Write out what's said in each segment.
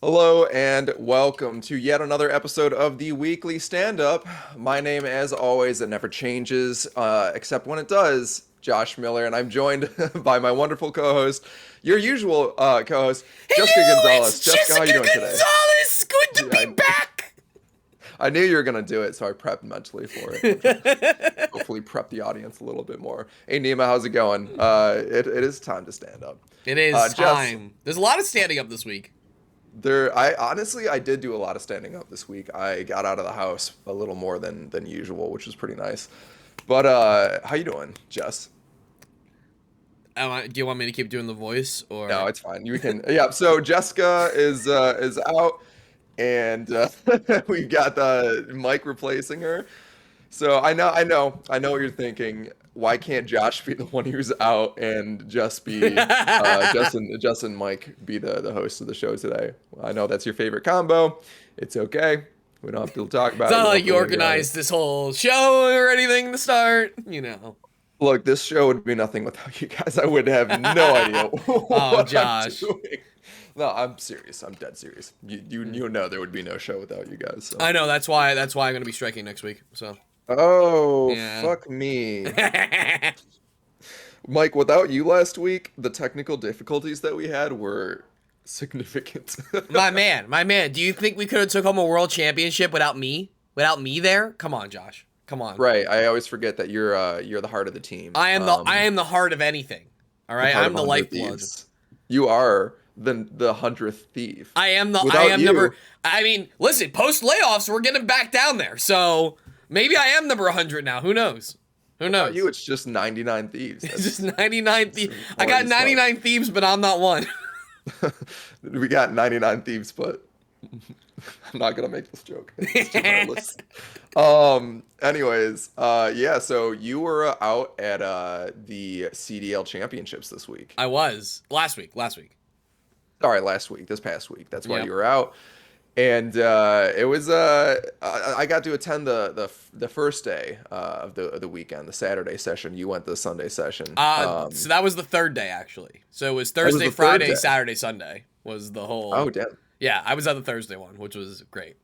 Hello and welcome to yet another episode of the weekly stand-up. My name, as always, it never changes, except when it does. Josh Miller, and I'm joined by my wonderful co-host, your usual co-host, Jessica Gonzalez. It's Jessica, how are you doing today? Gonzalez! Good to be Yeah, back! I knew you were gonna do it, so I prepped mentally for it. Hopefully, prep the audience a little bit more. Hey, Nima, how's it going? It is time to stand up. It is time. Jess, There's a lot of standing up this week. I did do a lot of standing up this week. I got out of the house a little more than usual, which was pretty nice. But how you doing, Jess? Do you want me to keep doing the voice, or No, it's fine. You can. Yeah. So Jessica is out, and we got Mike replacing her. So I know what you're thinking. Why can't Josh be the one who's out and just be Justin Mike be the host of the show today? I know that's your favorite combo. It's okay. We don't have to talk about It's it. not like you organized this whole show or anything to start, you know. Look, this show would be nothing without you guys. I would have no idea what Josh. I'm doing. No, I'm serious. I'm dead serious. You know there would be no show without you guys. So. I know, that's why I'm going to be striking next week, so. Oh, Yeah. fuck me. Mike, without you last week, the technical difficulties that we had were significant. my man, do you think we could have took home a world championship without me? Without me there? Come on, Josh. Come on. Right, I always forget that you're the heart of the team. I am the heart of anything. All right, I'm the lifeblood. You are the 100th thief. I mean, listen, post layoffs, we're getting back down there. So maybe I am number 100 now. Who knows? Who knows? Without you, it's just 99 thieves. It's just 99 thieves. I got 99 thieves, but I'm not one. We got 99 thieves, but I'm not gonna make this joke. It's too heartless. Anyways, yeah. So you were out at the CDL championships this week. I was last week. Sorry, last week. This past week. That's why Yep. you were out. And it was I got to attend the first day of the weekend, the Saturday session. You went the Sunday session. So that was the third day actually. So it was Thursday, Friday, Saturday, Sunday was the whole. Oh damn. Yeah, I was at the Thursday one, which was great.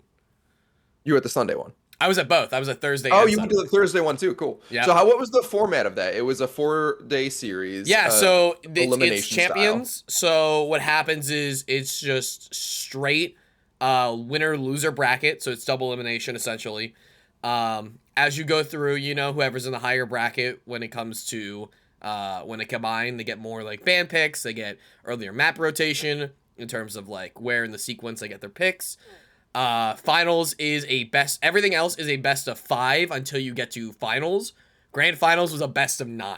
You were at the Sunday one. I was at both. I was at Thursday. Oh, and you Sunday. went to the Thursday one too. Cool. Yeah. So what was the format of that? It was a 4-day series. Yeah. So it's elimination champions. So what happens is it's just straight winner loser bracket. So it's double elimination essentially. As you go through, whoever's in the higher bracket when it comes to when they combine, they get more like ban picks. They get earlier map rotation in terms of like where in the sequence they get their picks. Finals is everything else is a best of 5 until you get to finals. Grand finals was a best of 9,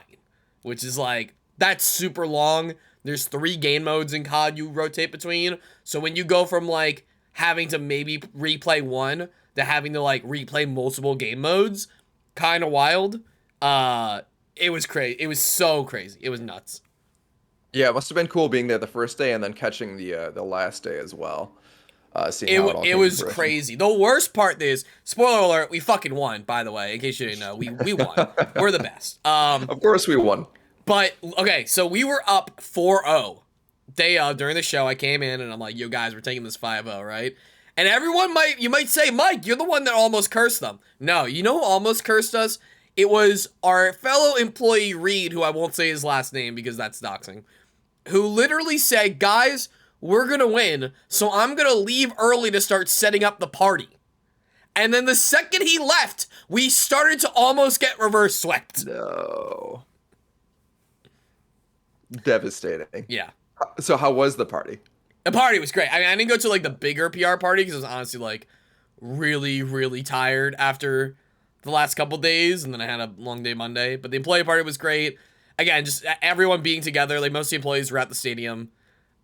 which is like, that's super long. There's 3 game modes in COD you rotate between. So when you go from like having to maybe replay one to having to like replay multiple game modes, kind of wild. It was crazy. It was so crazy. It was nuts. Yeah, it must have been cool being there the first day and then catching the last day as well. It was crazy. The worst part is, spoiler alert, we fucking won, by the way, in case you didn't know. We won. We're the best. Of course we won. But, okay, so we were up 4-0. Day of, during the show, I came in and I'm like, yo guys, we're taking this 5-0, right? And you might say, Mike, you're the one that almost cursed them. No, you know who almost cursed us? It was our fellow employee Reed, who I won't say his last name because that's doxing, who literally said, guys, we're going to win, so I'm going to leave early to start setting up the party. And then the second he left, we started to almost get reverse swept. No. Devastating. Yeah. So how was the party? The party was great. I mean, I didn't go to like the bigger PR party because I was honestly like really, really tired after the last couple days, and then I had a long day Monday. But the employee party was great. Again, just everyone being together. Like most of the employees were at the stadium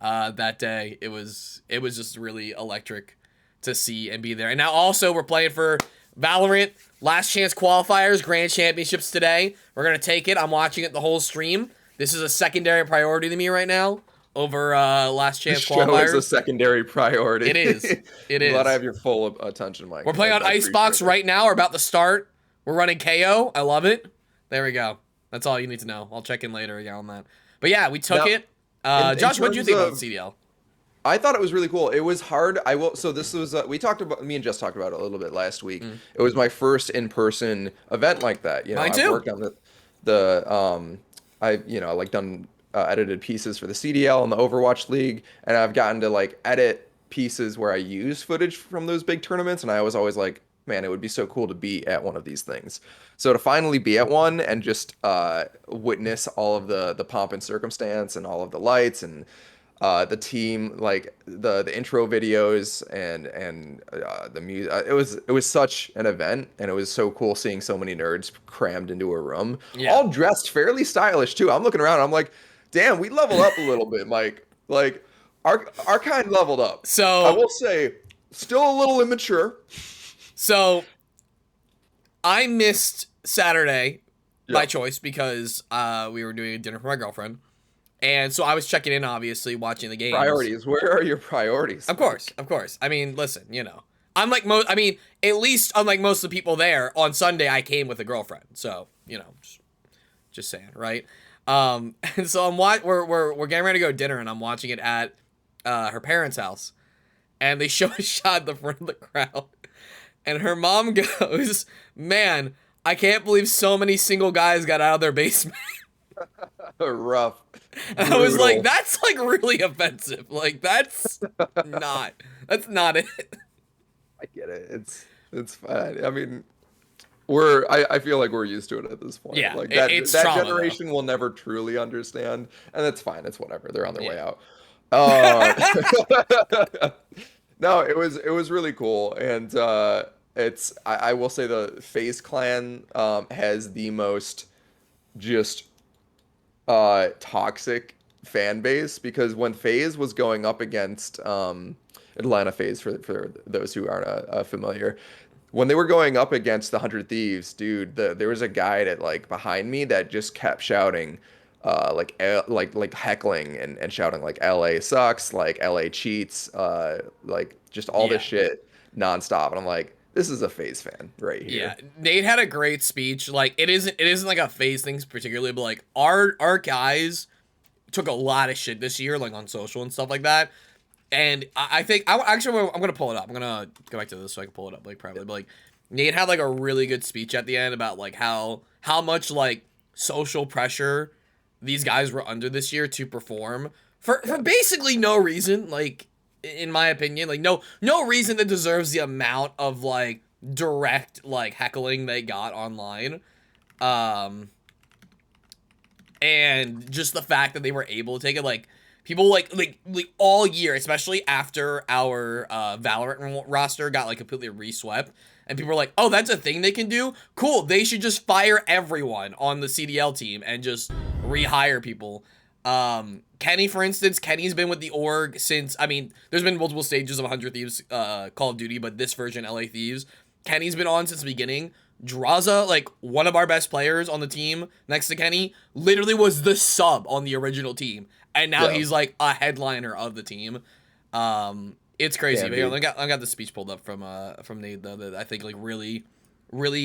that day. It was just really electric to see and be there. And now also we're playing for Valorant last chance qualifiers, grand championships today. We're gonna take it. I'm watching it the whole stream. This is a secondary priority to me right now over last chance qualifiers. The show is a secondary priority. It is. It is. Glad I have your full attention, Mike. We're playing on Icebox right now. We're about to start. We're running KO. I love it. There we go. That's all you need to know. I'll check in later again on that. But yeah, we took it. Josh, what do you think about the CDL? I thought it was really cool. It was hard. I will. So this was we talked about me and Jess talked about it a little bit last week. Mm. It was my first in-person event like that. Mine I've too. worked on I like done edited pieces for the CDL and the Overwatch League, and I've gotten to like edit pieces where I use footage from those big tournaments, and I was always like, man, it would be so cool to be at one of these things. So to finally be at one and just witness all of the pomp and circumstance and all of the lights and the team, like the intro videos and the music, it was such an event, and it was so cool seeing so many nerds crammed into a room, Yeah. all dressed fairly stylish too. I'm looking around, I'm like, damn, we leveled up a little bit, Mike. Like our kind leveled up. So I will say, still a little immature. So I missed Saturday by Yep. choice because we were doing a dinner for my girlfriend. And so I was checking in, obviously, watching the games. Priorities. Where are your priorities? Of course, of course. I mean, listen, unlike most, at least unlike most of the people there, on Sunday I came with a girlfriend. So, just saying, right? And so we're getting ready to go to dinner, and I'm watching it at her parents' house. And they show a shot at the front of the crowd. And her mom goes, man, I can't believe so many single guys got out of their basement. Rough. And I was like, Brutal. that's like really offensive. Like, that's not it. I get it. It's fine. I mean, I feel like we're used to it at this point. Yeah, Like it's that trauma, generation will never truly understand, and that's fine. It's whatever. They're on their way Yeah. out. No, it was really cool, and I will say the FaZe clan has the most just toxic fan base, because when FaZe was going up against Atlanta FaZe, for those who aren't familiar, when they were going up against the 100 Thieves, dude, there was a guy that like behind me that just kept shouting like heckling and shouting like LA sucks, like LA cheats, like just all this shit nonstop, and I'm like, this is a FaZe fan right here. Yeah, Nate had a great speech. Like, it isn't like a FaZe thing particularly, but like our guys took a lot of shit this year, like on social and stuff like that. And I think I'm gonna pull it up. I'm gonna go back to this so I can pull it up like privately. But like Nate had like a really good speech at the end about like how much like social pressure these guys were under this year to perform for basically no reason. Like, in my opinion, like no reason that deserves the amount of like direct like heckling they got online. And just the fact that they were able to take it, like people like all year, especially after our Valorant roster got like completely reswept, and people were like, oh, that's a thing they can do? Cool, they should just fire everyone on the CDL team and just rehire people. Kenny, for instance, Kenny's been with the org since, there's been multiple stages of 100 Thieves Call of Duty, but this version, LA Thieves, Kenny's been on since the beginning. Draza, like one of our best players on the team next to Kenny, literally was the sub on the original team, and now he's like a headliner of the team. It's crazy. Damn, But yeah, dude. I got the speech pulled up from Nate though, that I think like really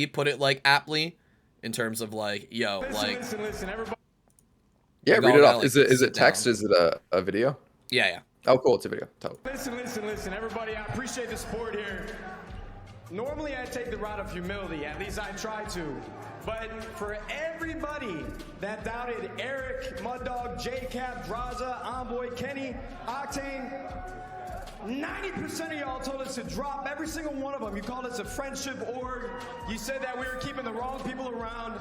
put it like aptly in terms of like, yo, like Listen, everybody. Yeah, Like, read all it gotta, off. like, Is it sit text? down. Is it a video? yeah. Oh, cool. It's a video. Totally. Listen, everybody. I appreciate the support here. Normally, I take the route of humility. At least I try to. But for everybody that doubted Eric, Muddog, J-Cap, Draza, Envoy, Kenny, Octane, 90% of y'all told us to drop every single one of them. You called us a friendship org. You said that we were keeping the wrong people around.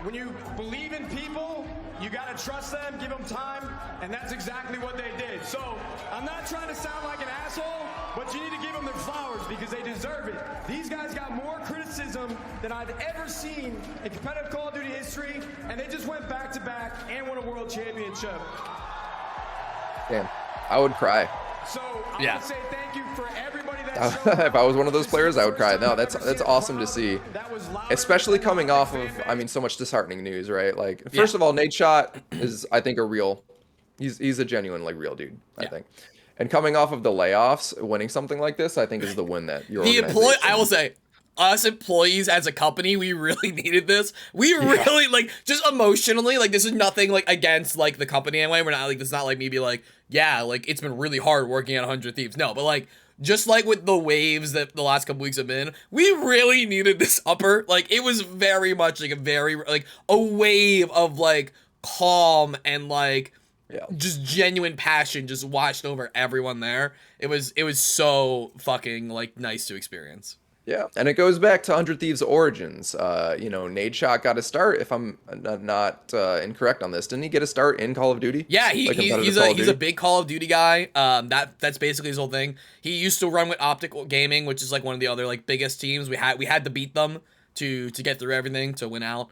When you believe in people, you gotta trust them, give them time, and that's exactly what they did. So, I'm not trying to sound like an asshole, but you need to give them their flowers because they deserve it. These guys got more criticism than I've ever seen in competitive Call of Duty history, and they just went back to back and won a world championship. Damn, I would cry. So, I Yeah. want to say thank you for everybody that showed If I was one of those This is players, the I would first cry. time No, I've that's ever seen a awesome to crowd see. that was louder Especially than coming the off fan of, base. so much disheartening news, right? Like, first of all, Nate Shot is, I think, he's a genuine, like, real dude, I think. And coming off of the layoffs, winning something like this, I think is the win that your organization. I will say, us employees as a company, we really needed this. We really, like, just emotionally, like, this is nothing, like, against, like, the company anyway. We're not, like, this is not, like, me be like, yeah, like it's been really hard working at 100 Thieves. No, but like just like with the waves that the last couple weeks have been, we really needed this upper. Like it was very much like a wave of like calm and like just genuine passion just washed over everyone there. It was so fucking like nice to experience. Yeah, and it goes back to 100 Thieves origins. You know, Nadeshot got a start, if I'm not incorrect on this. Didn't he get a start in Call of Duty? Yeah, he's a big Call of Duty guy. That's basically his whole thing. He used to run with Optic Gaming, which is like one of the other like biggest teams. We had to beat them to get through everything to win out.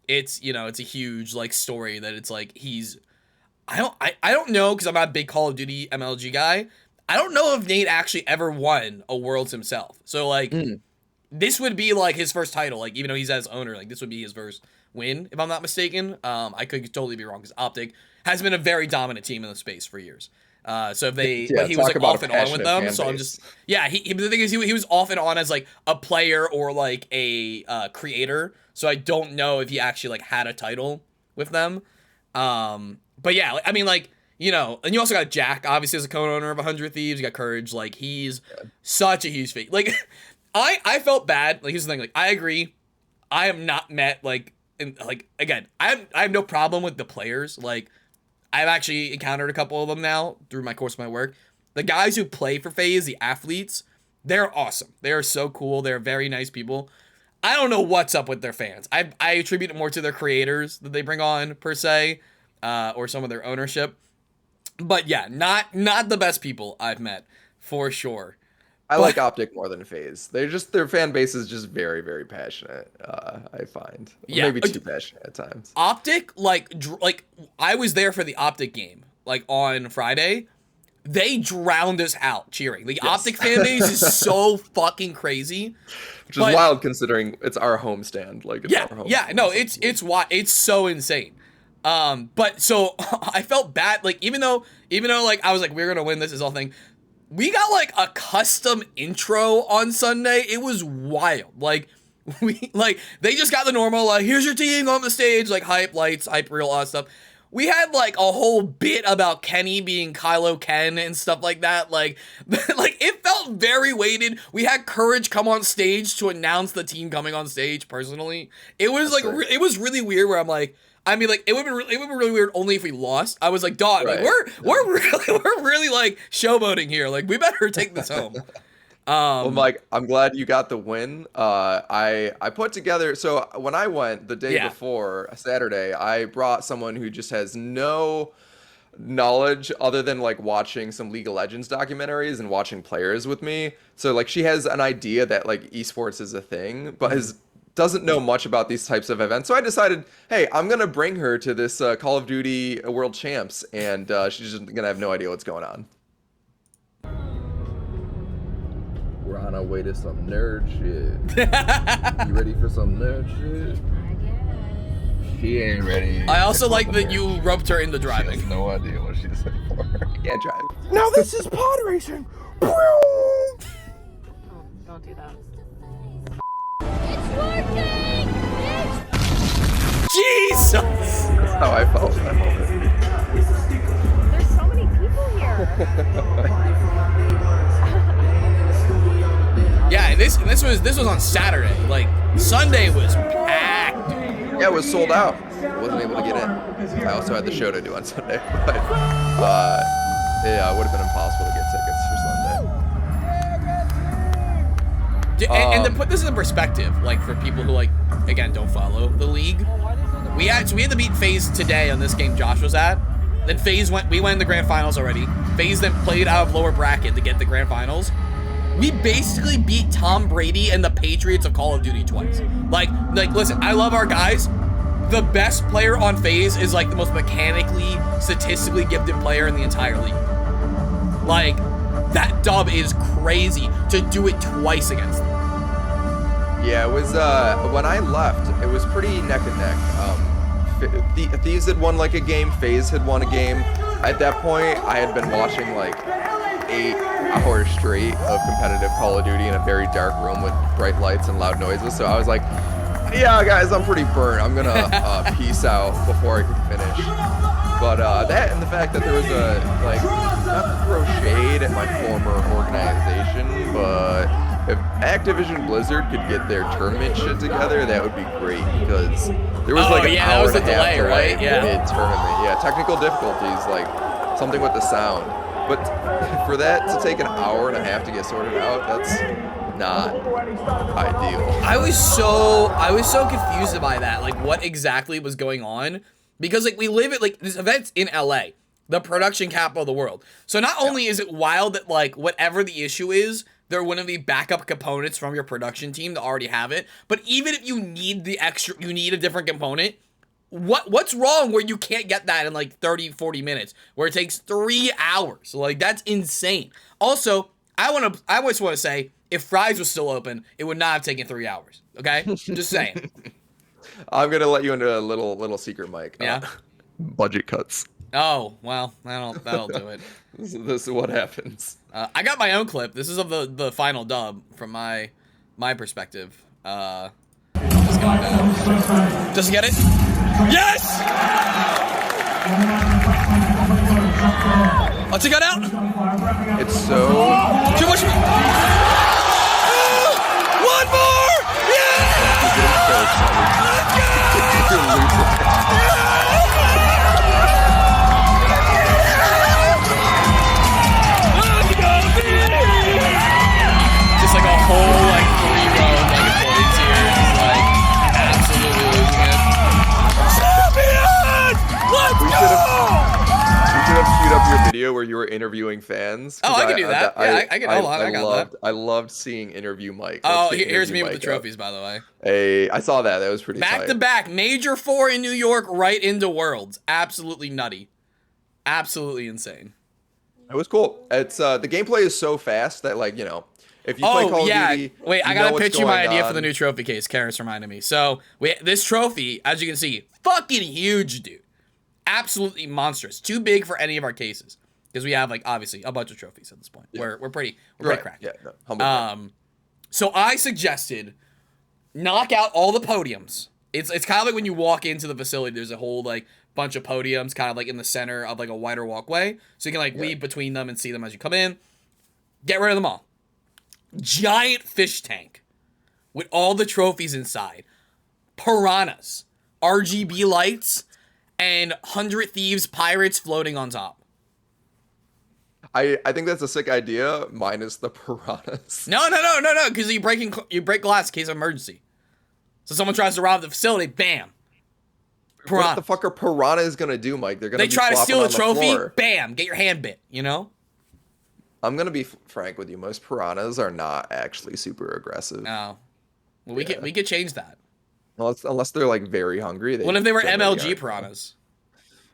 It's, you know, it's a huge like story that it's like I don't know, because I'm not a big Call of Duty MLG guy. I don't know if Nate actually ever won a Worlds himself. So like this would be like his first title. Like even though he's as owner, like this would be his first win, if I'm not mistaken. I could totally be wrong, because Optic has been a very dominant team in the space for years. So if they, but he was like off and on with them. So I'm just, yeah. The thing is, he was off and on as like a player or like a creator. So I don't know if he actually like had a title with them. But yeah, I mean, like, you know, and you also got Jack, obviously, as a co-owner of 100 Thieves. You got Courage. Like, he's such a huge fake. Like, I felt bad. Like, here's the thing. Like, I agree. I am not met, like, again, I have no problem with the players. Like, I've actually encountered a couple of them now through my course of my work. The guys who play for FaZe, the athletes, they're awesome. They are so cool. They're very nice people. I don't know what's up with their fans. I attribute it more to their creators that they bring on, per se, or some of their ownership. But yeah, not the best people I've met, for sure. I like Optic more than FaZe. Their fan base is just very, very passionate. I find, maybe too passionate at times. Optic, like I was there for the Optic game, like on Friday. They drowned us out cheering. The Optic fan base is so fucking crazy, which is wild considering it's our home stand. Like it's our home. Yeah, no, it's so insane. But so I felt bad, like even though like I was like, we're gonna win this whole thing, we got like a custom intro on Sunday. It was wild. Like they just got the normal like, here's your team on the stage, like hype lights, hype reel, all that stuff. We had like a whole bit about Kenny being Kylo Ken and stuff like that. Like it felt very weighted. We had Courage come on stage to announce the team coming on stage. Personally, it was it was really weird. Where I'm like, I mean, like it would be really weird only if we lost. I was like, dog, like we're really like showboating here. Like we better take this home. Well, Mike, I'm glad you got the win. I put together, so when I went the day before Saturday, I brought someone who just has no knowledge other than like watching some League of Legends documentaries and watching players with me. So like she has an idea that like esports is a thing, but doesn't know much about these types of events. So I decided, hey, I'm gonna bring her to this Call of Duty World Champs, and she's just gonna have no idea what's going on. We're on our way to some nerd shit. You ready for some nerd shit? She ain't ready. I also like that you roped her into driving. She has no idea what she's in for. Can't drive. Now this is pod racing. Oh, don't do that. It's working! Jesus! That's how I felt in that moment. There's so many people here. Yeah, and this was on Saturday. Like Sunday was packed. Yeah, it was sold out. I wasn't able to get in. I also had the show to do on Sunday, but yeah, it would have been impossible to get tickets for Sunday. And to put this in perspective, like for people who like again don't follow the league, we had to beat FaZe today on this game Josh was at. Then we went in the grand finals already. FaZe then played out of lower bracket to get the grand finals. We basically beat Tom Brady and the Patriots of Call of Duty twice. Like listen, I love our guys. The best player on FaZe is like the most mechanically, statistically gifted player in the entire league. Like, that dub is crazy to do it twice against them. Yeah, it was, when I left, it was pretty neck and neck. Thieves had won like a game, FaZe had won a game. At that point, I had been watching like 8 hours straight of competitive Call of Duty in a very dark room with bright lights and loud noises. So I was like, Yeah, guys, I'm pretty burnt. I'm gonna peace out before I can finish. But that and the fact that there was a, like, not to throw shade at my former organization, but if Activision Blizzard could get their tournament shit together, that would be great, because there was like an hour and a half delay mid-tournament. Yeah, technical difficulties, like something with the sound. But for that to take an hour and a half to get sorted out, that's not ideal. I was so confused by that, like what exactly was going on, because like we live at, like, this event's in LA, the production capital of the world. So not only is it wild that, like, whatever the issue is, there wouldn't be backup components from your production team to already have it, but even if you need you need a different component, what's wrong where you can't get that in like 30-40 minutes, where it takes 3 hours? Like, that's insane. Also, I just want to say, if Fry's was still open, it would not have taken 3 hours. Okay, just saying. I'm gonna let you into a little secret, Mike. Yeah. Budget cuts. Oh well, that'll do it. This is what happens. I got my own clip. This is of the final dub from my perspective. Just get it. Yes. Let's check it out. It's so Too much. One more. Just like a whole like 3-row of like employees here, just like absolutely losing it. Champion! Let's go! We should have queued up your video where you were interviewing fans. Oh, I can do that. Yeah, I can. Hold on, I got that. I loved seeing interview Mike. Oh, here's me with the trophies, by the way. Hey, I saw that. That was pretty Back tight. to back, Major 4 in New York, right into Worlds. Absolutely nutty. Absolutely insane. It was cool. It's the gameplay is so fast that, like, you know, if you play Call of Duty, wait, I gotta pitch you my idea for the new trophy case. Karis reminded me. So this trophy, as you can see, fucking huge, dude. Absolutely monstrous. Too big for any of our cases, because we have, like, obviously a bunch of trophies at this point. Yeah. We're pretty cracked. Yeah. No, humble. So I suggested knock out all the podiums. It's kind of like when you walk into the facility, there's a whole like bunch of podiums kind of like in the center of like a wider walkway, so you can like weave between them and see them as you come in. Get rid of them all. Giant fish tank with all the trophies inside, piranhas, RGB lights, and 100 Thieves pirates floating on top. I think that's a sick idea, minus the piranhas. No, because you break glass in case of emergency. So someone tries to rob the facility, bam. Piranha. What the fuck are piranhas gonna do, Mike? They're gonna. They try to steal a trophy, bam, get your hand bit. You know. I'm gonna be frank with you. Most piranhas are not actually super aggressive. No. Well, we could change that. Unless they're like very hungry. What if they were MLG piranhas?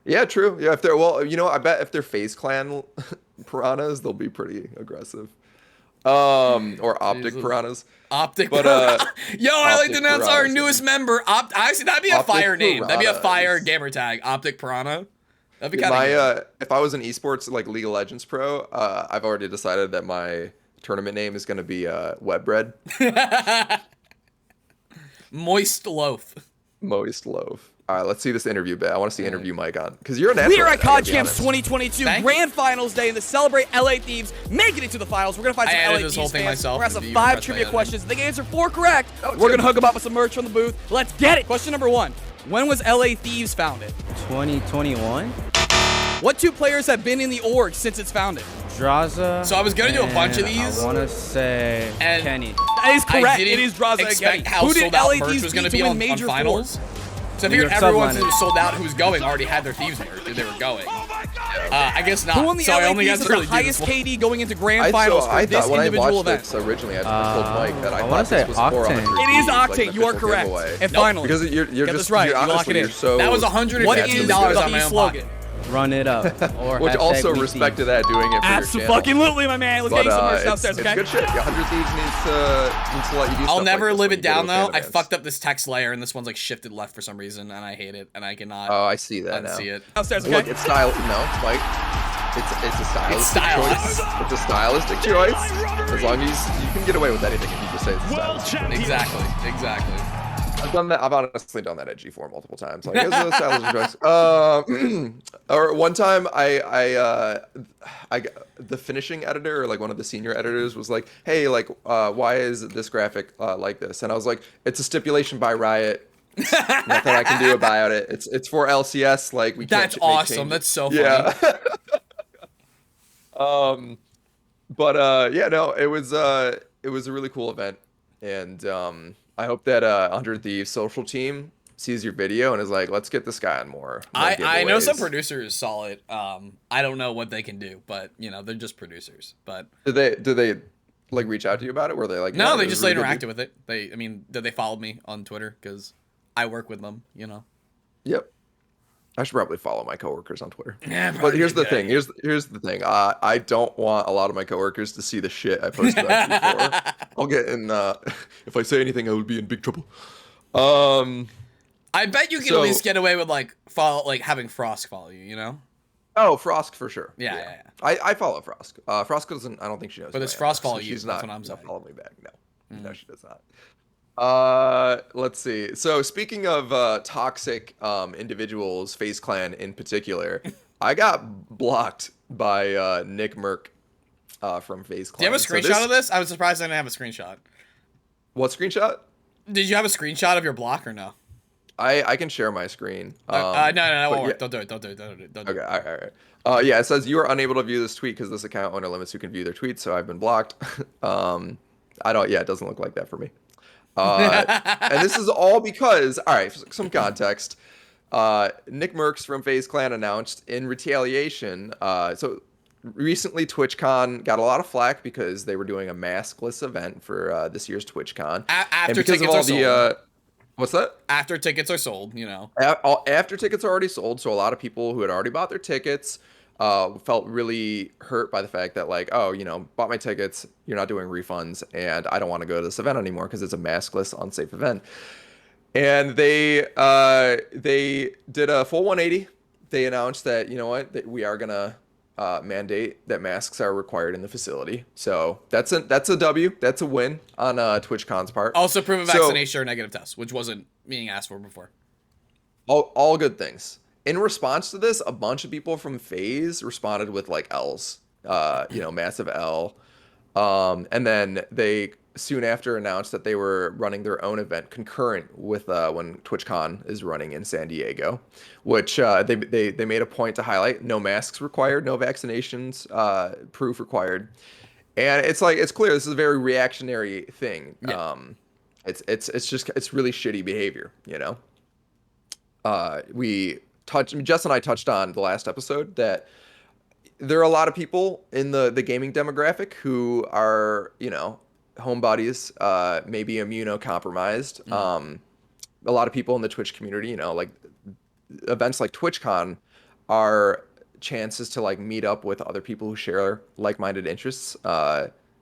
Yeah, true. Yeah, if they're, well, you know, I bet if they're FaZe Clan piranhas, they'll be pretty aggressive. Or Optic piranhas. Optic. But yo, I like to announce our piranhas. newest member. Actually, that'd be a Optic fire name. That'd be a fire piranhas. gamer tag. Optic Piranha. That'd be kind of good. If I was an esports like League of Legends pro, I've already decided that my tournament name is gonna be Webbread. Moist Loaf. Moist Loaf. All right, let's see this interview bit. I want to see interview Mike on, because you're an We are expert at I gotta COD be Champs honest. 2022 Thank Grand Finals Day, and to celebrate LA Thieves making it to the finals, we're gonna find I some edited LA this Thieves whole thing fans. myself. We're gonna You have can 5 press trivia my questions. If they can answer 4 correct, Oh, it's we're good. gonna hook them up with some merch from the booth. Let's get it. Question number 1: when was LA Thieves founded? 2021. What 2 players have been in the org since it's founded? Draza. So I was gonna do a bunch of these. I want to say And- Kenny. That is I correct. didn't It is Draza and expect Getty. how Who did sold out LA merch Thieves was beat gonna to be win on Major 4? finals. So I New figured York everyone Subliners. who was sold out, who was going, already had their Thieves merch. They were going. I guess not. Who won the so I LA only got Thieves to with really the do this highest one. KD going into Grand Finals for this when individual I watched event? this originally, I told Mike that I wanna thought say this was for Octane. 100 It is Thieves, like Octane. the You are official correct. giveaway. And finally, Because you're Get just this right. you're You lock honestly, it in. you're so That was what $150 is on the my own slogan? pocket. Run it up. Or which also #WeThieves. respect to that, doing it for your channel. Absolutely, my man. Let's But get you some merch it's downstairs, okay? good shit. 100 Thieves needs to let you do I'll stuff never like this live when it you go to down a though. fan I events. fucked up this text layer, and this one's like shifted left for some reason, and I hate it, and I cannot Oh, I see that now. unsee it. Downstairs, okay? Look, it's style. No, Mike. It's a stylistic stylized. choice. It's a stylistic choice. As long as you can get away with anything if you just say it's a stylistic choice. Exactly. I've done that. I've honestly done that at G4 multiple times. Like, it's a stylism choice. Or one time, the finishing editor, or like one of the senior editors, was like, "Hey, like, why is this graphic like this?" And I was like, "It's a stipulation by Riot. Nothing I can do about it. It's for LCS. Like, we can't." That's awesome. That's so funny. Yeah. Yeah, no, it was a really cool event, and I hope that 100 Thieves social team sees your video and is like, let's get this guy on more I know some giveaways. producers saw it. I don't know what they can do, but you know, they're just producers. But Did they like reach out to you about it? Were they like, no, yeah, they it was just really good? interacted with it. They followed me on Twitter because I work with them, you know. Yep. I should probably follow my coworkers on Twitter. Yeah, But probably here's the good thing. idea. Here's the thing. I don't want a lot of my coworkers to see the shit I posted on Q4. I'll get in. If I say anything, I will be in big trouble. I bet you can at least get away with like having Frost follow you, you know? Oh, Frost for sure. Yeah. I follow Frost. Frost doesn't. I don't think she knows. But who does I am, Frost so follow you? She's That's not. what I'm saying. Follow me back. No, no, she does not. Let's see. So speaking of toxic individuals, FaZe Clan in particular, I got blocked by NickMercs from FaZe Clan. Do you have a screenshot of this? I was surprised I didn't have a screenshot. What screenshot? Did you have a screenshot of your block or no? I can share my screen. No, it won't yeah. work. Don't do it. Don't do it. Okay, all right. Yeah, it says you are unable to view this tweet because this account owner limits who can view their tweets, so I've been blocked. It doesn't look like that for me. And this is all because, all right, for some context, NickMercs from FaZe Clan announced in retaliation, so recently TwitchCon got a lot of flack because they were doing a maskless event for this year's TwitchCon. After tickets are sold. What's that? After tickets are sold, you know. After tickets are already sold, so a lot of people who had already bought their tickets felt really hurt by the fact that, like, oh, you know, bought my tickets, you're not doing refunds, and I don't want to go to this event anymore because it's a maskless, unsafe event. And they did a full 180. They announced that, you know what, that we are gonna mandate that masks are required in the facility. So that's a W. That's a win on TwitchCon's part. Also, proof of vaccination or negative test, which wasn't being asked for before. All good things. In response to this, a bunch of people from FaZe responded with like L's, massive L. And then they soon after announced that they were running their own event concurrent with when TwitchCon is running in San Diego, which they made a point to highlight: no masks required, no vaccinations proof required. And it's clear this is a very reactionary thing. Yeah. It's really shitty behavior, you know. Jess and I touched on the last episode that there are a lot of people in the gaming demographic who are, you know, homebodies, maybe immunocompromised. A lot of people in the Twitch community, you know, like events like TwitchCon are chances to like meet up with other people who share like-minded interests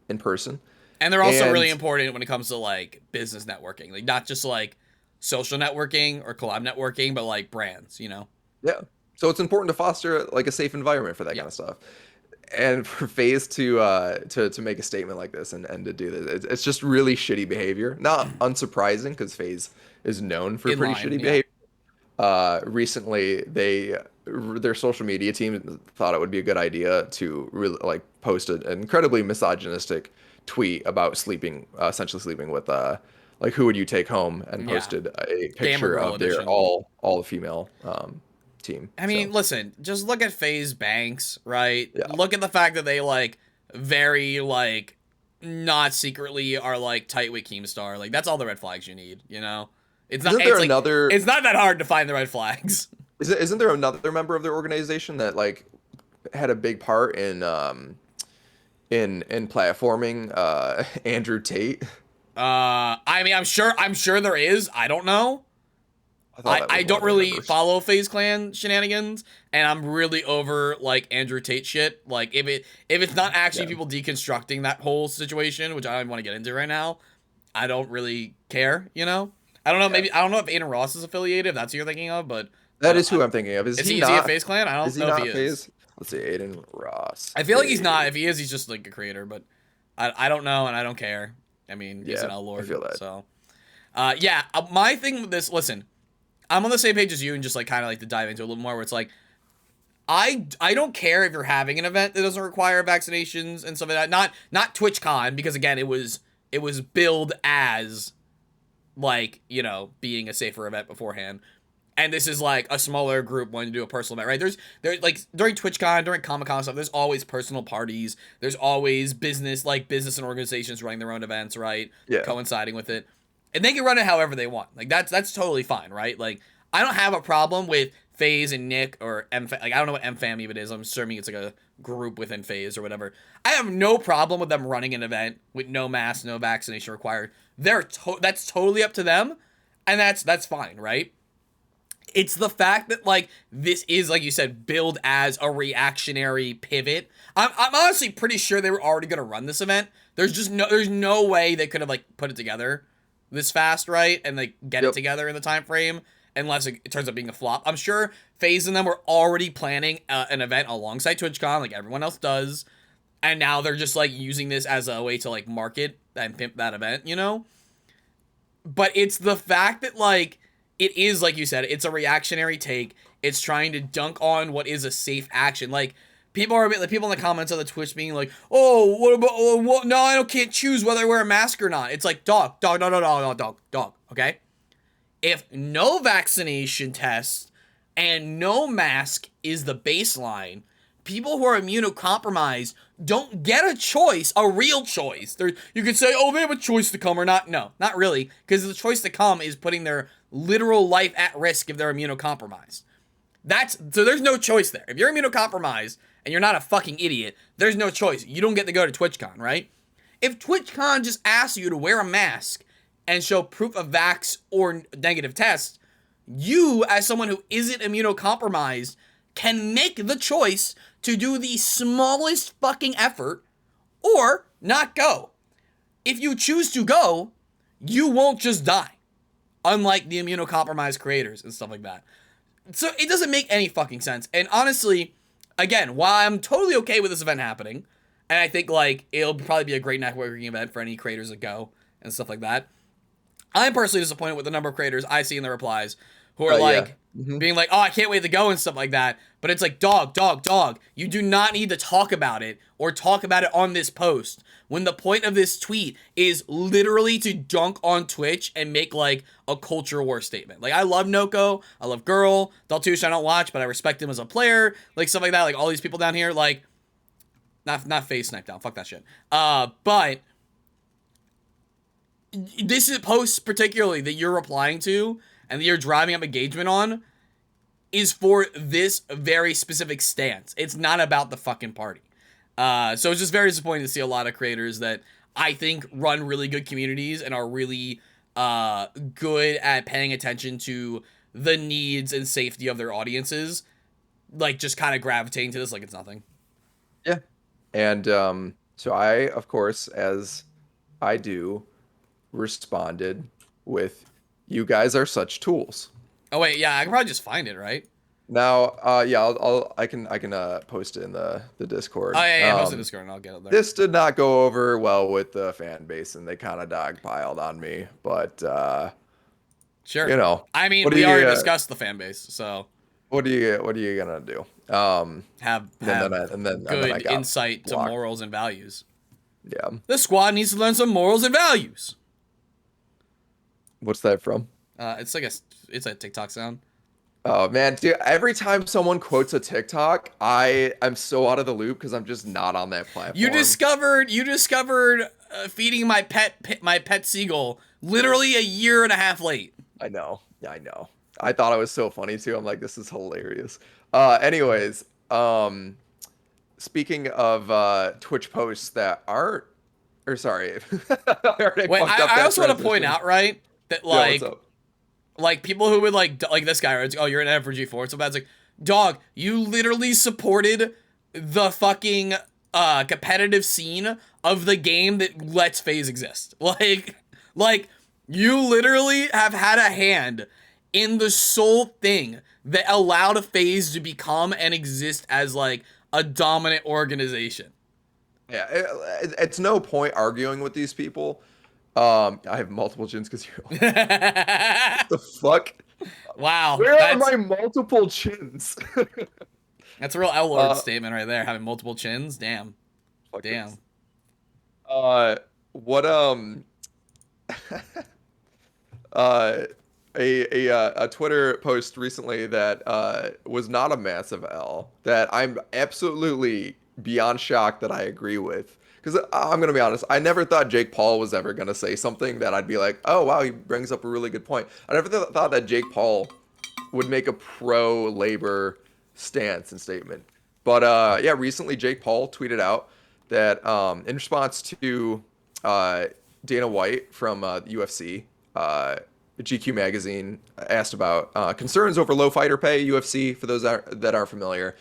in person. And they're also really important when it comes to like business networking, like not just like social networking or collab networking, but like brands, you know? Yeah. So it's important to foster like a safe environment for that kind of stuff. And for FaZe to make a statement like this and to do this, it's just really shitty behavior. Not unsurprising because FaZe is known for pretty shitty behavior. Recently, their social media team thought it would be a good idea to really like post an incredibly misogynistic tweet about essentially sleeping with like who would you take home, and posted a picture of their all female team. I mean, listen, just look at FaZe Banks, right? Yeah. Look at the fact that they like very like not secretly are like tight with Keemstar. Like that's all the red flags you need, you know? It's not it's not that hard to find the red flags. Isn't there another member of their organization that like had a big part in platforming Andrew Tate? I mean, I'm sure there is. I don't know. I don't really follow FaZe Clan shenanigans, and I'm really over like Andrew Tate shit. Like if it's not actually people deconstructing that whole situation, which I don't even want to get into right now, I don't really care. You know, I don't know. Maybe I don't know if Aiden Ross is affiliated. If that's who you're thinking of, but that is who I'm thinking of. Is he a FaZe Clan? I don't know if he is. Let's see, Aiden Ross. I feel like he's not. If he is, he's just like a creator. But I don't know, and I don't care. I mean, he's an L Lord. I feel that. So. Yeah, my thing with this, listen, I'm on the same page as you and just like kind of like to dive into a little more where it's like, I don't care if you're having an event that doesn't require vaccinations and stuff like that. Not TwitchCon, because again, it was billed as like, you know, being a safer event beforehand. And this is like a smaller group wanting to do a personal event, right? There's like during TwitchCon, during Comic-Con stuff, there's always personal parties. There's always business and organizations running their own events, right? Yeah. Coinciding with it. And they can run it however they want. Like that's totally fine, right? Like I don't have a problem with FaZe and Nick or like I don't know what MFAM even is. I'm assuming it's like a group within FaZe or whatever. I have no problem with them running an event with no mask, no vaccination required. That's totally up to them, and that's fine, right? It's the fact that like this is, like you said, billed as a reactionary pivot. I'm honestly pretty sure they were already gonna run this event. There's no way they could have like put it together this fast, right? And like get it together in the time frame. Unless it turns out being a flop. I'm sure FaZe and them were already planning an event alongside TwitchCon, like everyone else does. And now they're just, like, using this as a way to, like, market and pimp that event, you know? But it's the fact that, like, it is, like you said, it's a reactionary take. It's trying to dunk on what is a safe action. Like, people in the comments on the Twitch being like, oh, what about, no, I can't choose whether I wear a mask or not. It's like, dog, okay? If no vaccination test and no mask is the baseline, people who are immunocompromised don't get a choice, a real choice. You could say, oh, they have a choice to come or not. No, not really, because the choice to come is putting their literal life at risk if they're immunocompromised. So there's no choice there. If you're immunocompromised and you're not a fucking idiot, there's no choice. You don't get to go to TwitchCon, right? If TwitchCon just asks you to wear a mask and show proof of vax or negative test, you, as someone who isn't immunocompromised, can make the choice to do the smallest fucking effort or not go. If you choose to go, you won't just die, unlike the immunocompromised creators and stuff like that. So it doesn't make any fucking sense. And honestly, again, while I'm totally okay with this event happening, and I think like it'll probably be a great networking event for any creators that go and stuff like that, I'm personally disappointed with the number of creators I see in the replies who are being like, oh, I can't wait to go and stuff like that. But it's like, dog, you do not need to talk about it or talk about it on this post when the point of this tweet is literally to dunk on Twitch and make like a culture war statement. Like, I love Noho, I love Girl, Daltush I don't watch, but I respect him as a player, like stuff like that. Like all these people down here, like, not FaZe Snipe down, fuck that shit. But this is posts particularly that you're replying to and that you're driving up engagement on is for this very specific stance. It's not about the fucking party. So it's just very disappointing to see a lot of creators that I think run really good communities and are really good at paying attention to the needs and safety of their audiences, like just kind of gravitating to this like it's nothing. Yeah. And so I, of course, as I do, responded with, you guys are such tools. Oh wait, yeah, I can probably just find it, right? Now, yeah, I can post it in the Discord. Oh yeah, post it in the Discord and I'll get it there. This did not go over well with the fan base, and they kind of dogpiled on me. But sure, you know, I mean, we already discussed the fan base, so what are you gonna do? Have good insight to morals and values. Yeah, the squad needs to learn some morals and values. What's that from? It's a TikTok sound. Oh man, dude! Every time someone quotes a TikTok, I'm so out of the loop because I'm just not on that platform. You discovered feeding my pet seagull literally a year and a half late. I know. I thought it was so funny too. I'm like, this is hilarious. Anyways, speaking of Twitch posts that aren't, or sorry, wait, I also want to point out, right, that like. Yeah, what's up? Like, people who would, like this guy, right? It's, oh, you're an F for G4. So bad. It's like, dog, you literally supported the fucking competitive scene of the game that lets FaZe exist. Like, you literally have had a hand in the sole thing that allowed FaZe to become and exist as, like, a dominant organization. Yeah, it's no point arguing with these people. I have multiple chins because you're the fuck. Wow, Where are my multiple chins? that's a real L-Lord statement right there. Having multiple chins, damn, Fuck damn. this. What a Twitter post recently that was not a massive L that I'm absolutely beyond shocked that I agree with. Because I'm gonna be honest, I never thought Jake Paul was ever gonna say something that I'd be like, oh wow, he brings up a really good point. I never thought that Jake Paul would make a pro-labor stance and statement. But yeah, recently Jake Paul tweeted out that in response to Dana White from UFC, GQ magazine asked about concerns over low fighter pay. UFC, for those that aren't familiar,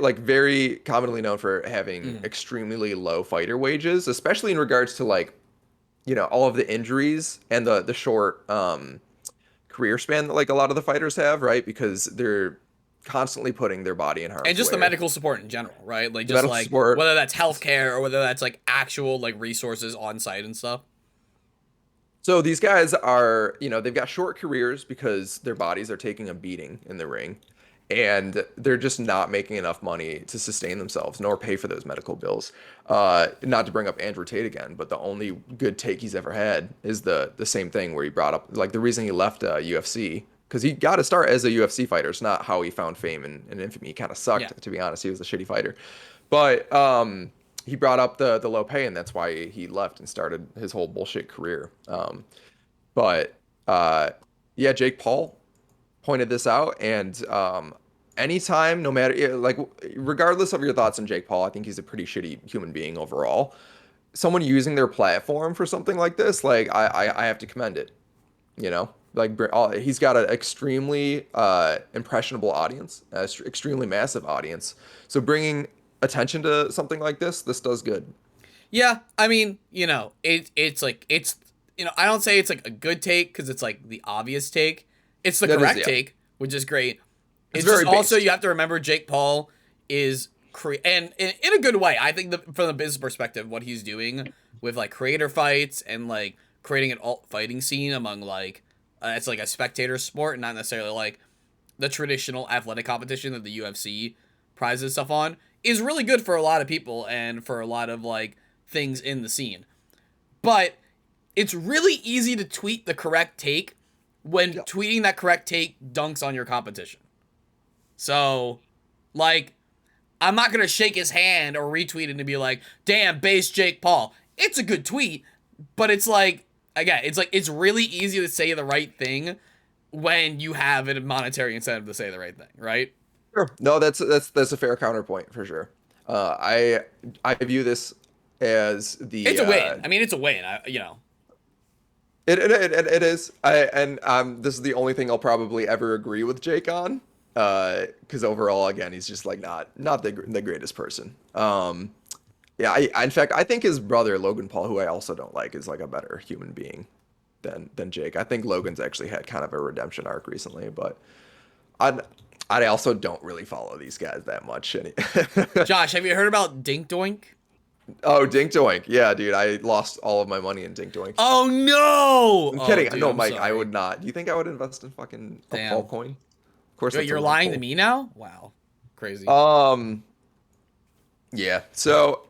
like very commonly known for having extremely low fighter wages, especially in regards to like, all of the injuries and the short career span that like a lot of the fighters have, right? Because they're constantly putting their body in harm's way. And just the medical support in general, right? Like The just medical like support. whether that's healthcare or whether that's like actual like resources on site and stuff. So these guys are, they've got short careers because their bodies are taking a beating in the ring, and they're just not making enough money to sustain themselves nor pay for those medical bills. Not to bring up Andrew Tate again, but the only good take he's ever had is the same thing where he brought up like the reason he left UFC, because he got to start as a UFC fighter. It's not how he found fame and infamy. He kind of sucked, to be honest. He was a shitty fighter, but he brought up the low pay, and that's why he left and started his whole bullshit career. But yeah, Jake Paul pointed this out, and anytime, no matter like, regardless of your thoughts on Jake Paul, I think he's a pretty shitty human being overall. Someone using their platform for something like this, like I have to commend it. Like he's got an extremely impressionable audience, extremely massive audience. So bringing attention to something like this does good. Yeah, I mean, it's I don't say it's like a good take because it's like the obvious take. It's the correct take, which is great. It's just also you have to remember Jake Paul is and in a good way. I think from the business perspective, what he's doing with like creator fights and like creating an alt fighting scene among like it's like a spectator sport and not necessarily like the traditional athletic competition that the UFC prizes stuff on is really good for a lot of people and for a lot of like things in the scene. But it's really easy to tweet the correct take when tweeting that correct take dunks on your competition. So, like, I'm not going to shake his hand or retweet it and be like, damn, base Jake Paul. It's a good tweet, but it's like, again, it's really easy to say the right thing when you have a monetary incentive to say the right thing, right? Sure. No, that's a fair counterpoint for sure. I view this as it's a win. I mean, it's a win. It is. This is the only thing I'll probably ever agree with Jake on. Because overall, again, he's just like not the greatest person. Yeah. In fact, I think his brother Logan Paul, who I also don't like, is like a better human being than Jake. I think Logan's actually had kind of a redemption arc recently, but I also don't really follow these guys that much. Josh, have you heard about Dink Doink? Oh, Dink Doink. Yeah, dude, I lost all of my money in Dink Doink. Oh, no! I'm kidding. Dude, no, I'm Mike, sorry. I would not. Do you think I would invest in fucking a Paul coin? Of course. Wait, you're lying to me now? Wow. Crazy. Yeah. So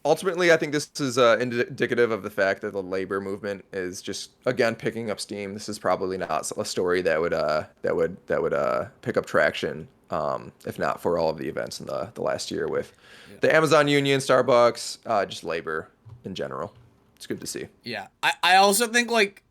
ultimately, I think this is indicative of the fact that the labor movement is just again picking up steam. This is probably not a story that would pick up traction, if not for all of the events in the last year with the Amazon Union, Starbucks, just labor in general. It's good to see. Yeah. I also think like,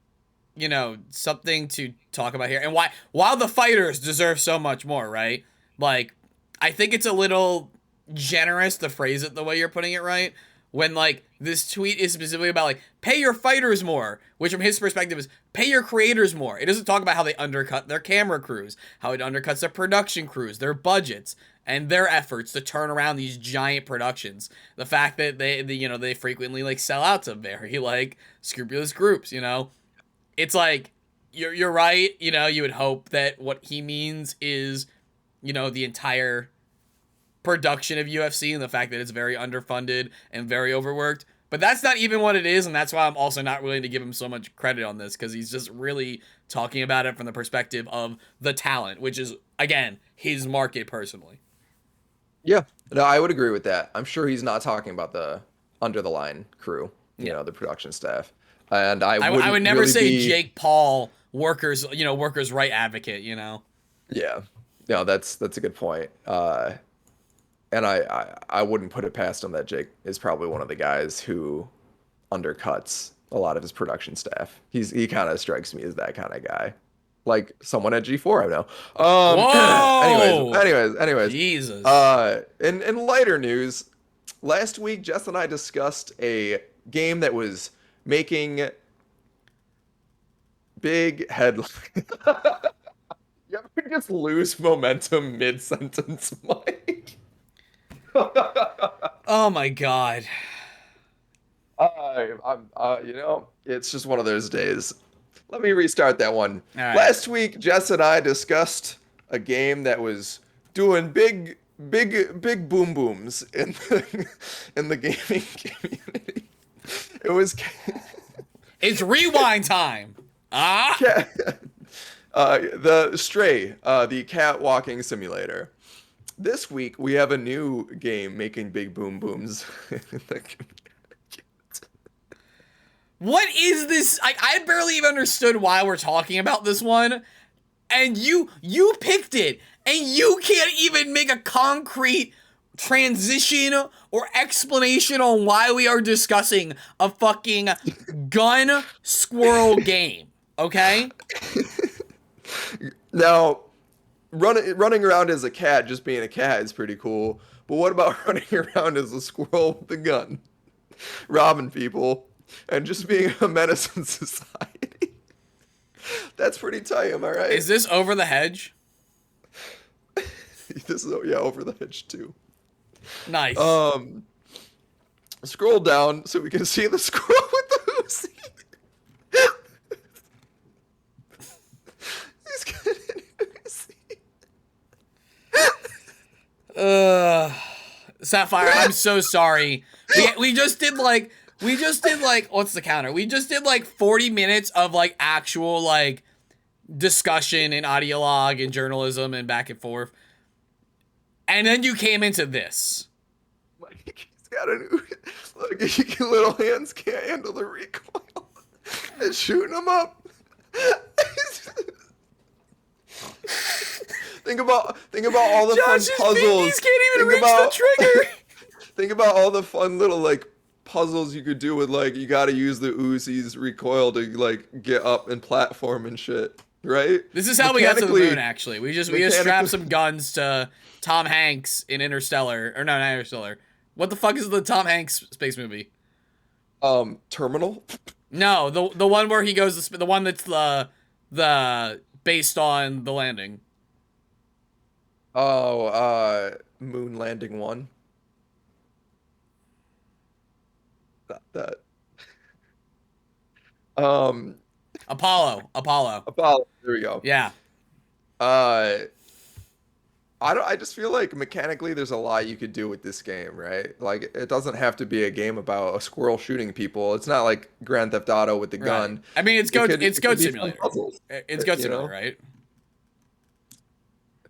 something to talk about here and while the fighters deserve so much more, right? Like, I think it's a little generous to phrase it the way you're putting it, right? When like this tweet is specifically about like pay your fighters more, which from his perspective is pay your creators more. It doesn't talk about how they undercut their camera crews, how it undercuts their production crews, their budgets, and their efforts to turn around these giant productions. The fact that they frequently like sell out to very like scrupulous groups, It's like you're right, you would hope that what he means is, the entire production of UFC and the fact that it's very underfunded and very overworked. But that's not even what it is, and that's why I'm also not willing to give him so much credit on this, because he's just really talking about it from the perspective of the talent, which is, again, his market personally. Yeah, no, I would agree with that. I'm sure he's not talking about the under the line crew, you know, the production staff. And I would never really say be... Jake Paul, workers right advocate, you know. Yeah, no, that's a good point. And I wouldn't put it past him that Jake is probably one of the guys who undercuts a lot of his production staff. He kind of strikes me as that kind of guy, like someone at G4 I know. Whoa! Anyways. Jesus. In lighter news, last week Jess and I discussed a game that was making big headlines. You ever just lose momentum mid-sentence, Mike? Oh my god. It's just one of those days. Let me restart that one. All right. Last week, Jess and I discussed a game that was doing big boom booms in the gaming community. It was. It's rewind time. The Stray, the cat walking simulator. This week we have a new game making big boom booms. What is this? I barely even understood why we're talking about this one. And you picked it. And you can't even make a concrete transition or explanation on why we are discussing a fucking gun squirrel game. Okay? Now, running around as a cat, just being a cat, is pretty cool. But what about running around as a squirrel with a gun, robbing people, and just being a menace in society? That's pretty tight, am I right? Is this Over the Hedge? This is, yeah, Over the Hedge too. Nice. Scroll down so we can see the squirrel with the Uzi. He's got an Uzi. Sapphire, I'm so sorry. We just did like what's the counter? We just did like 40 minutes of like actual like discussion and audiologue and journalism and back and forth. And then you came into this. Like, he's got an Uzi. Look, little hands can't handle the recoil. It's shooting him up. Think about all the Josh's fun puzzles. pinkies can't even reach the trigger. Think about all the fun little like puzzles you could do with like you got to use the Uzi's recoil to like get up and platform and shit, right? This is how we got to the moon. Actually, we just strapped some guns to Tom Hanks in Interstellar, or no, not Interstellar. What the fuck is the Tom Hanks space movie? Terminal. No, the one where he goes the one that's the based on the landing. Oh, Moon Landing 1. Not that. Apollo. There we go. Yeah. I just feel like mechanically there's a lot you could do with this game, right? Like it doesn't have to be a game about a squirrel shooting people. It's not like Grand Theft Auto with the gun. I mean, it's Goat Simulator. Puzzles, it's Goat Simulator, right?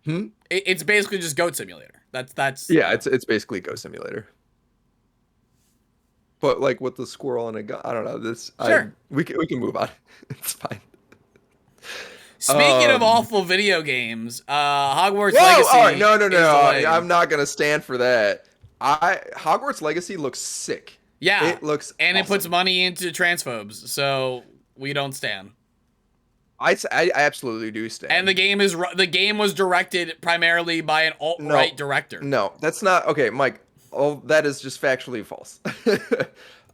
Hmm? It's basically just Goat Simulator. That's yeah. It's basically Goat Simulator. But like with the squirrel and a gun, I don't know. Sure. We can move on. It's fine. Speaking of awful video games, Hogwarts Whoa, Legacy. All right, no. Delayed. I'm not gonna stand for that. Hogwarts Legacy looks sick. Yeah, it looks and awesome. It puts money into transphobes, so we don't stand. I absolutely do stand. And the game was directed primarily by an alt-right director. No, that's not okay, Mike. Oh, that is just factually false.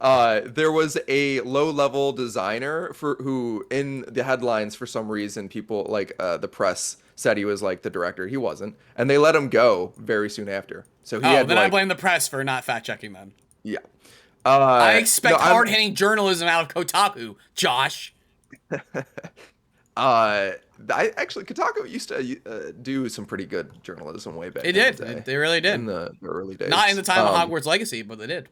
There was a low-level designer who in the headlines for some reason people like the press said he was like the director. He wasn't, and they let him go very soon after. So he had. Then I blame the press for not fact-checking them. Yeah. I expect hard-hitting journalism out of Kotaku, Josh. Kotaku used to do some pretty good journalism way back. They did. They really did. In the early days. Not in the time of Hogwarts Legacy, but they did.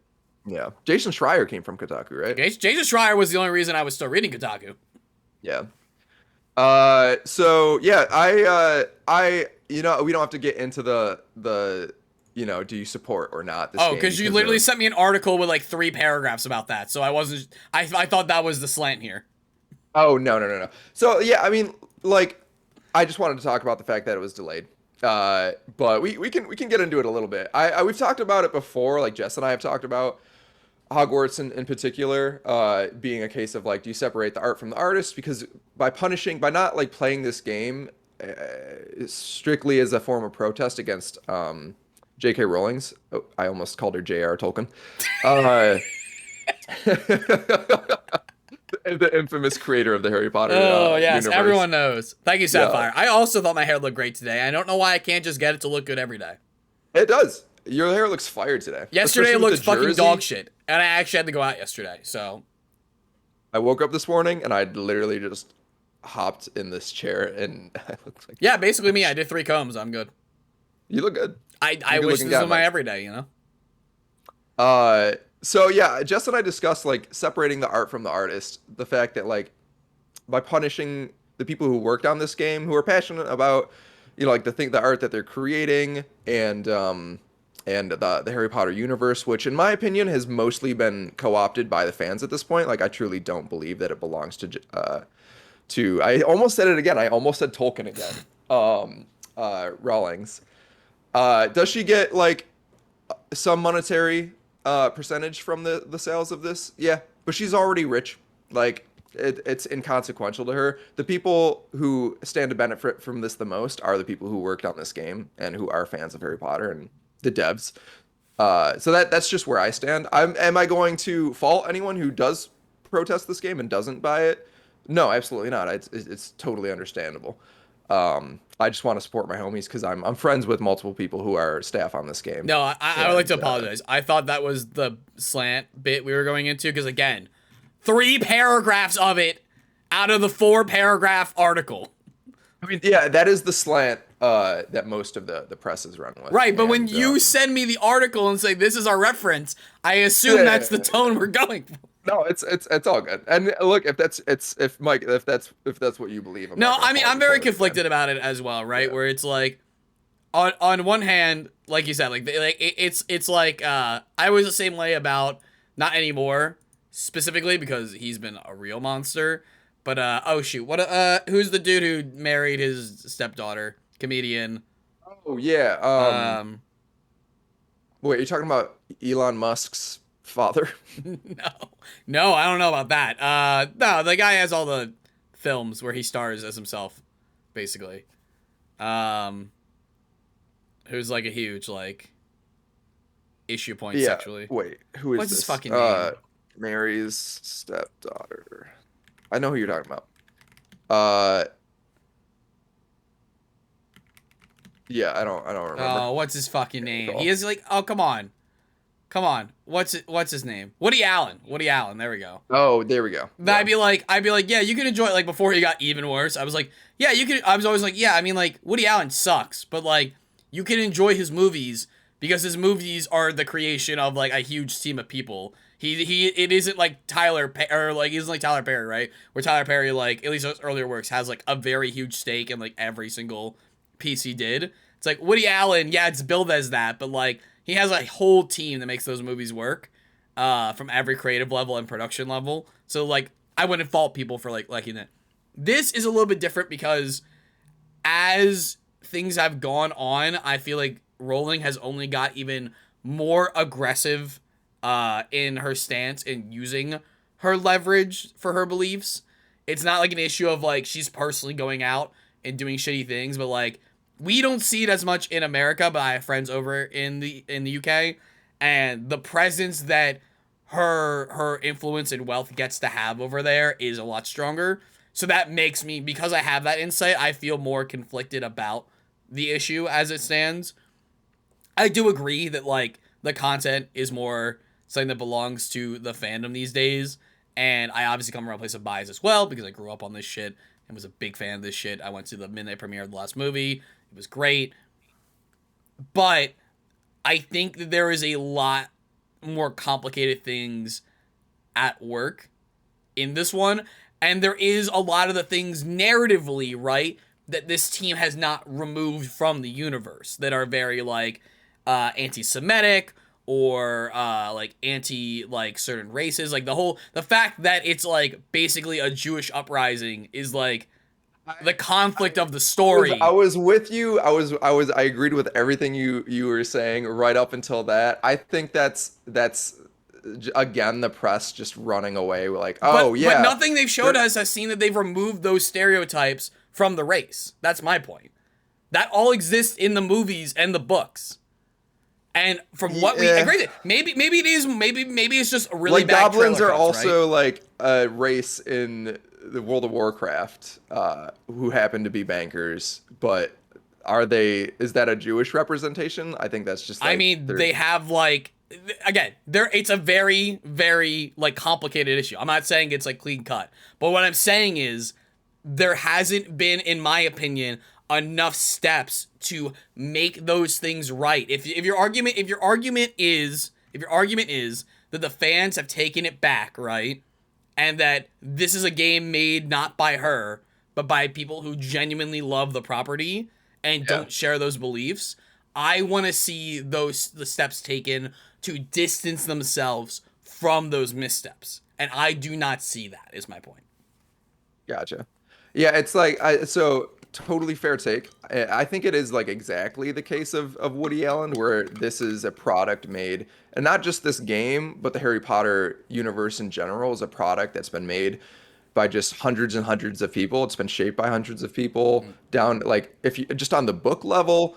Yeah. Jason Schreier came from Kotaku, right? Jason Schreier was the only reason I was still reading Kotaku. Yeah. So yeah, we don't have to get into the do you support or not this Oh, game because you because literally of- sent me an article with like 3 paragraphs about that, so I thought that was the slant here. Oh, no. So yeah, I mean, like, I just wanted to talk about the fact that it was delayed. But we can get into it a little bit. We've talked about it before, like Jess and I have talked about Hogwarts in particular, being a case of like, do you separate the art from the artist? Because by not like playing this game strictly as a form of protest against J.K. Rowling's, oh, I almost called her J.R. Tolkien. The infamous creator of the Harry Potter Oh, yes, universe. everyone knows. Thank you, Sapphire. Yeah. I also thought my hair looked great today. I don't know why I can't just get it to look good every day. It does. Your hair looks fire today. Yesterday Especially it with looked the fucking jersey. dog shit, and I actually had to go out yesterday, so... I woke up this morning and I literally just hopped in this chair and I looked like... Yeah, basically me. I did 3 combs. I'm good. You look good. I You're wish good-looking this guy, was my Mike. everyday, you know? So yeah, Jess and I discussed like separating the art from the artist. The fact that like by punishing the people who worked on this game, who are passionate about, like the art that they're creating and the Harry Potter universe, which in my opinion has mostly been co-opted by the fans at this point. Like I truly don't believe that it belongs to I almost said it again. I almost said Tolkien again. Rawlings. Does she get like some monetary percentage from the sales of this? Yeah, but she's already rich. Like it's inconsequential to her. The people who stand to benefit from this the most are the people who worked on this game and who are fans of Harry Potter and the devs. So that's just where I stand. Am I going to fault anyone who does protest this game and doesn't buy it? No, absolutely not. It's totally understandable. I just want to support my homies because I'm friends with multiple people who are staff on this game. No, I would like to apologize. I thought that was the slant bit we were going into because, again, 3 paragraphs of it out of the 4-paragraph article. I mean, yeah, that is the slant that most of the press is run with. Right, but when And, you send me the article and say this is our reference, I assume that's the tone we're going for. No, it's all good. And look, if that's what you believe. No, I mean I'm very conflicted about it as well, right? Yeah. Where it's like, on one hand, like you said, it's like I was the same way about not anymore specifically because he's been a real monster. But oh shoot, who's the dude who married his stepdaughter? Comedian. Oh yeah. Wait, you're talking about Elon Musk's father? No, I don't know about that. No, the guy has all the films where he stars as himself, basically. Who's like a huge like issue point sexually. Wait, who is What's this? His fucking name? Mary's stepdaughter. I know who you're talking about. Yeah, I don't remember. Oh, what's his fucking name? He is like, oh, come on. What's his name? Woody Allen. There we go. Oh, there we go. Yeah. I'd be like, yeah, you can enjoy it. Like before he got even worse, I was like, yeah, you can. I was always like, yeah, I mean, like Woody Allen sucks, but like you can enjoy his movies because his movies are the creation of like a huge team of people. It isn't like Tyler Perry, right? Where Tyler Perry, like at least those earlier works, has like a very huge stake in like every single piece he did. It's like Woody Allen, yeah, it's billed as that, but like he has a whole team that makes those movies work, from every creative level and production level. So like I wouldn't fault people for like liking it. This is a little bit different because as things have gone on, I feel like Rowling has only got even more aggressive in her stance in using her leverage for her beliefs. It's not like an issue of like she's personally going out and doing shitty things, but like we don't see it as much in America, but I have friends over in the UK, and the presence that her influence and wealth gets to have over there is a lot stronger. So that makes me, because I have that insight, I feel more conflicted about the issue as it stands. I do agree that like the content is more something that belongs to the fandom these days, and I obviously come from a place of bias as well because I grew up on this shit and was a big fan of this shit. I went to the midnight premiere of the last movie. It was great. But I think that there is a lot more complicated things at work in this one. And there is a lot of the things narratively, right, that this team has not removed from the universe that are very, like, anti-Semitic or, like, anti, like, certain races. Like, the fact that it's, like, basically a Jewish uprising is, like, the conflict of the story. I was with you. I agreed with everything you were saying right up until that. I think that's again the press just running away like, oh yeah. But nothing they've showed us has seen that they've removed those stereotypes from the race. That's my point. That all exists in the movies and the books. And from what we agree, maybe it is, maybe it's just a really like bad goblins are cuts, also right? like a race in the World of Warcraft who happen to be bankers, but is that a Jewish representation? I think that's just like, I mean, they have like, again, it's a very, very like complicated issue. I'm not saying it's like clean cut, but what I'm saying is there hasn't been, in my opinion, enough steps to make those things right. If your argument is that the fans have taken it back, right? And that this is a game made not by her, but by people who genuinely love the property and don't share those beliefs. I want to see the steps taken to distance themselves from those missteps. And I do not see that, is my point. Gotcha. Yeah, it's like, so totally fair take. I think it is like exactly the case of Woody Allen, where this is a product made, and not just this game, but the Harry Potter universe in general is a product that's been made by just hundreds and hundreds of people. It's been shaped by hundreds of people down, like, if you just on the book level,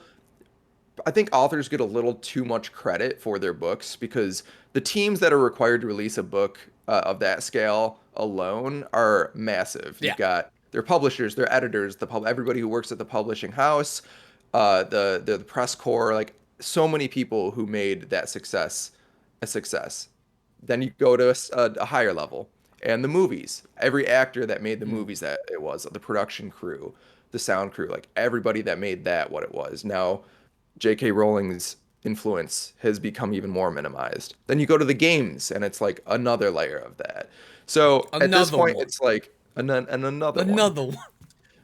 I think authors get a little too much credit for their books because the teams that are required to release a book of that scale alone are massive. You've got their publishers, their editors, everybody who works at the publishing house, the press corps, like so many people who made that success a success. Then you go to a higher level, and the movies. Every actor that made the movies that it was, the production crew, the sound crew, like everybody that made that what it was. Now, J.K. Rowling's influence has become even more minimized. Then you go to the games, and it's like another layer of that. So at this point, it's like another one.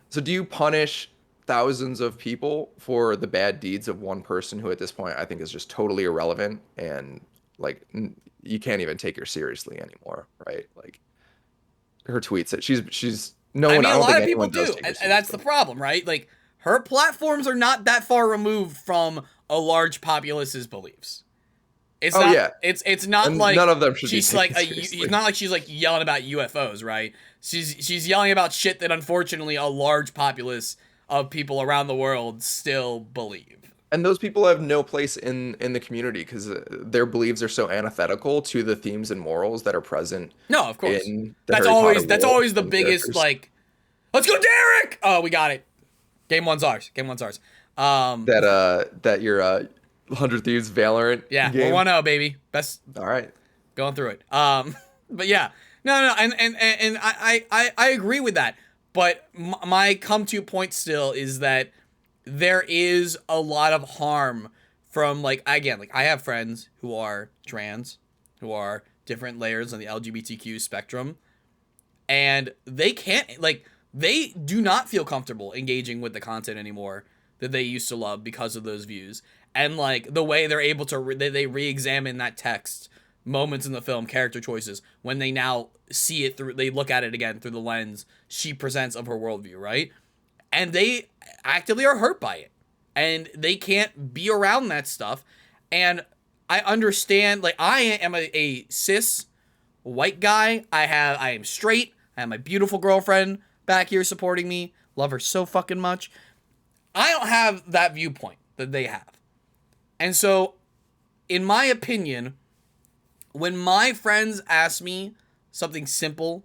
So do you punish thousands of people for the bad deeds of one person who at this point I think is just totally irrelevant, and like you can't even take her seriously anymore, right? Like her tweets that she's no one. I mean, I don't a lot think of people anyone do, and that's the problem, right? Like her platforms are not that far removed from a large populace's beliefs. It's it's not and like none of them should she's be like seriously. it's not like she's like yelling about UFOs, right? She's yelling about shit that unfortunately a large populace of people around the world still believe. And those people have no place in the community because their beliefs are so antithetical to the themes and morals that are present. No, of course. That's always the biggest like, let's go, Derek! Oh, we got it. Game one's ours. That your 100 Thieves Valorant game. We're 1-0, baby. Best. All right. Going through it. But yeah. No, and I agree with that. But my come-to point still is that there is a lot of harm from, like, again, like, I have friends who are trans, who are different layers on the LGBTQ spectrum, and they can't, like, they do not feel comfortable engaging with the content anymore that they used to love because of those views. And, like, the way they're able to, they re-examine that text, moments in the film, character choices, when they now see it through, they look at it again through the lens she presents of her worldview, right? And they actively are hurt by it. And they can't be around that stuff. And I understand, like, I am a cis white guy. I am straight. I have my beautiful girlfriend back here supporting me. Love her so fucking much. I don't have that viewpoint that they have. And so, in my opinion, when my friends ask me something simple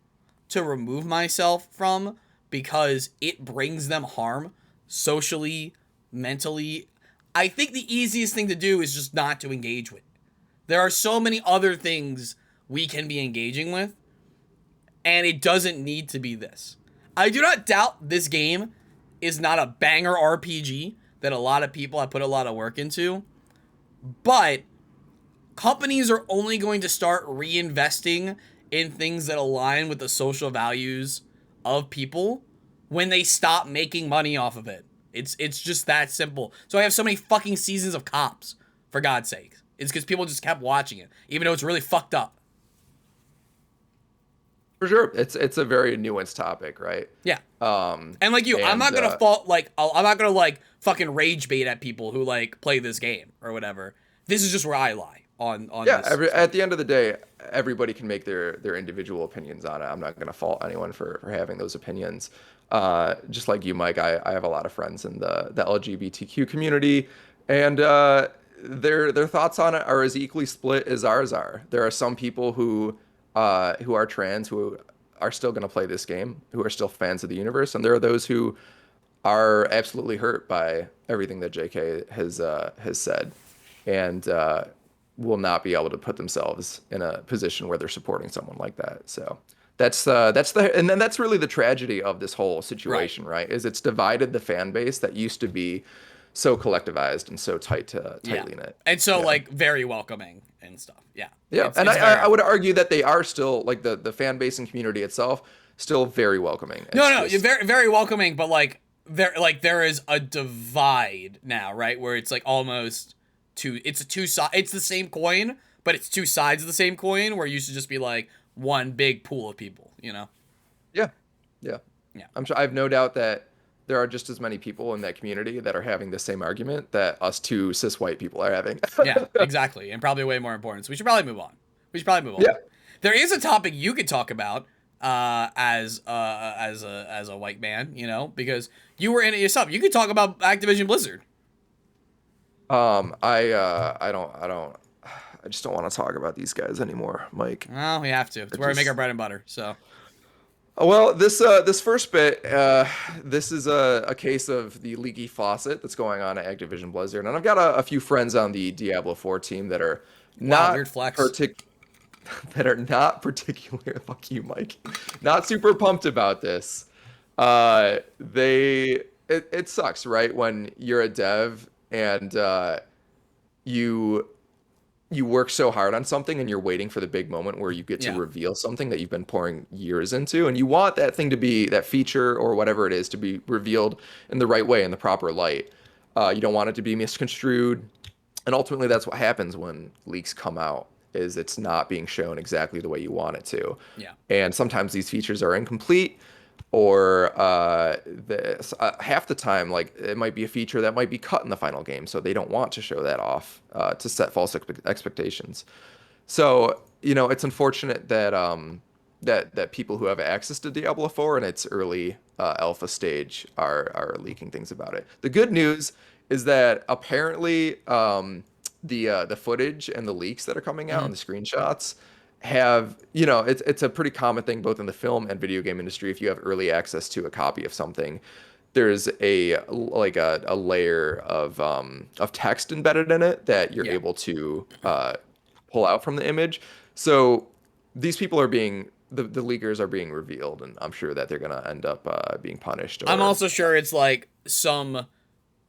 to remove myself from because it brings them harm socially, mentally, I think the easiest thing to do is just not to engage with. There are so many other things we can be engaging with, and it doesn't need to be this. I do not doubt this game is not a banger RPG that a lot of people have put a lot of work into, but companies are only going to start reinvesting in things that align with the social values of people when they stop making money off of it. It's just that simple. So I have so many fucking seasons of Cops, for God's sake. It's because people just kept watching it, even though it's really fucked up. For sure, it's a very nuanced topic, right? Yeah. And like you, I'm not gonna I'm not gonna like fucking rage bait at people who like play this game or whatever. This is just where I lie on yeah. this. At the end of the day, everybody can make their individual opinions on it. I'm not gonna fault anyone for having those opinions. Just like you, Mike, I have a lot of friends in the LGBTQ community, and their thoughts on it are as equally split as ours are. There are some people who are trans who are still going to play this game, who are still fans of the universe, and there are those who are absolutely hurt by everything that JK has said, and will not be able to put themselves in a position where they're supporting someone like that. So that's really the tragedy of this whole situation, right? Is it's divided the fan base that used to be so collectivized and so tightly knit, and so like very welcoming and stuff. Yeah. Yeah, and I would argue that they are still, like, the fan base and community itself, still very welcoming. You're very, very welcoming, but like there is a divide now, right? Where it's like almost it's the same coin, but it's two sides of the same coin, where you should just be like one big pool of people, you know? Yeah. I'm sure, I have no doubt that there are just as many people in that community that are having the same argument that us two cis white people are having. Yeah, exactly. And probably way more important. So we should probably move on. Yeah. There is a topic you could talk about as a white man, you know, because you were in it yourself. You could talk about Activision Blizzard. I just don't want to talk about these guys anymore, Mike. Well, we have to. It's where we make our bread and butter, so. Well, this first bit, this is a case of the leaky faucet that's going on at Activision Blizzard, and I've got a few friends on the Diablo 4 team that are not weird flex. not particular. Fuck you, Mike. Not super pumped about this. It sucks, right? When you're a dev and you work so hard on something and you're waiting for the big moment where you get to reveal something that you've been pouring years into, and you want that thing to be, that feature or whatever it is, to be revealed in the right way, in the proper light. You don't want it to be misconstrued, and ultimately that's what happens when leaks come out, is it's not being shown exactly the way you want it to. Yeah. And sometimes these features are incomplete, or half the time, like, it might be a feature that might be cut in the final game, so they don't want to show that off to set false expectations. So, you know, it's unfortunate that that people who have access to Diablo 4 in its early alpha stage are leaking things about it. The good news is that apparently the footage and the leaks that are coming out and the screenshots have, you know, it's a pretty common thing both in the film and video game industry. If you have early access to a copy of something, there's a layer of text embedded in it that you're able to pull out from the image. So these people are being, the leakers are being revealed, and I'm sure that they're gonna end up being punished. I'm also sure it's like some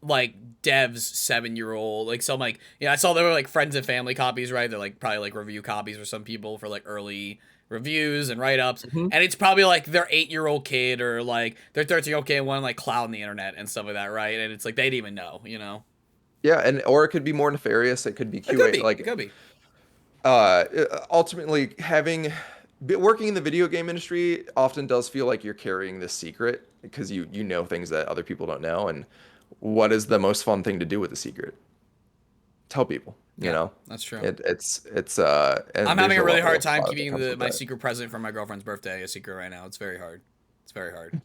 like devs 7-year-old, like some, like, yeah, I saw there were like friends and family copies, right? They're like probably like review copies for some people for like early reviews and write-ups, and it's probably like their 8-year-old kid or like their 13-year-old kid want to like cloud on the internet and stuff like that, right? And it's like they didn't even know, you know? Yeah, and or it could be more nefarious. It could be QA. It could be. Ultimately, working in the video game industry often does feel like you're carrying this secret, because you know things that other people don't know. And what is the most fun thing to do with a secret? Tell people, you know? That's true. It's and I'm having a really hard time keeping my secret present from my girlfriend's birthday a secret right now. It's very hard. It's very hard.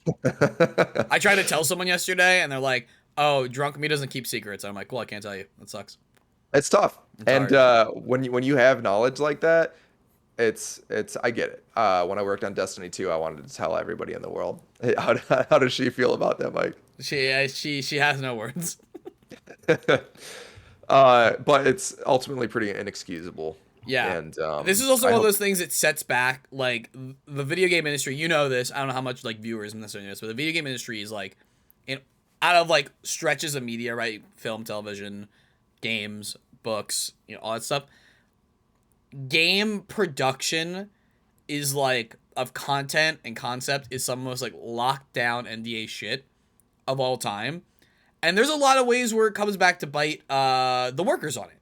I tried to tell someone yesterday and they're like, "Oh, drunk me doesn't keep secrets." I'm like, "Well, I can't tell you. That sucks." It's tough. It's hard. When you have knowledge like that, it's I get it. When I worked on Destiny 2, I wanted to tell everybody in the world. Hey, how does she feel about that, Mike? She has no words. But it's ultimately pretty inexcusable. Yeah. And this is also one of those things that sets back like the video game industry. You know this. I don't know how much like viewers necessarily know this, but the video game industry is like out of like stretches of media, right? Film, television, games, books, you know, all that stuff. game production is like of content and concept is some of the most like locked down NDA shit of all time. And there's a lot of ways where it comes back to bite the workers on it.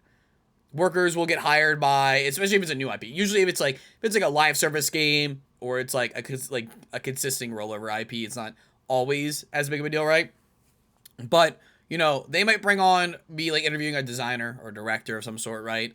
Workers will get hired by, especially if it's a new IP. Usually if it's like a live service game or it's like a consisting rollover IP, it's not always as big of a deal, right? But, you know, they might be like interviewing a designer or director of some sort, right?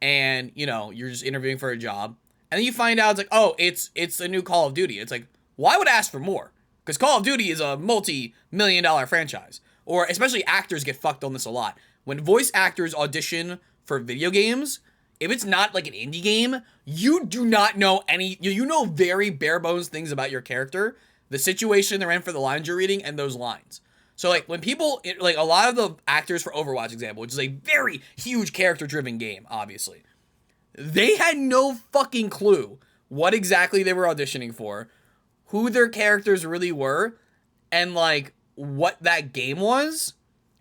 And, you know, you're just interviewing for a job. And then you find out it's like, oh, it's a new Call of Duty. It's like, well, I would ask for more. Because Call of Duty is a multi-million-dollar franchise. Or especially actors get fucked on this a lot. When voice actors audition for video games, if it's not like an indie game, you do not know you know very bare bones things about your character, the situation they're in for the lines you're reading, and those lines. So like when people, like a lot of the actors for Overwatch example, which is a very huge character-driven game, obviously, they had no fucking clue what exactly they were auditioning for, who their characters really were, and like what that game was.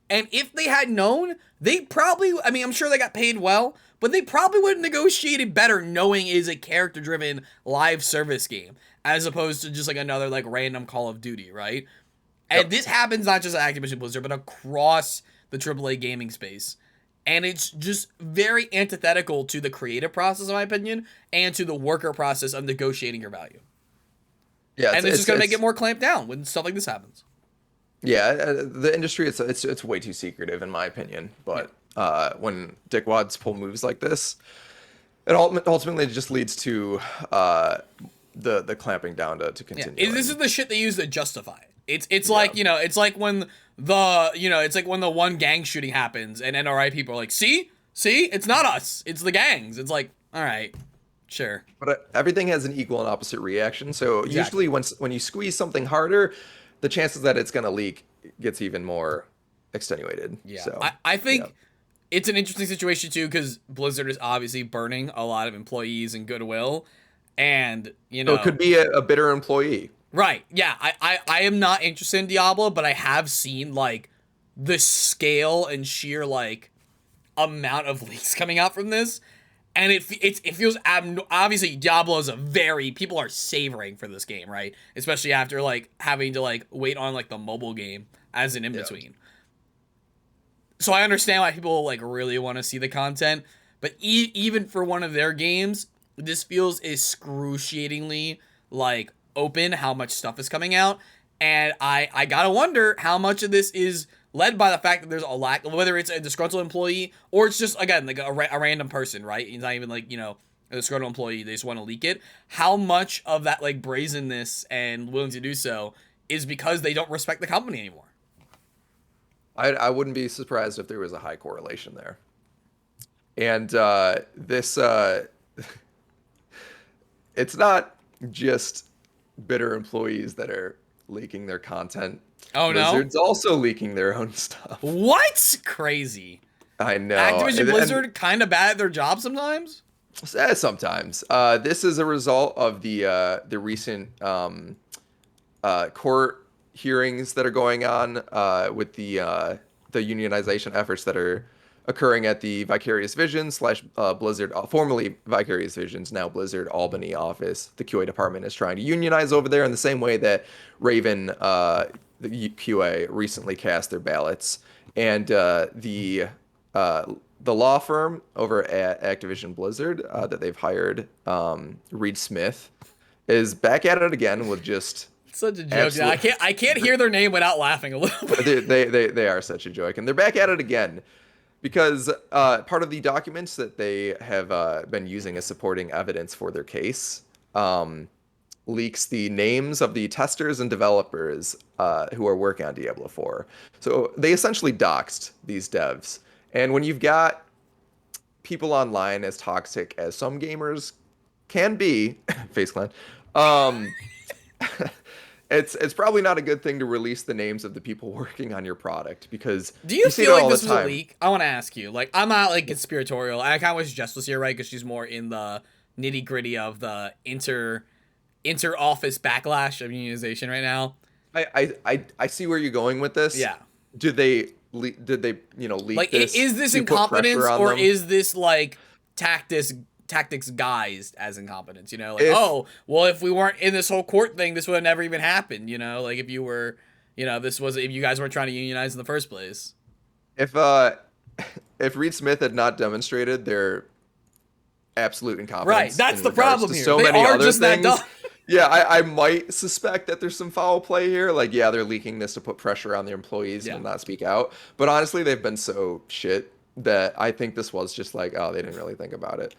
And if they had known, they probably, I mean, I'm sure they got paid well, but they probably would have negotiated better knowing it is a character-driven live service game, as opposed to just like another like random Call of Duty, right? And this happens not just at Activision Blizzard, but across the AAA gaming space. And it's just very antithetical to the creative process, in my opinion, and to the worker process of negotiating your value. Yeah, and it's just going to make it more clamped down when stuff like this happens. Yeah, the industry, it's way too secretive, in my opinion. But when dickwads pull moves like this, it ultimately just leads to the clamping down to continue. Yeah. This is the shit they use to justify it. It's like, you know, it's like when the one gang shooting happens and NRI people are like, see, it's not us, it's the gangs. It's like, all right, sure. But everything has an equal and opposite reaction. So usually when you squeeze something harder, the chances that it's going to leak gets even more extenuated. Yeah. So, I think it's an interesting situation too, because Blizzard is obviously burning a lot of employees and goodwill. And, you know, so it could be a bitter employee. Right. Yeah. I am not interested in Diablo, but I have seen like the scale and sheer like amount of leaks coming out from this. And it feels obviously Diablo is people are savoring for this game, right? Especially after like having to like wait on like the mobile game as an in-between. So I understand why people like really want to see the content, but even for one of their games, this feels excruciatingly like open how much stuff is coming out. And I gotta wonder how much of this is led by the fact that there's a lack, whether it's a disgruntled employee or it's just, again, like a random person, right? It's not even like, you know, a disgruntled employee, they just want to leak it. How much of that like brazenness and willing to do so is because they don't respect the company anymore? I wouldn't be surprised if there was a high correlation there. And this, it's not just bitter employees that are leaking their content. Oh, no? Blizzard's also leaking their own stuff. What? Crazy. I know. Activision Blizzard kind of bad at their job sometimes? Sometimes. This is a result of the recent court hearings that are going on with the unionization efforts that are occurring at the Vicarious Visions / Blizzard, formerly Vicarious Visions, now Blizzard Albany office. The QA department is trying to unionize over there in the same way that Raven, the QA, recently cast their ballots. And the law firm over at Activision Blizzard that they've hired, Reed Smith, is back at it again with just... Such a joke. Yeah, I can't hear their name without laughing a little bit. They are such a joke, and they're back at it again because part of the documents that they have been using as supporting evidence for their case leaks the names of the testers and developers who are working on Diablo 4. So they essentially doxed these devs, and when you've got people online as toxic as some gamers can be, Face Clan, it's probably not a good thing to release the names of the people working on your product, because do you feel like this was a leak? I want to ask you. Like, I'm not like conspiratorial. I kind of wish Jess was here, right? Because she's more in the nitty gritty of the inter office backlash of unionization right now. I see where you're going with this. Yeah. Did they leak like this? Is this incompetence or is this like tactics tactics guised as incompetence, you know, like, If- oh, well, if we weren't in this whole court thing, this would have never even happened, you know, like if you were, you know, if you guys weren't trying to unionize in the first place. If Reed Smith had not demonstrated their absolute incompetence, Right, that's in the regards problem to here. so They many are other just that things, dumb. yeah, I might suspect that there's some foul play here. Like, yeah, they're leaking this to put pressure on their employees and not speak out. But honestly, they've been so shit that I think this was just like, oh, they didn't really think about it.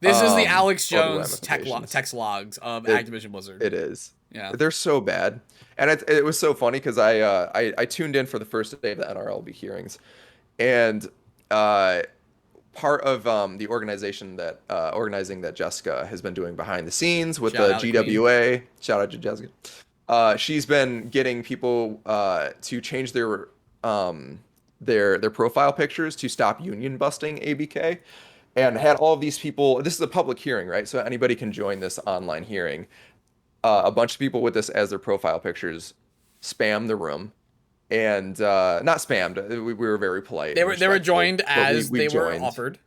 This is the Alex or the Jones ramifications. text logs of Activision Blizzard. It is. Yeah. They're so bad. And it was so funny because I tuned in for the first day of the NRLB hearings. And part of the organizing that Jessica has been doing behind the scenes with Shout the out to GWA. Shout out to Jessica. She's been getting people to change their profile pictures to stop union busting ABK, and had all of these people. This is a public hearing, right? So anybody can join this online hearing. A bunch of people with this as their profile pictures spam the room. And not spammed. We were very polite. They were joined as we they joined. were offered.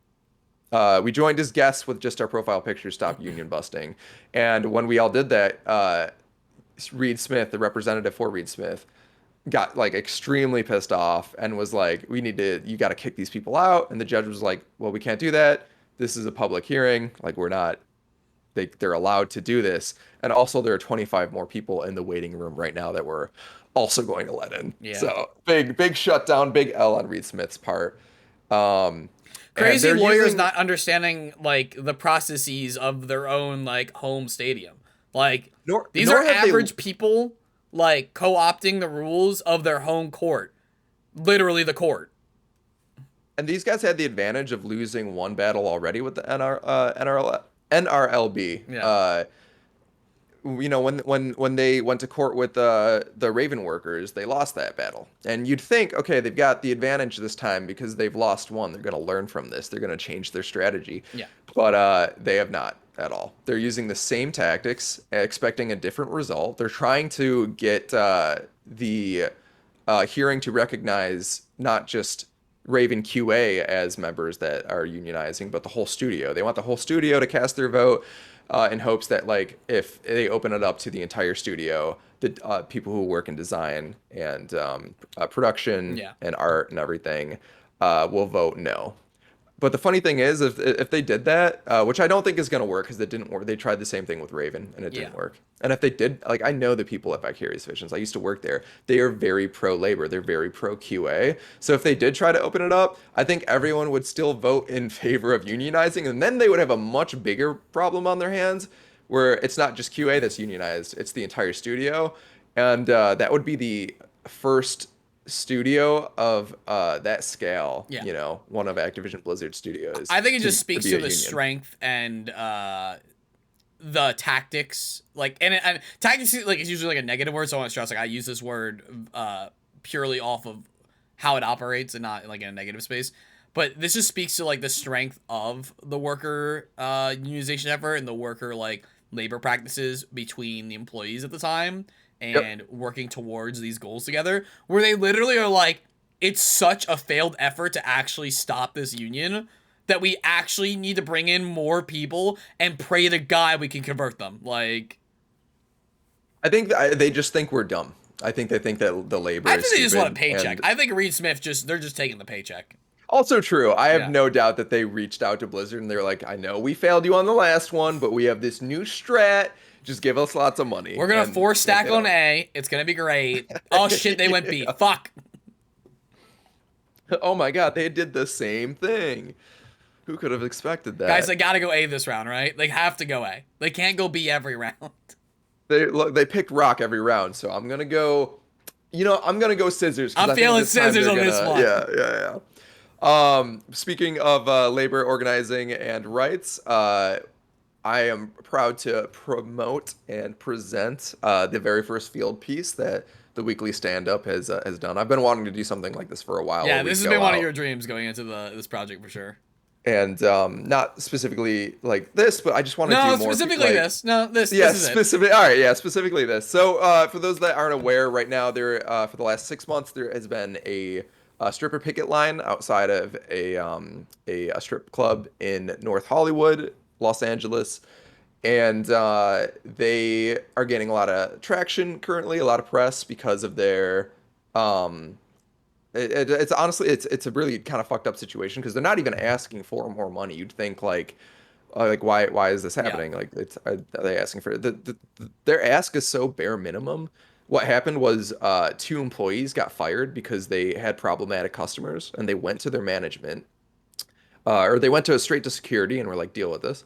We joined as guests with just our profile pictures, stop union busting. And when we all did that, Reed Smith, the representative for Reed Smith, got like extremely pissed off and was like, you got to kick these people out. And the judge was like, well, we can't do that. This is a public hearing. Like, they're allowed to do this. And also there are 25 more people in the waiting room right now that we're also going to let in. Yeah. So big shutdown, big L on Reed Smith's part. Crazy lawyers not understanding like the processes of their own like home stadium. Like these are average people like co-opting the rules of their home court. Literally the court. And these guys had the advantage of losing one battle already with the NRLB. Yeah. You know, when they went to court with the Raven workers, they lost that battle. And you'd think, okay, they've got the advantage this time because they've lost one. They're going to learn from this. They're going to change their strategy. Yeah. But they have not at all. They're using the same tactics, expecting a different result. They're trying to get the hearing to recognize not just Raven QA as members that are unionizing, but the whole studio. They want the whole studio to cast their vote. In hopes that, like, if they open it up to the entire studio, the people who work in design and production and art and everything will vote no. But the funny thing is, if they did that, which I don't think is going to work because it didn't work. They tried the same thing with Raven and it didn't work. And if they did, like, I know the people at Vicarious Visions. I used to work there. They are very pro-labor. They're very pro-QA. So if they did try to open it up, I think everyone would still vote in favor of unionizing. And then they would have a much bigger problem on their hands where it's not just QA that's unionized. It's the entire studio. And that would be the first studio of that scale, you know, one of Activision Blizzard studios. I think it just speaks to the union. strength and the tactics, like, and tactics like is usually like a negative word, so I want to stress like I use this word purely off of how it operates and not like in a negative space. But this just speaks to like the strength of the worker unionization effort and the worker like labor practices between the employees at the time and working towards these goals together, where they literally are like, it's such a failed effort to actually stop this union that we actually need to bring in more people and pray to God we can convert them. Like, I think they just think we're dumb. I think they think that the labor I is think they just want a stupid, paycheck. and I think Reed Smith they're just taking the paycheck. also true. I have no doubt that they reached out to Blizzard and they're like, I know we failed you on the last one, but we have this new strat. Just give us lots of money. We're going to 4-stack on A. It's going to be great. Oh, shit, they went B. Fuck. Oh, my God. They did the same thing. Who could have expected that? Guys, they got to go A this round, right? They have to go A. They can't go B every round. They picked rock every round, so I'm going to go... You know, I'm going to go scissors. I'm feeling scissors on this one. Yeah. Speaking of labor organizing and rights, I am proud to promote and present the very first field piece that the weekly stand-up has done. I've been wanting to do something like this for a while. Yeah, this has been one of your dreams going into this project for sure. And not specifically like this, but I just want to do more. Specifically this. No, this. Yeah, this is specifically. All right, yeah, specifically this. So for those that aren't aware, right now there for the last 6 months there has been a stripper picket line outside of a strip club in North Hollywood. Los Angeles, and they are getting a lot of traction currently, a lot of press because of their it's honestly it's a really kind of fucked up situation because they're not even asking for more money. You'd think like why is this happening? Like are they asking for their ask is so bare minimum. What happened was 2 employees got fired because they had problematic customers, and they went to their management, or they went straight to security and were like, deal with this.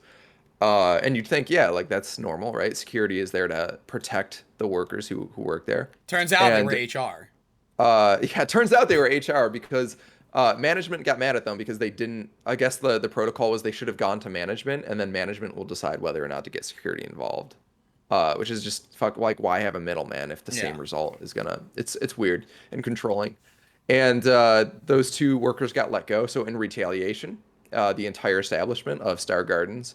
And you'd think, yeah, like that's normal, right? Security is there to protect the workers who work there. Turns out they were HR. Yeah, it turns out they were HR because management got mad at them because they didn't. I guess the protocol was they should have gone to management, and then management will decide whether or not to get security involved. Which is just like why have a middleman if the same result is gonna? It's weird and controlling. And those 2 workers got let go. So in retaliation, the entire establishment of Star Gardens,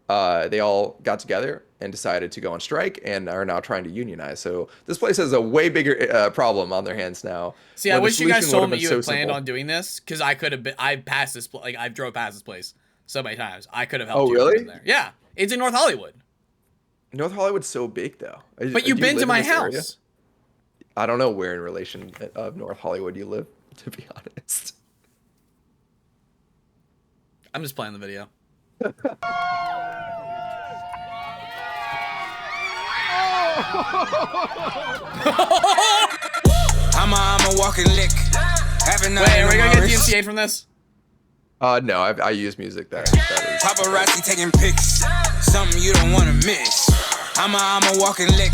they all got together and decided to go on strike and are now trying to unionize. So this place has a way bigger problem on their hands now. See, I wish you guys told me you had planned on doing this, because I could have been. I passed this. Like I've drove past this place so many times. I could have helped. Oh, really? There. Yeah, it's in North Hollywood. North Hollywood's so big, though. But you've been to my house. Area? I don't know where in relation of North Hollywood you live, to be honest. I'm just playing the video. I'm a walking lick. Wait, are we gonna get DMCA from this? No, I use music that is. Paparazzi taking pics, something you don't wanna miss. I'm a walking lick.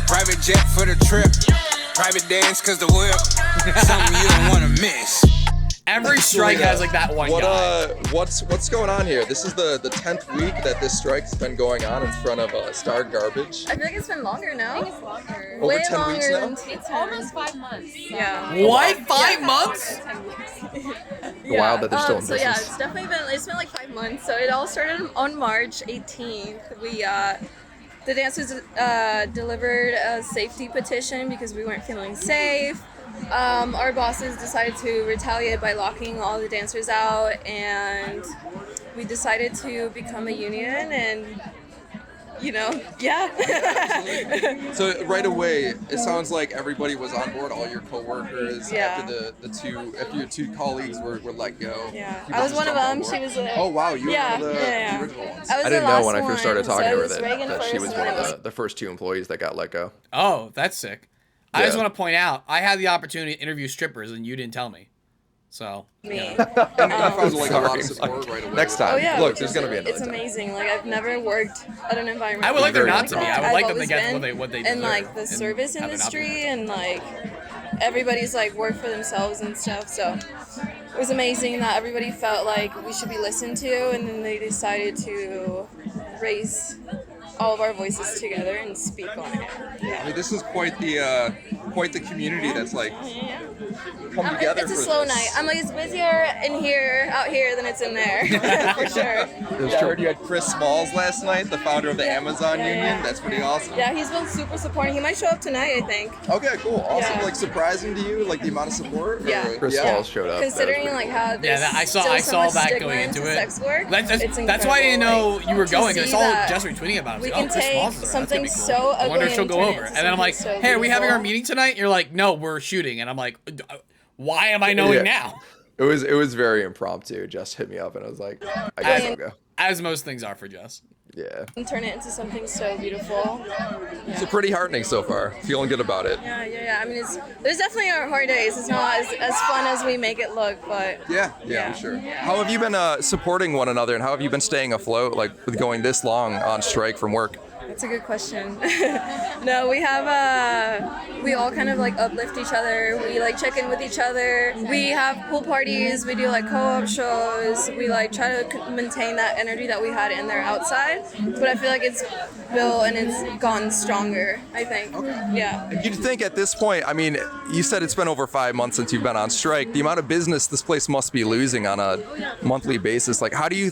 Private jet for the trip. Private dance cause the whip. Something you don't wanna miss. Every strike has like that one guy. What's going on here? This is the 10th week that this strike's been going on in front of Star Garbage. I feel like it's been longer now. I think it's longer. Over Way 10 longer weeks now? than it's almost 5 months. Yeah. What? 5 months? Wild that they're still in so business. yeah, it's definitely been like 5 months. So it all started on March 18th. We the dancers delivered a safety petition because we weren't feeling safe. Our bosses decided to retaliate by locking all the dancers out, and we decided to become a union, and So right away, it sounds like everybody was on board. All your coworkers, after your 2 colleagues were let go. Yeah, I was one of them. She was. Oh wow, you were one of the original ones. I didn't know when I first started talking to her that she was one of the first 2 employees that got let go. Oh, that's sick. I just want to point out, I had the opportunity to interview strippers, and you didn't tell me. So. Me. And I found like a lot of support right away. Next time. Oh, yeah, Look, there's gonna be another It's amazing. Like I've never worked at an environment. I would like there not to be. that. I would like I've them to get always what they been deserve. in like the service industry, and like everybody's like work for themselves and stuff. So it was amazing that everybody felt like we should be listened to, and then they decided to raise all of our voices together and speak on it. I mean, this is quite the community that's like come together. It's a slow night. I'm like, it's busier out here than it's in there, for sure. I heard you had Chris Smalls last night, the founder of the Amazon Union. Yeah. That's pretty awesome. Yeah, he's been super supporting. He might show up tonight, I think. Okay, cool. Awesome. Yeah. Like surprising to you, like the amount of support? Yeah. Chris Smalls showed up. Considering like how there's I saw so much that stigma going into it. sex work, That's why I didn't know you were going. I saw Jess retweeting about it. We I can was like, take Chris Smalls is around. something That's gonna be so cool. I wonder if ugly she'll and go turn it over. into And then I'm like, something so hey, are we having our beautiful. meeting tonight? You're like, no, we're shooting. And I'm like, why am I knowing now? It was very impromptu. Just hit me up and I was like, I guess I'll go. As most things are for Jess. Yeah. And turn it into something so beautiful. It's pretty heartening so far. Feeling good about it. Yeah. I mean, there's definitely hard days. It's not as fun as we make it look, but Yeah, I'm sure. How have you been supporting one another, and how have you been staying afloat, like with going this long on strike from work? That's a good question. No, we have we all kind of like uplift each other. We like check in with each other. We have pool parties. We do like co-op shows. We like try to maintain that energy that we had in there outside. But I feel like it's built and it's gotten stronger, I think. Okay. Yeah. You'd think at this point, I mean, you said it's been over 5 months since you've been on strike. The amount of business this place must be losing on a monthly basis. Like, how do you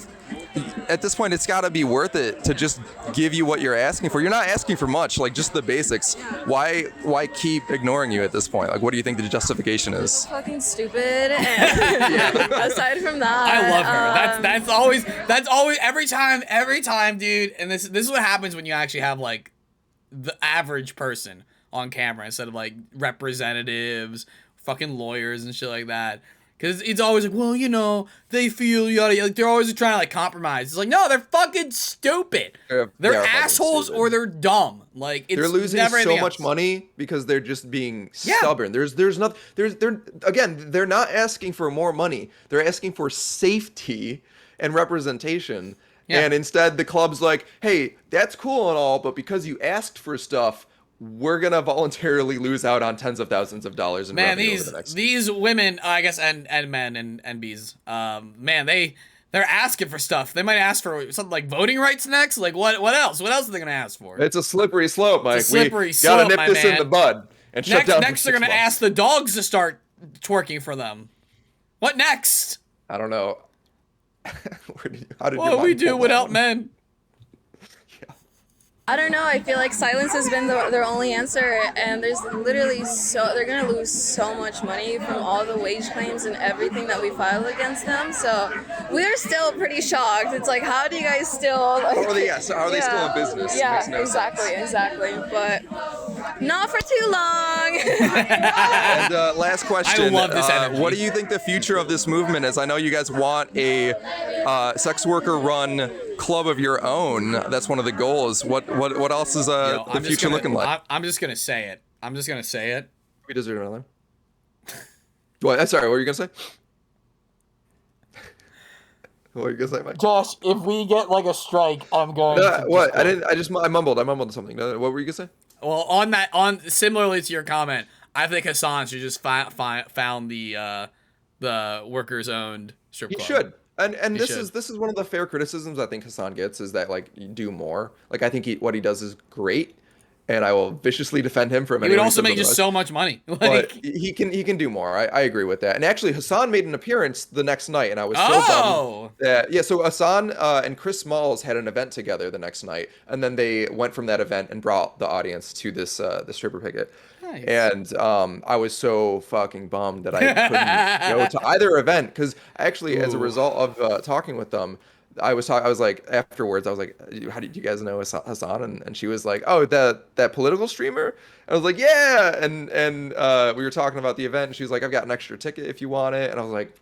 at this point, it's got to be worth it to just give you what you're asking for. You're not asking for much, like just the basics. Why keep ignoring you at this point? Like, what do you think the justification is? Fucking stupid. And aside from that, I love her. That's always every time, dude. And this is what happens when you actually have like the average person on camera instead of like representatives, fucking lawyers and shit like that. Because it's always like, well, you know, they feel yada, like they're always trying to like compromise. It's like, no, they're fucking stupid. They're assholes or they're dumb. Like it's they're losing never so anything much else. money because they're just being stubborn. They're not asking for more money. They're asking for safety and representation. Yeah. And instead the club's like, hey, that's cool and all, but because you asked for stuff, we're gonna voluntarily lose out on tens of thousands of dollars in revenue over the next. These women, I guess, and men and bees, man, they're asking for stuff. They might ask for something like voting rights next. Like what else? What else are they gonna ask for? It's a slippery slope, Mike. It's a slippery we slope, gotta nip my this man. in the bud and shut down. Next, they're gonna ask the dogs to start twerking for them. What next? I don't know. How did What we do without men? I don't know. I feel like silence has been their only answer, and there's literally they're gonna lose so much money from all the wage claims and everything that we filed against them. So we're still pretty shocked. It's like, how do you guys still? Like, how are they still in business? Yeah, Makes no exactly. But not for too long. And last question. I love this energy. What do you think the future of this movement is? I know you guys want a sex worker run club of your own. That's one of the goals. What else is the future looking like? I'm just gonna say it. We deserve another. What? Sorry, what were you gonna say? What were you gonna say, Mike? Josh, if we get like a strike, I'm going. What? I mumbled. I mumbled something. What were you gonna say? Well, similarly to your comment, I think Hassan should just found the workers owned strip club. He should. And this should. is one of the fair criticisms I think Hassan gets, is that like you do more. Like I think what he does is great, and I will viciously defend him from. He would also make just so much money. Like, but he can do more. I agree with that. And actually, Hassan made an appearance the next night, and I was so bummed that So Hassan and Chris Smalls had an event together the next night, and then they went from that event and brought the audience to this the stripper picket. Nice. And I was so fucking bummed that I couldn't go to either event, because actually, as a result of talking with them, I was like, afterwards, I was like, how did you guys know Hassan? And she was like, oh, that political streamer? I was like, yeah. And we were talking about the event, and she was like, I've got an extra ticket if you want it. And I was like,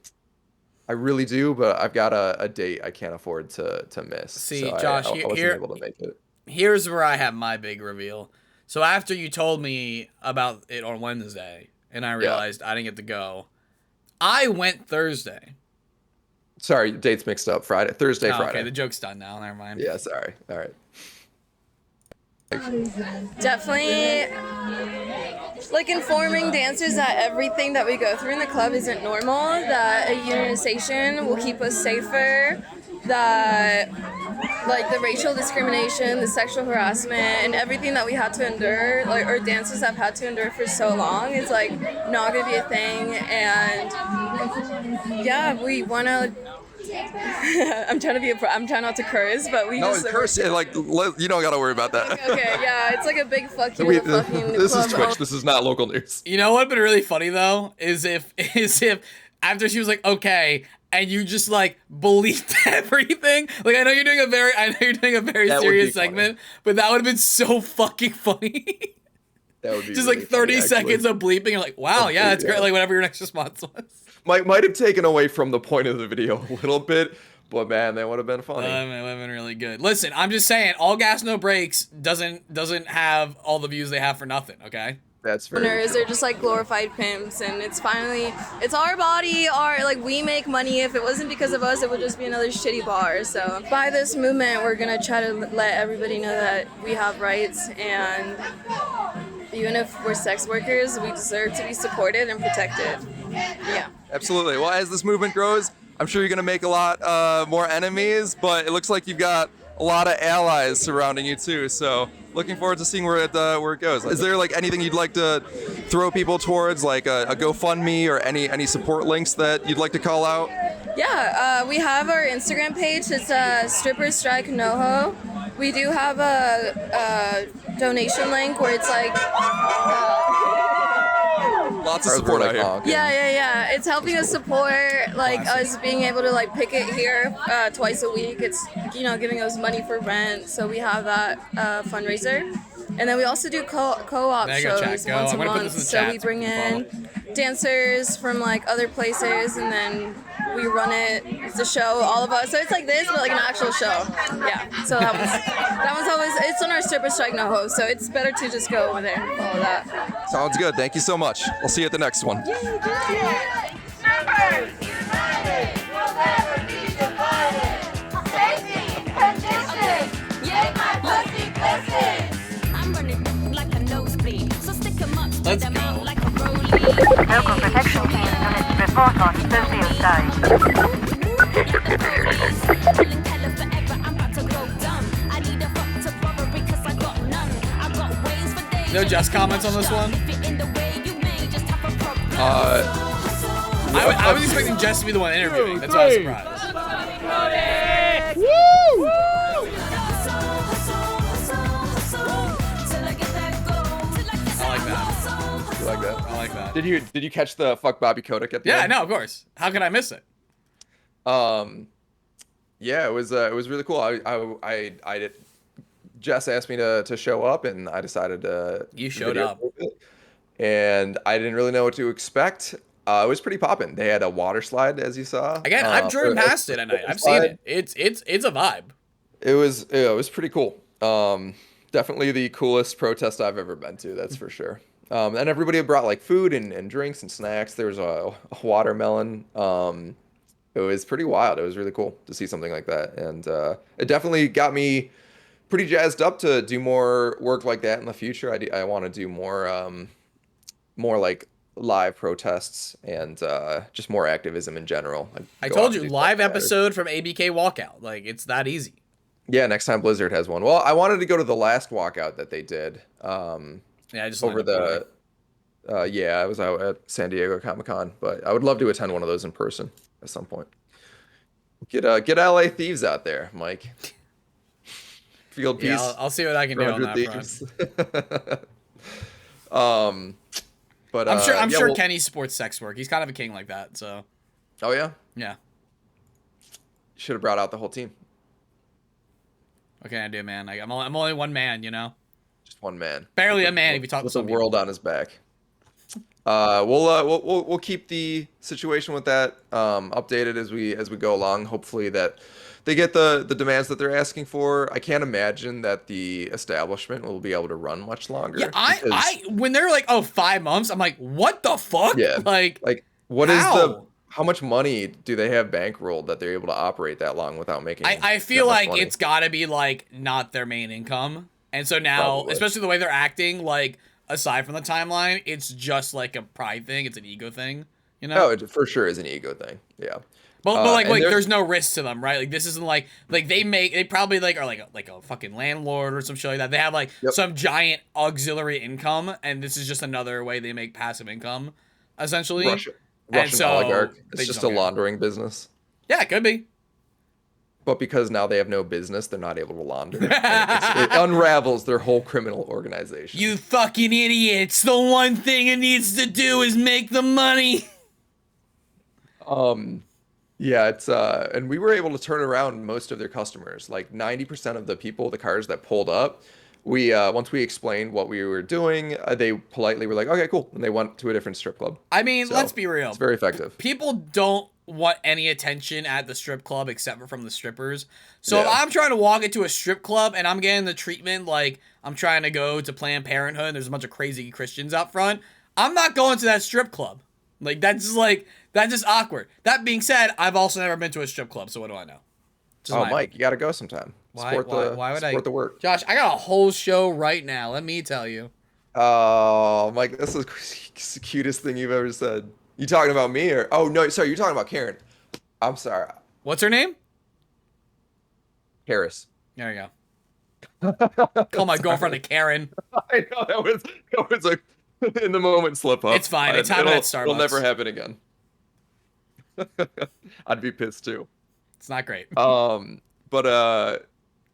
I really do, but I've got a date I can't afford to miss. See, so Josh, I wasn't able to make it. Here's where I have my big reveal. So after you told me about it on Wednesday, and I realized I didn't get to go, I went Thursday. Sorry, dates mixed up. Thursday, Friday. Okay, the joke's done now. Never mind. Yeah, sorry. All right. Definitely, like, informing dancers that everything that we go through in the club isn't normal, that a unionization will keep us safer, that like the racial discrimination, the sexual harassment, and everything that we had to endure, like our dancers have had to endure for so long, is like not gonna be a thing. And yeah, we wanna. I'm trying not to curse, but we just curse. Like you don't gotta worry about that. Okay, yeah, it's like a big fuck you to the fucking This club. is Twitch. This is not local news. You know what would be really funny though is if after she was like, okay, and you just like believed everything. Like I know you're doing a very serious segment, but that would have been so fucking funny. That would be just really like 30 funny, seconds of bleeping. You're like, wow, yeah, that's great. Like whatever your next response was. Might have taken away from the point of the video a little bit, but man, that would have been funny. It would have been really good. Listen, I'm just saying, All Gas No Breaks doesn't have all the views they have for nothing. Okay. That's very. They're just like glorified pimps, and it's our body, we make money. If it wasn't because of us, it would just be another shitty bar. So by this movement, we're gonna try to let everybody know that we have rights, and even if we're sex workers, we deserve to be supported and protected. Yeah. Absolutely. Well, as this movement grows, I'm sure you're gonna make a lot more enemies, but it looks like you've got a lot of allies surrounding you too. So looking forward to seeing where it goes. Is there like anything you'd like to throw people towards, like a GoFundMe or any support links that you'd like to call out? We have our Instagram page. It's Stripper Strike Noho. We do have a donation link where it's like. Lots of support out here. Yeah. It's helping us support like us being able to like pick it here twice a week. It's giving us money for rent. So we have that fundraiser, and then we also do co-op shows once a month. So we bring in dancers from like other places, and then we run it. It's a show, all of us. So it's like this, but like an actual show. Yeah. So that one's always. It's on our Stripper Strike Noho. So it's better to just go over there and follow that. Sounds good. Thank you so much. I'll see you at the next one. Let's go. Local protection team units report on Thursday side. No Jess comments on this one? I was expecting Jess to be the one interviewing. That's why I was surprised. Woo! I like that. You like that? I like that. Did you catch the fuck Bobby Kotick at the Yeah, end? no, of course. How could I miss it? Yeah, it was really cool. I did. Jess asked me to show up, and I decided to. You showed up. And I didn't really know what to expect. It was pretty poppin'. They had a water slide, as you saw. Again, I've driven past it at night. I've seen it. It's a vibe. It was pretty cool. Definitely the coolest protest I've ever been to. That's for sure. And everybody brought like food and drinks and snacks. There was a watermelon. It was pretty wild. It was really cool to see something like that, and it definitely got me pretty jazzed up to do more work like that in the future. I want to do more like live protests and just more activism in general. I told you, live episode from ABK Walkout. Like, it's that easy. Yeah, next time Blizzard has one. Well, I wanted to go to the last walkout that they did. Yeah, I just over the. I was out at San Diego Comic-Con, but I would love to attend one of those in person at some point. Get LA Thieves out there, Mike. Field piece. Yeah, I'll see what I can do on that Thieves. front. But I'm sure Kenny supports sex work. He's kind of a king like that. So. Oh yeah. Yeah. Should have brought out the whole team. What can I do, man? Like, I'm only one man, you know. Just one man. Barely a man if you talk with to the world on his back. We'll keep the situation with that updated as we go along. Hopefully that they get the demands that they're asking for. I can't imagine that the establishment will be able to run much longer. Yeah, I when they're like, 5 months, I'm like, what the fuck? Yeah. Like what is how much money do they have bankrolled that they're able to operate that long without making? I feel like it's gotta be like not their main income, and so now, Probably. especially the way they're acting, like aside from the timeline, it's just like a pride thing. It's an ego thing, you know? No, it for sure is an ego thing. Yeah. But like there's no risk to them, right? Like this isn't like they probably like are like a fucking landlord or some shit like that. They have like some giant auxiliary income, and this is just another way they make passive income, essentially. Russian oligarch. It's just a laundering business. Yeah, it could be. But because now they have no business, they're not able to launder. It unravels their whole criminal organization. You fucking idiots! The one thing it needs to do is make the money. Yeah, it's and we were able to turn around most of their customers. Like 90% of the people, the cars that pulled up, we once we explained what we were doing, they politely were like, "Okay, cool," and they went to a different strip club. I mean, let's be real. It's very effective. People don't want any attention at the strip club except for from the strippers. So if I'm trying to walk into a strip club and I'm getting the treatment like I'm trying to go to Planned Parenthood and there's a bunch of crazy Christians out front, I'm not going to that strip club. Like that's just awkward. That being said, I've also never been to a strip club, so what do I know? Mike, you got to go sometime. Why would support the work? Josh, I got a whole show right now. Let me tell you. Oh, Mike, this is the cutest thing you've ever said. You talking about me or? Oh no, sorry, you're talking about Karen. I'm sorry. What's her name? Harris. There you go. Call my girlfriend a Karen. I know that was a in the moment slip up. It's fine. It's happened at Starbucks. It'll never happen again. I'd be pissed too. It's not great. But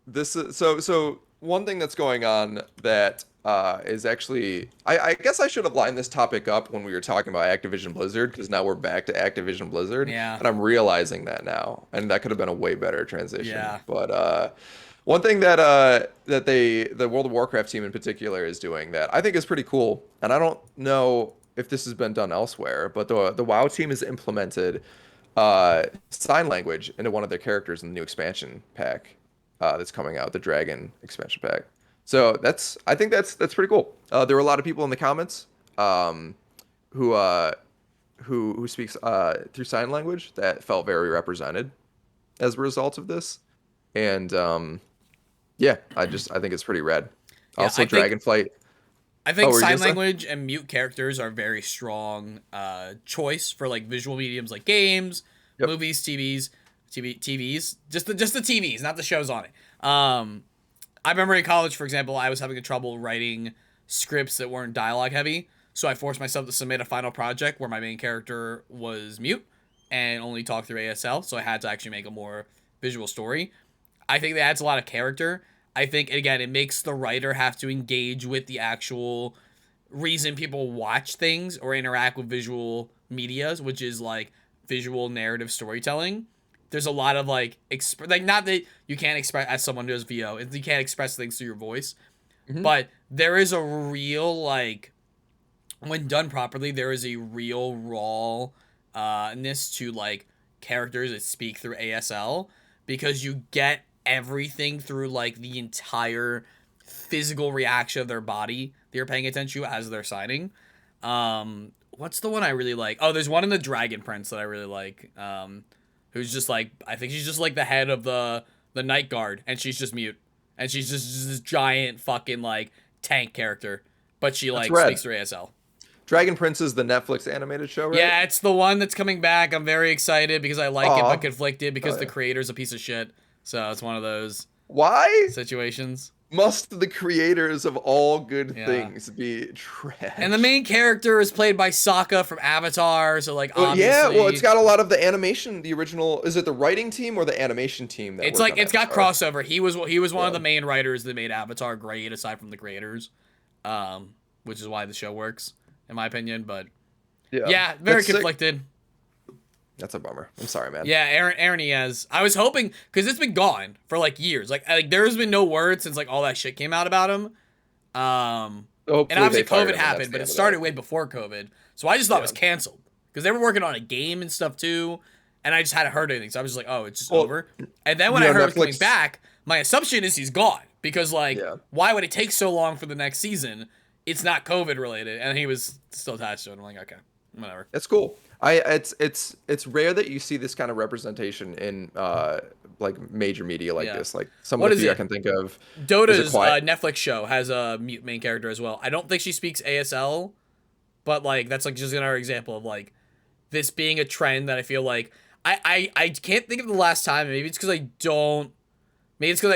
this is so one thing that's going on that is actually I guess I should have lined this topic up when we were talking about Activision Blizzard, because now we're back to Activision Blizzard. Yeah. And I'm realizing that now, and that could have been a way better transition. Yeah. But one thing that the World of Warcraft team in particular is doing that I think is pretty cool, and I don't know if this has been done elsewhere, but the WoW team has implemented sign language into one of their characters in the new expansion pack that's coming out, the Dragon expansion pack. So I think that's pretty cool. There were a lot of people in the comments who speaks through sign language that felt very represented as a result of this, and yeah, I think it's pretty rad. Yeah, Also, Dragonflight. I think were you sign gonna say? language and mute characters are very strong choice for like visual mediums like games, Yep. movies, TVs, just the TVs, not the shows on it. I remember in college, for example, I was having trouble writing scripts that weren't dialogue heavy, so I forced myself to submit a final project where my main character was mute and only talked through ASL, so I had to actually make a more visual story. I think that adds a lot of character. I think, again, it makes the writer have to engage with the actual reason people watch things or interact with visual medias, which is like visual narrative storytelling. There's a lot of like not that you can't express as someone who does VO, you can't express things through your voice, but there is a real like, when done properly, there is a real rawness to like characters that speak through ASL, because you get everything through like the entire physical reaction of their body that you're paying attention to as they're signing. What's the one I really like? Oh, there's one in the Dragon Prince that I really like. Who's just like, I think she's just like the head of the Night Guard, and she's just mute, and she's just this giant fucking like tank character, but she like speaks through ASL. Dragon Prince is the Netflix animated show, right? Yeah, it's the one that's coming back. I'm very excited because I like it, but conflicted because the creator's a piece of shit. So it's one of those situations. Must the creators of all good things be trash? And the main character is played by Sokka from Avatar, so like obviously. Yeah, well, it's got a lot of the animation. The original, is it the writing team or the animation team? That it's like it's got crossover. He was one of the main writers that made Avatar great, aside from the creators, which is why the show works, in my opinion. But yeah, very conflicted. That's a bummer. I'm sorry, man. Yeah, Aaron Diaz. I was hoping, because it's been gone for like years. Like there's been no word since like all that shit came out about him. And obviously COVID happened, but it started way before COVID. So I just thought it was canceled because they were working on a game and stuff too. And I just hadn't heard anything, so I was just like, oh, it's just over. And then when I heard it was coming back, my assumption is he's gone, because like, why would it take so long for the next season? It's not COVID related, and he was still attached to it. I'm like, okay, whatever. It's cool. It's rare that you see this kind of representation in like major media like this. Like some of the few I can think of. Dota's Netflix show has a mute main character as well. I don't think she speaks ASL, but like that's like just another example of like this being a trend that I feel like I can't think of the last time. Maybe it's because I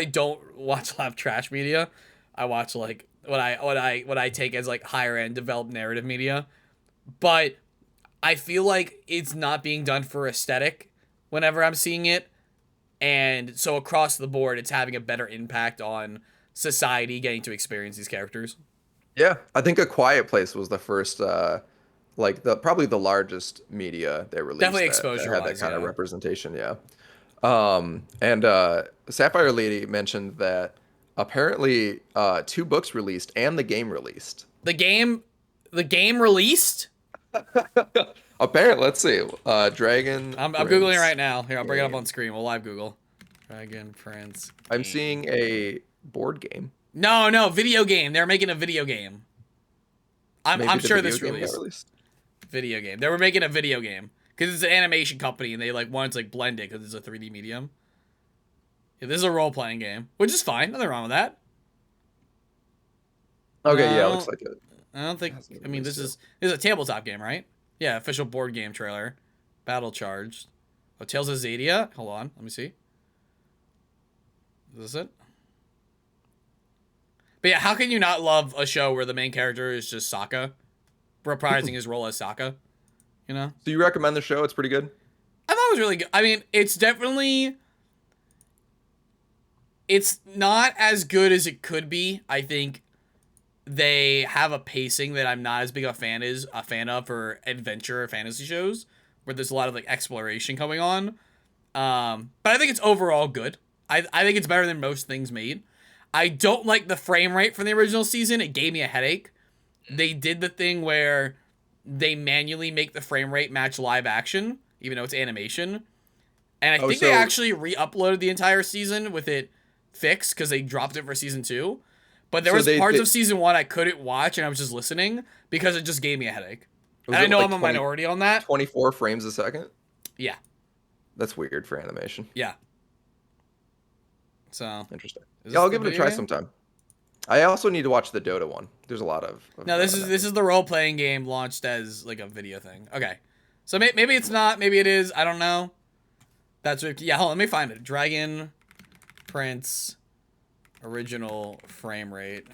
don't watch a lot of trash media. I watch like what I take as like higher end developed narrative media, but I feel like it's not being done for aesthetic whenever I'm seeing it. And so across the board, it's having a better impact on society getting to experience these characters. Yeah, I think A Quiet Place was the first, probably the largest media they released. Definitely that exposure had that kind of representation, And Sapphire Lady mentioned that apparently 2 books released and the game released. The game released? Apparently, let's see. Dragon. I'm googling it right now. Here, I'll bring it up on screen. We'll live Google. Dragon Prince. I'm seeing a board game. No, video game. They're making a video game. I'm sure this released. Video game. They were making a video game because it's an animation company and they like wanted to like blend it because it's a 3D medium. Yeah, this is a role playing game, which is fine. Nothing wrong with that. Okay, yeah, it looks like it. I don't think. I mean, this is a tabletop game, right? Yeah, official board game trailer. Battle Charged. Oh, Tales of Xadia. Hold on, let me see. Is this it? But yeah, how can you not love a show where the main character is just Sokka, reprising his role as Sokka? You know? Do you recommend the show? It's pretty good. was really good. I mean, it's definitely... It's not as good as it could be. I think they have a pacing that I'm not as big a fan of for adventure or fantasy shows, where there's a lot of like exploration going on. But I think it's overall good. I think it's better than most things made. I don't like the frame rate from the original season. It gave me a headache. They did the thing where they manually make the frame rate match live action, even though it's animation. And I think they actually re-uploaded the entire season with it fixed because they dropped it for season 2. But there was parts of season 1 I couldn't watch and I was just listening because it just gave me a headache. And I know like I'm a minority on that. 24 frames a second? Yeah. That's weird for animation. Yeah. So interesting. Yeah, I'll give it a try sometime. I also need to watch the Dota one. There's a lot of no, this is the role playing game launched as like a video thing. Okay, so maybe it's not. Maybe it is. I don't know. That's what, yeah. Hold on, let me find it. Dragon Prince original frame rate.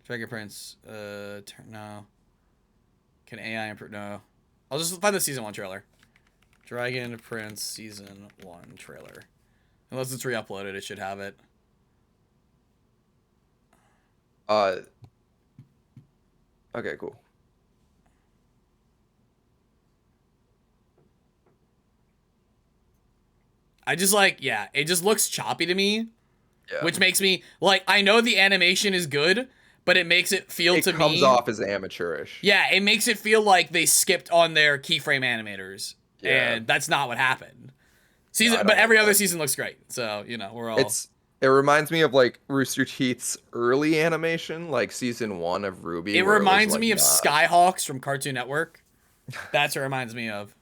Dragon Prince. No. Can AI improve? No. I'll just find the season 1 trailer. Dragon Prince season 1 trailer. Unless it's re-uploaded, it should have it. Okay, cool. I just like, yeah, it just looks choppy to me. Yeah. Which makes me, like, I know the animation is good, but it makes it feel to me... It comes off as amateurish. Yeah, it makes it feel like they skipped on their keyframe animators. Yeah. And that's not what happened. But every other season looks great. So, you know, we're all... It reminds me of, like, Rooster Teeth's early animation, like season 1 of Ruby. It reminds me of Skyhawks from Cartoon Network. That's what it reminds me of.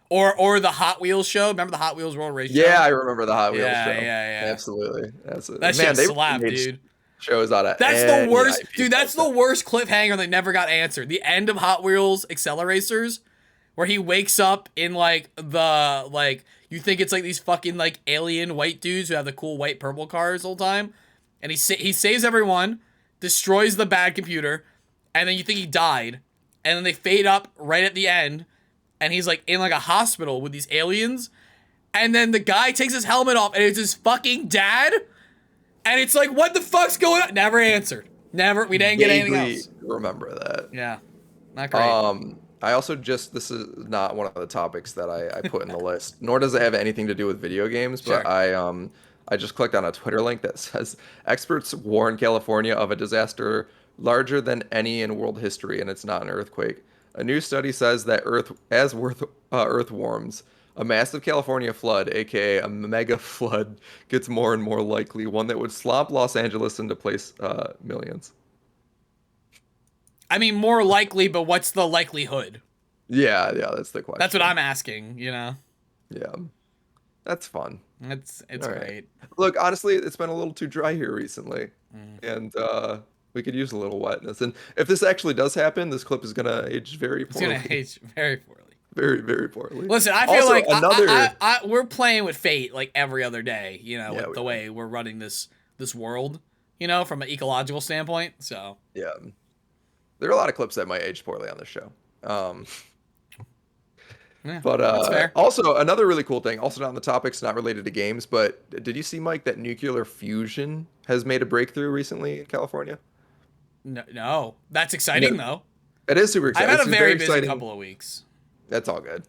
Or the Hot Wheels show. Remember the Hot Wheels Road Race show? Yeah, I remember the Hot Wheels show. Yeah. Absolutely. That shit slapped, dude. Shows out of That's the worst. Dude, that's the worst cliffhanger that never got answered. The end of Hot Wheels Acceleracers, where he wakes up in, like, you think it's, like, these fucking, like, alien white dudes who have the cool white purple cars the whole time. And he saves everyone, destroys the bad computer, and then you think he died. And then they fade up right at the end, and he's, like, in, like, a hospital with these aliens. And then the guy takes his helmet off, and it's his fucking dad. And it's like, what the fuck's going on? Never answered. Never. We didn't get anything else. Remember that. Yeah. Not great. I also this is not one of the topics that I put in the list, nor does it have anything to do with video games, but sure. I just clicked on a Twitter link that says, experts warn California of a disaster larger than any in world history, and it's not an earthquake. A new study says that Earth warms, a massive California flood, aka a mega flood, gets more and more likely, one that would slop Los Angeles into place millions. I mean, more likely, but what's the likelihood? Yeah, that's the question. That's what I'm asking, you know? Yeah. That's fun. It's All great. Right. Look, honestly, it's been a little too dry here recently. And we could use a little wetness. And if this actually does happen, this clip is going to age very poorly. It's going to age very poorly. Very, very poorly. Listen, I feel also, like we're playing with fate like every other day, you know, with the way we're running this world, you know, from an ecological standpoint. So yeah. There are a lot of clips that might age poorly on this show. Yeah, but that's fair. Also, another really cool thing, also not on the topics, not related to games, but did you see, Mike, that nuclear fusion has made a breakthrough recently in California? No. That's exciting, though. It is super exciting. I've had a very busy couple of weeks. That's all good.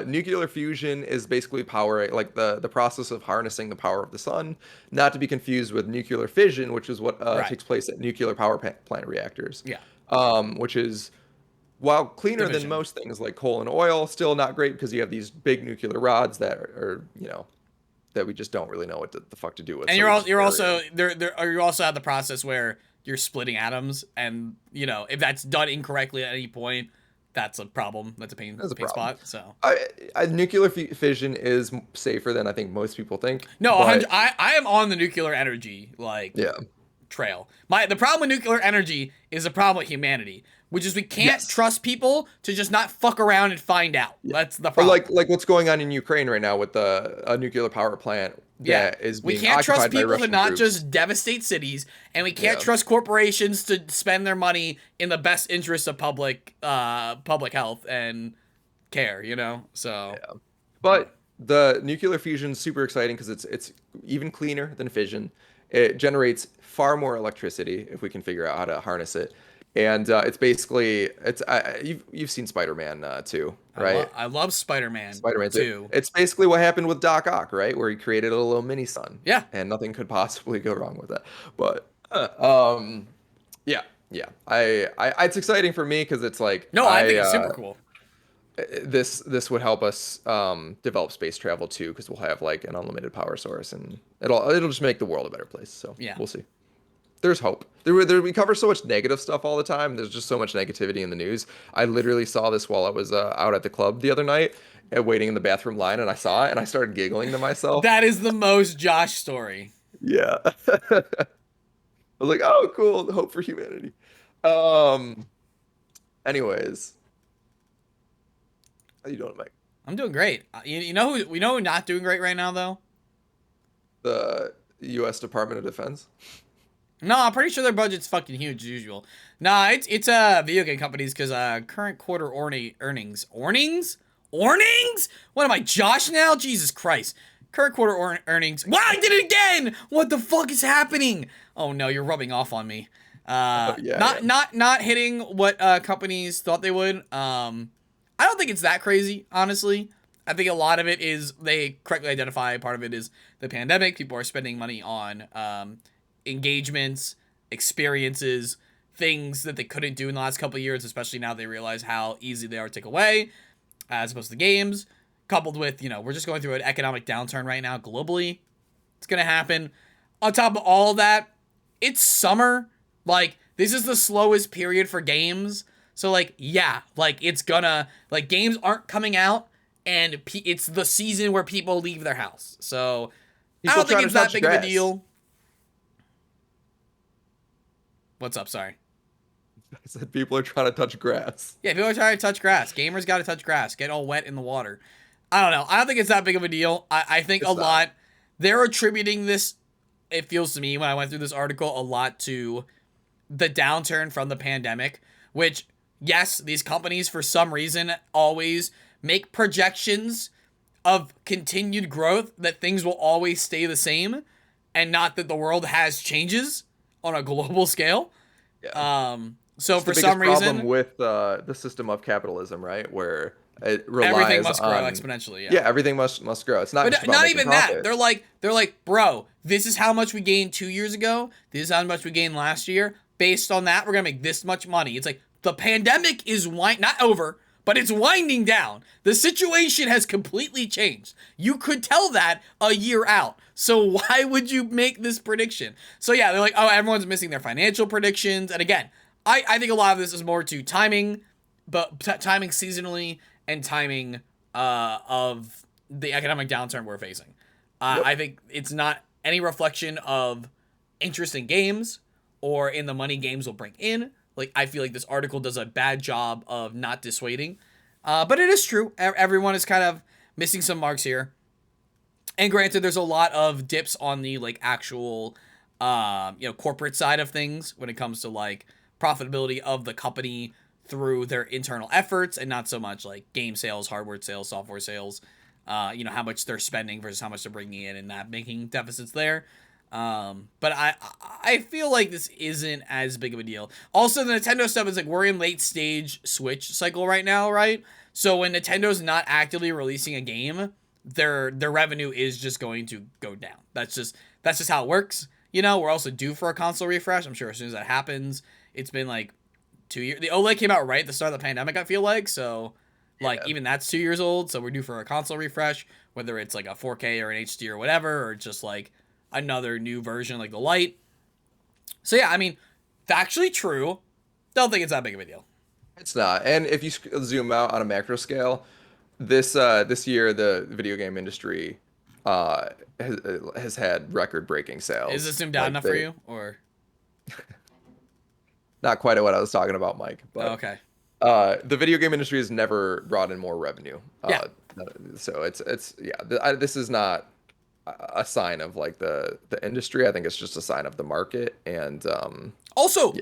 Nuclear fusion is basically power, like the process of harnessing the power of the sun, not to be confused with nuclear fission, which is what takes place at nuclear power plant reactors. Yeah. Which is, while cleaner than most things like coal and oil, still not great because you have these big nuclear rods that are, you know, that we just don't really know what the fuck to do with. And you also have the process where you're splitting atoms, and you know, if that's done incorrectly at any point, that's a problem. That's a pain spot. So nuclear fission is safer than I think most people think. No, I am on the nuclear energy trail. The problem with nuclear energy is a problem with humanity, which is we can't trust people to just not fuck around and find out. That's the problem. Or like what's going on in Ukraine right now with a nuclear power plant that is being we can't trust people to not troops. Just devastate cities, and we can't trust corporations to spend their money in the best interest of public health and care, you know? So Yeah. But the nuclear fusion is super exciting because it's even cleaner than fission. It generates far more electricity if we can figure out how to harness it. And it's basically you've seen Spider-Man 2, right? I love Spider-Man Spider-Man 2. 2. It's basically what happened with Doc Ock, right? Where he created a little mini sun. Yeah. And nothing could possibly go wrong with that. But yeah. It's exciting for me because it's like No, I think it's super cool. This would help us develop space travel too, because we'll have like an unlimited power source, and it'll just make the world a better place. So yeah, we'll see. There's hope. We cover so much negative stuff all the time. There's just so much negativity in the news. I literally saw this while I was out at the club the other night, waiting in the bathroom line, and I saw it and I started giggling to myself. That is the most Josh story. Yeah. I was like, oh, cool, hope for humanity. Anyways. How you doing, Mike? I'm doing great. You know who's not doing great right now, though? The U.S. Department of Defense? No, I'm pretty sure their budget's fucking huge as usual. Nah, it's video game companies because current quarter earnings. Earnings? What am I, Josh now? Jesus Christ. Current quarter earnings. Wow, I did it again! What the fuck is happening? Oh no, you're rubbing off on me. Not hitting what companies thought they would. I don't think it's that crazy, honestly. I think a lot of it is they correctly identify. Part of it is the pandemic. People are spending money on engagements, experiences, things that they couldn't do in the last couple of years, especially now they realize how easy they are to take away, as opposed to games, coupled with, we're just going through an economic downturn right now globally. It's going to happen. On top of all that, it's summer. Like, this is the slowest period for games. So, it's gonna, games aren't coming out, and it's the season where people leave their house. So, I don't think it's that big of a deal. What's up? Sorry. I said people are trying to touch grass. Yeah, people are trying to touch grass. Gamers got to touch grass. Get all wet in the water. I don't know. I don't think it's that big of a deal. I think it's a lot. They're attributing this, it feels to me when I went through this article, a lot to the downturn from the pandemic, which, yes, these companies, for some reason, always make projections of continued growth, that things will always stay the same, and not that the world has changes on a global scale. Yeah. So it's for some reason, problem with the system of capitalism, right, where it relies everything must grow on, exponentially. Yeah, everything must grow. It's not. But just about not even profit. that. They're like, bro, this is how much we gained 2 years ago. This is how much we gained last year. Based on that, we're gonna make this much money. It's like the pandemic is not over, but it's winding down. The situation has completely changed. You could tell that a year out. So why would you make this prediction? So yeah, they're like, oh, everyone's missing their financial predictions. And again, I think a lot of this is more to timing, but timing seasonally and timing of the economic downturn we're facing. I think it's not any reflection of interest in games or in the money games will bring in. Like, I feel like this article does a bad job of not dissuading. But it is true. Everyone is kind of missing some marks here. And granted, there's a lot of dips on the, actual, corporate side of things when it comes to, profitability of the company through their internal efforts, and not so much, game sales, hardware sales, software sales, how much they're spending versus how much they're bringing in, and that making deficits there. But I feel like this isn't as big of a deal. Also, the Nintendo stuff is we're in late stage Switch cycle right now, right? So when Nintendo's not actively releasing a game, their revenue is just going to go down. That's just how it works. We're also due for a console refresh. I'm sure as soon as that happens, it's been 2 years. The OLED came out right at the start of the pandemic, I feel like. So even that's 2 years old. So we're due for a console refresh, whether it's a 4K or an HD or whatever, or just another new version like the Lite. So yeah, I mean, factually true. Don't think it's that big of a deal. It's not. And if you zoom out on a macro scale, this year the video game industry has had record-breaking sales. Is this zoomed down enough for you, or not quite what I was talking about, Mike? But okay. The video game industry has never brought in more revenue. Yeah. So it's this is not a sign of the industry. I think it's just a sign of the market. And also,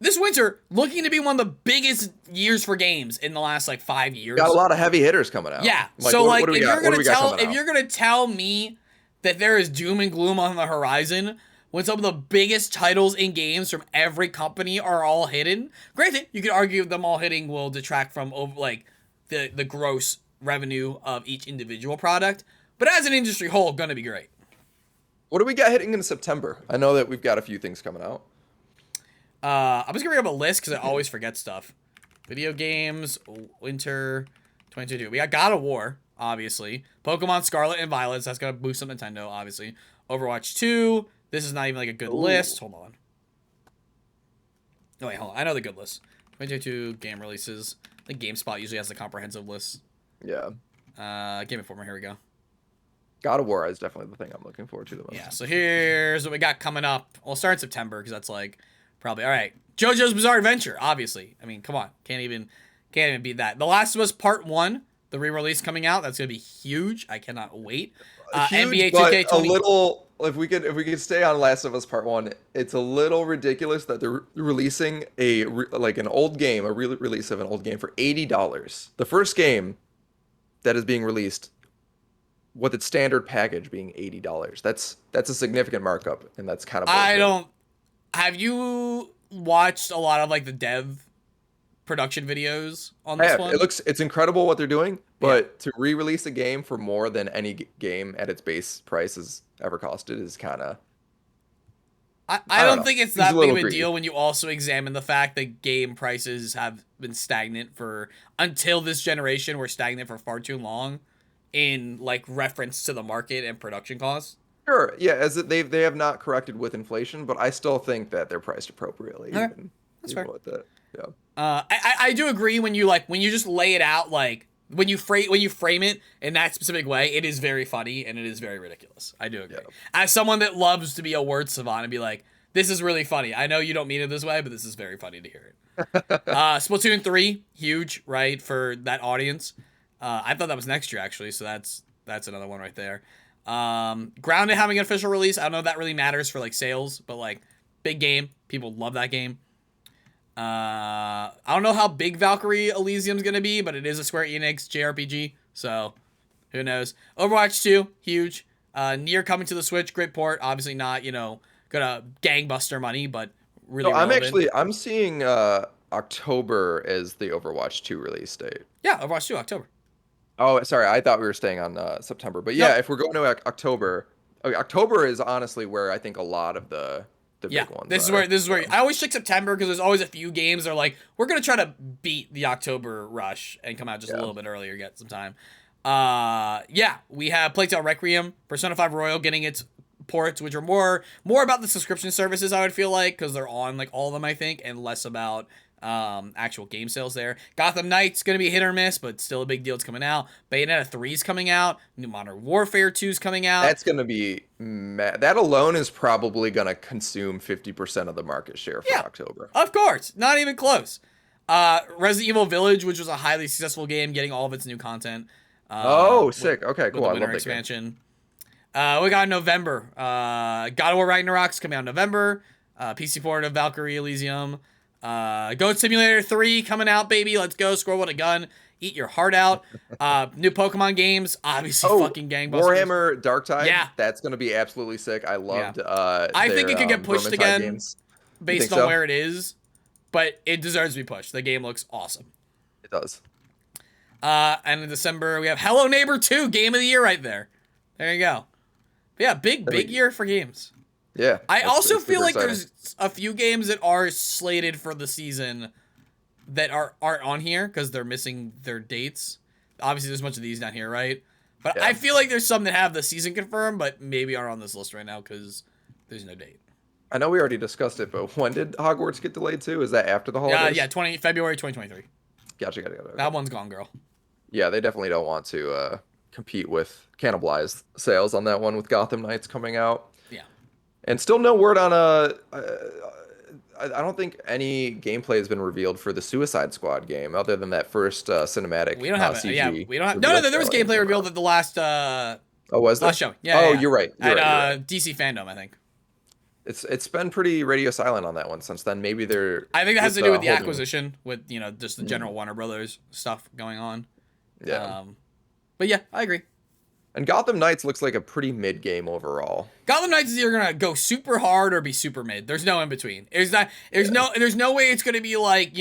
this winter looking to be one of the biggest years for games in the last like 5 years. Got a lot of heavy hitters coming out. Yeah. Like, So what do we if got? you're What do gonna we got tell coming if out? you're gonna tell me that there is doom and gloom on the horizon when some of the biggest titles in games from every company are all hidden, granted, you could argue them all hitting will detract from like the gross revenue of each individual product, but as an industry whole, gonna be great. What do we got hitting in September? I know that we've got a few things coming out. I'm just gonna bring up a list because I always forget stuff. Video games, winter 2022. We got God of War, obviously. Pokemon Scarlet and Violet, that's gonna boost some Nintendo, obviously. Overwatch 2. This is not even like a good list. Hold on. Oh wait, hold on. I know the good list. 2022 game releases. I think GameSpot usually has the comprehensive list. Yeah. Game Informer, here we go. God of War is definitely the thing I'm looking forward to the most. Yeah, so here's what we got coming up. We'll start in September because that's like probably all right. JoJo's Bizarre Adventure, obviously. I mean, come on, can't even beat that. The Last of Us Part 1, the re-release coming out. That's gonna be huge. I cannot wait. Huge, NBA but 2K20. a little. If we could stay on Last of Us Part 1, it's a little ridiculous that they're releasing an old game, a release of an old game for $80. The first game that is being released with its standard package being $80. That's a significant markup, and that's kind of bullshit. I don't. Have you watched a lot of like the dev production videos on this one? It's incredible what they're doing, but to re-release a game for more than any game at its base price has ever costed is kind of. I don't think it's that big of a deal when you also examine the fact that game prices have been stagnant until this generation were stagnant for far too long in like reference to the market and production costs. Sure, yeah, they have not corrected with inflation, but I still think that they're priced appropriately. Okay. That's fair. With that. Yeah. I do agree when you just lay it out like when you frame it in that specific way, it is very funny and it is very ridiculous. I do agree. Yeah. As someone that loves to be a word savant and be like, this is really funny. I know you don't mean it this way, but this is very funny to hear it. Splatoon 3, huge, right, for that audience. I thought that was next year actually, so that's another one right there. Grounded having an official release. I don't know if that really matters for like sales, but like big game, people love that game. I don't know how big Valkyrie Elysium's gonna be, but it is a Square Enix JRPG, so who knows. Overwatch 2, huge. Nier coming to the Switch, great port. Obviously not, gonna gangbuster money, but really relevant. I'm seeing October as the Overwatch 2 release date. Yeah, Overwatch 2, October. Oh, sorry, I thought we were staying on September, but yeah, if we're going to October, October is honestly where I think a lot of the big ones. This is where I always check September because there's always a few games that are like, we're gonna try to beat the October rush and come out just a little bit earlier, get some time. We have Plague Tale Requiem, Persona 5 Royal getting its ports, which are more about the subscription services, I would feel like, because they're on like all of them, I think, and less about actual game sales there. Gotham Knights gonna be hit or miss, but still a big deal. It's coming out. Bayonetta 3's coming out. New Modern Warfare 2's coming out. That's gonna be that alone is probably gonna consume 50% of the market share for October. Of course, not even close. Resident Evil Village, which was a highly successful game, getting all of its new content. Sick. Okay, cool. With the I winter love that expansion. We got November. God of War Ragnarok's coming out in November. PC port of Valkyrie Elysium. Goat Simulator 3 coming out, baby. Let's go. Squirrel with a gun. Eat your heart out. New Pokemon games. Obviously, fucking gangbusters. Warhammer Darktide. Yeah. That's going to be absolutely sick. I loved I think it could get pushed Vermintide again games. based on where it is, but it deserves to be pushed. The game looks awesome. It does. And in December, we have Hello Neighbor 2, Game of the Year right there. There you go. But yeah, big year for games. Yeah. I also feel like there's a few games that are slated for the season that aren't on here because they're missing their dates. Obviously, there's a bunch of these down here, right? But I feel like there's some that have the season confirmed, but maybe aren't on this list right now because there's no date. I know we already discussed it, but when did Hogwarts get delayed to? Is that after the holidays? Yeah, February 2023. Gotcha. That one's gone, girl. Yeah, they definitely don't want to compete with cannibalized sales on that one with Gotham Knights coming out. Yeah. And still no word on I don't think any gameplay has been revealed for the Suicide Squad game other than that first cinematic. We don't have CG. Yeah, we don't have. No, there was gameplay revealed at the last. Was there? Last show. Yeah. You're right. At DC Fandom, I think. It's been pretty radio silent on that one since then. Maybe they're. I think that has to do with the holding- acquisition, with just the general Warner Brothers stuff going on. Yeah. But yeah, I agree. And Gotham Knights looks like a pretty mid game overall. Gotham Knights is either gonna go super hard or be super mid. There's no in between. There's no way it's gonna be like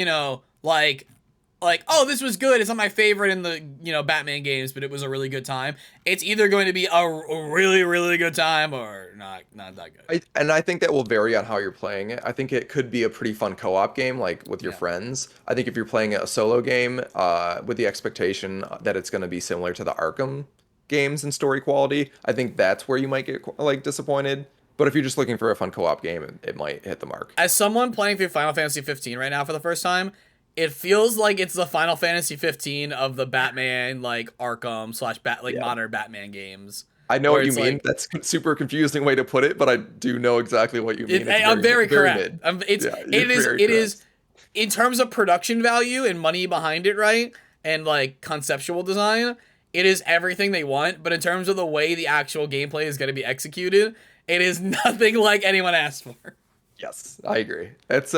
oh, this was good. It's not my favorite in the Batman games, but it was a really good time. It's either going to be a really, really good time or not that good. I think that will vary on how you're playing it. I think it could be a pretty fun co-op game, like with your friends. I think if you're playing a solo game, with the expectation that it's going to be similar to the Arkham games in story quality, I think that's where you might get disappointed. But if you're just looking for a fun co-op game, it might hit the mark. As someone playing through Final Fantasy 15 right now for the first time, it feels like it's the Final Fantasy 15 of the Batman, Arkham / modern Batman games. I know what you mean. That's a super confusing way to put it, but I do know exactly what you mean. I'm very correct. It is in terms of production value and money behind it, right? And conceptual design, it is everything they want. But in terms of the way the actual gameplay is going to be executed, it is nothing like anyone asked for. Yes, I agree. It's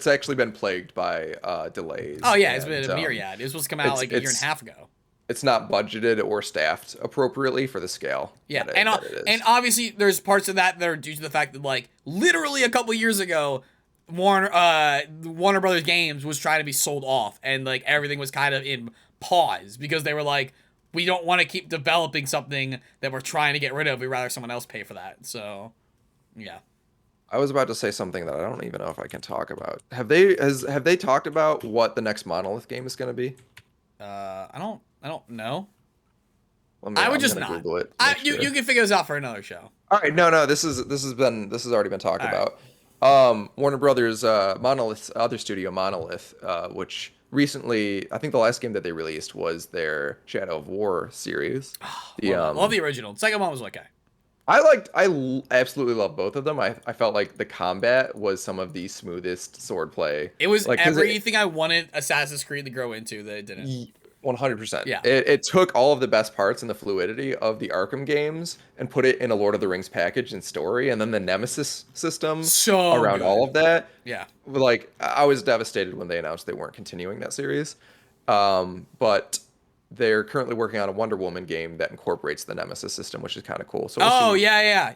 actually been plagued by delays. Oh yeah, it's been a myriad. It was supposed to come out a year and a half ago. It's not budgeted or staffed appropriately for the scale. Yeah, and obviously there's parts of that are due to the fact that literally a couple years ago, Warner Brothers Games was trying to be sold off, and everything was kind of in pause because they were we don't want to keep developing something that we're trying to get rid of. We'd rather someone else pay for that. So, yeah. I was about to say something that I don't even know if I can talk about. Have they talked about what the next Monolith game is going to be? I don't know. Well, I would just not. Google it. You can figure this out for another show. All right, no, this has already been talked about. Warner Brothers Monolith's other studio, Monolith, which recently, I think the last game that they released was their Shadow of War series. Love the original. The second one was okay. I absolutely love both of them. I felt like the combat was some of the smoothest swordplay. It was everything I wanted Assassin's Creed to grow into that it didn't. 100%. Yeah. It took all of the best parts and the fluidity of the Arkham games and put it in a Lord of the Rings package and story, and then the Nemesis system around all of that. Yeah. I was devastated when they announced they weren't continuing that series. But they're currently working on a Wonder Woman game that incorporates the Nemesis system, which is kind of cool. So yeah.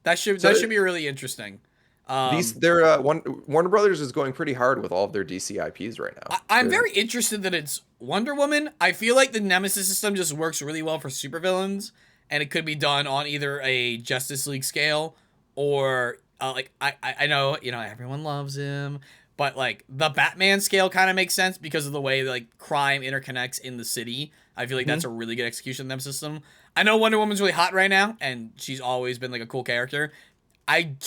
That should be really interesting. Warner Brothers is going pretty hard with all of their DC IPs right now. I'm very interested that it's Wonder Woman. I feel like the Nemesis system just works really well for supervillains, and it could be done on either a Justice League scale or I know everyone loves him, but the Batman scale kind of makes sense because of the way crime interconnects in the city. I feel like that's a really good execution of the Nemesis system. I know Wonder Woman's really hot right now, and she's always been a cool character. And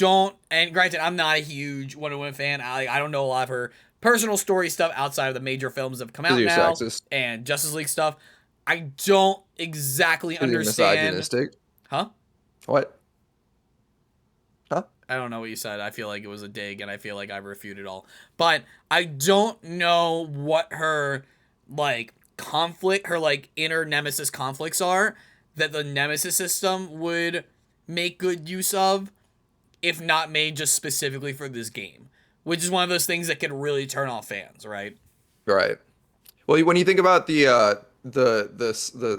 granted, I'm not a huge Wonder Woman fan. I don't know a lot of her personal story stuff outside of the major films that have come out now and Justice League stuff. I don't exactly understand. Misogynistic? Huh? What? Huh? I don't know what you said. I feel like it was a dig, and I feel like I refuted all. But I don't know what her conflict, her inner Nemesis conflicts are that the Nemesis system would make good use of, if not made just specifically for this game, which is one of those things that could really turn off fans, right? Right. Well, when you think about the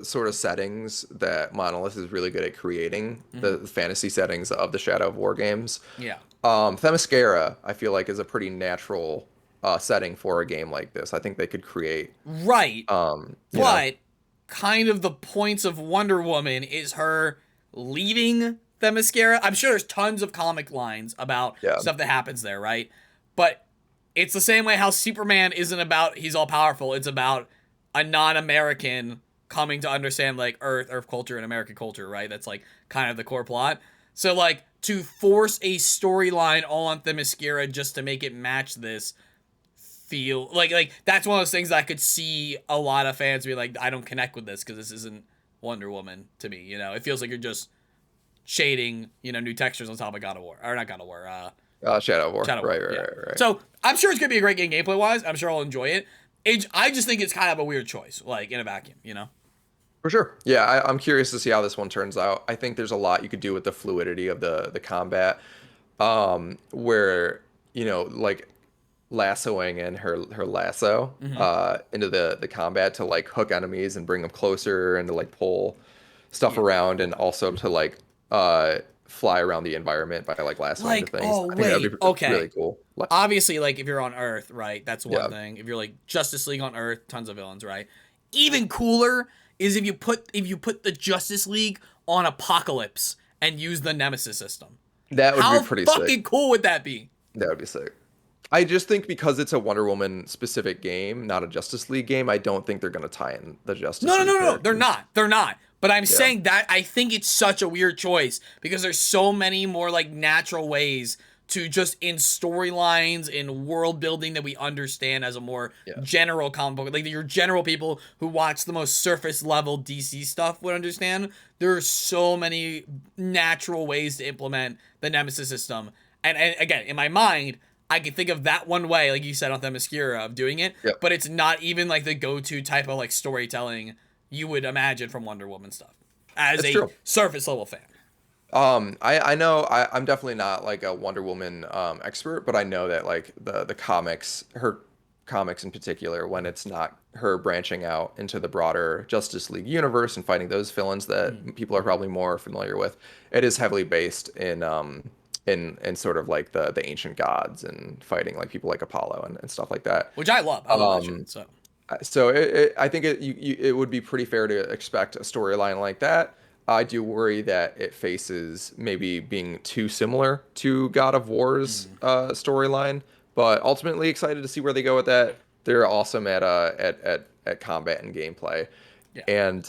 sort of settings that Monolith is really good at creating, the fantasy settings of the Shadow of War games. Yeah. Themyscira, I feel like, is a pretty natural setting for a game like this. I think they could create. Right. But kind of the points of Wonder Woman is her leading Themyscira. I'm sure there's tons of comic lines about stuff that happens there, right? But it's the same way how Superman isn't about he's all powerful. It's about a non-American coming to understand Earth culture and American culture, right? That's kind of the core plot. So to force a storyline on Themyscira just to make it match this feel that's one of those things that I could see a lot of fans be I don't connect with this because this isn't Wonder Woman to me. It feels like you're just shading, new textures on top of God of War. Or not God of War. Shadow of War. Right. So I'm sure it's going to be a great game gameplay-wise. I'm sure I'll enjoy it. I just think it's kind of a weird choice, in a vacuum, For sure. Yeah, I'm curious to see how this one turns out. I think there's a lot you could do with the fluidity of the combat. where like lassoing in her lasso into the combat to like hook enemies and bring them closer and to like pull stuff around and also to like fly around the environment by like lassoing into things. Oh I think that'd wait, be okay. really cool. Obviously, like if you're on Earth, right? That's one thing. If you're like Justice League on Earth, tons of villains, right? Even cooler is if you put the Justice League on Apocalypse and use the Nemesis system. That would be pretty sick. How fucking cool would that be? That would be sick. I just think because it's a Wonder Woman specific game, not a Justice League game, I don't think they're going to tie in the Justice League. No. They're not. But I'm saying that I think it's such a weird choice because there's so many more like natural ways to just in storylines, in world building that we understand as a more general comic book. Like your general people who watch the most surface level DC stuff would understand. There are so many natural ways to implement the Nemesis system. And again, in my mind, I can think of that one way, like you said, on Themyscira of doing it, but it's not even like the go-to type of like storytelling you would imagine from Wonder Woman stuff as surface level fan. I know I'm definitely not like a Wonder Woman expert, but I know that like the comics, her comics in particular, when it's not her branching out into the broader Justice League universe and fighting those villains that people are probably more familiar with, it is heavily based in sort of like the ancient gods and fighting like people like Apollo and stuff like that, which I love. I love that shit, so I think it would be pretty fair to expect a storyline like that. I do worry that it faces maybe being too similar to God of War's storyline, but ultimately excited to see where they go with that. They're awesome at combat and gameplay, and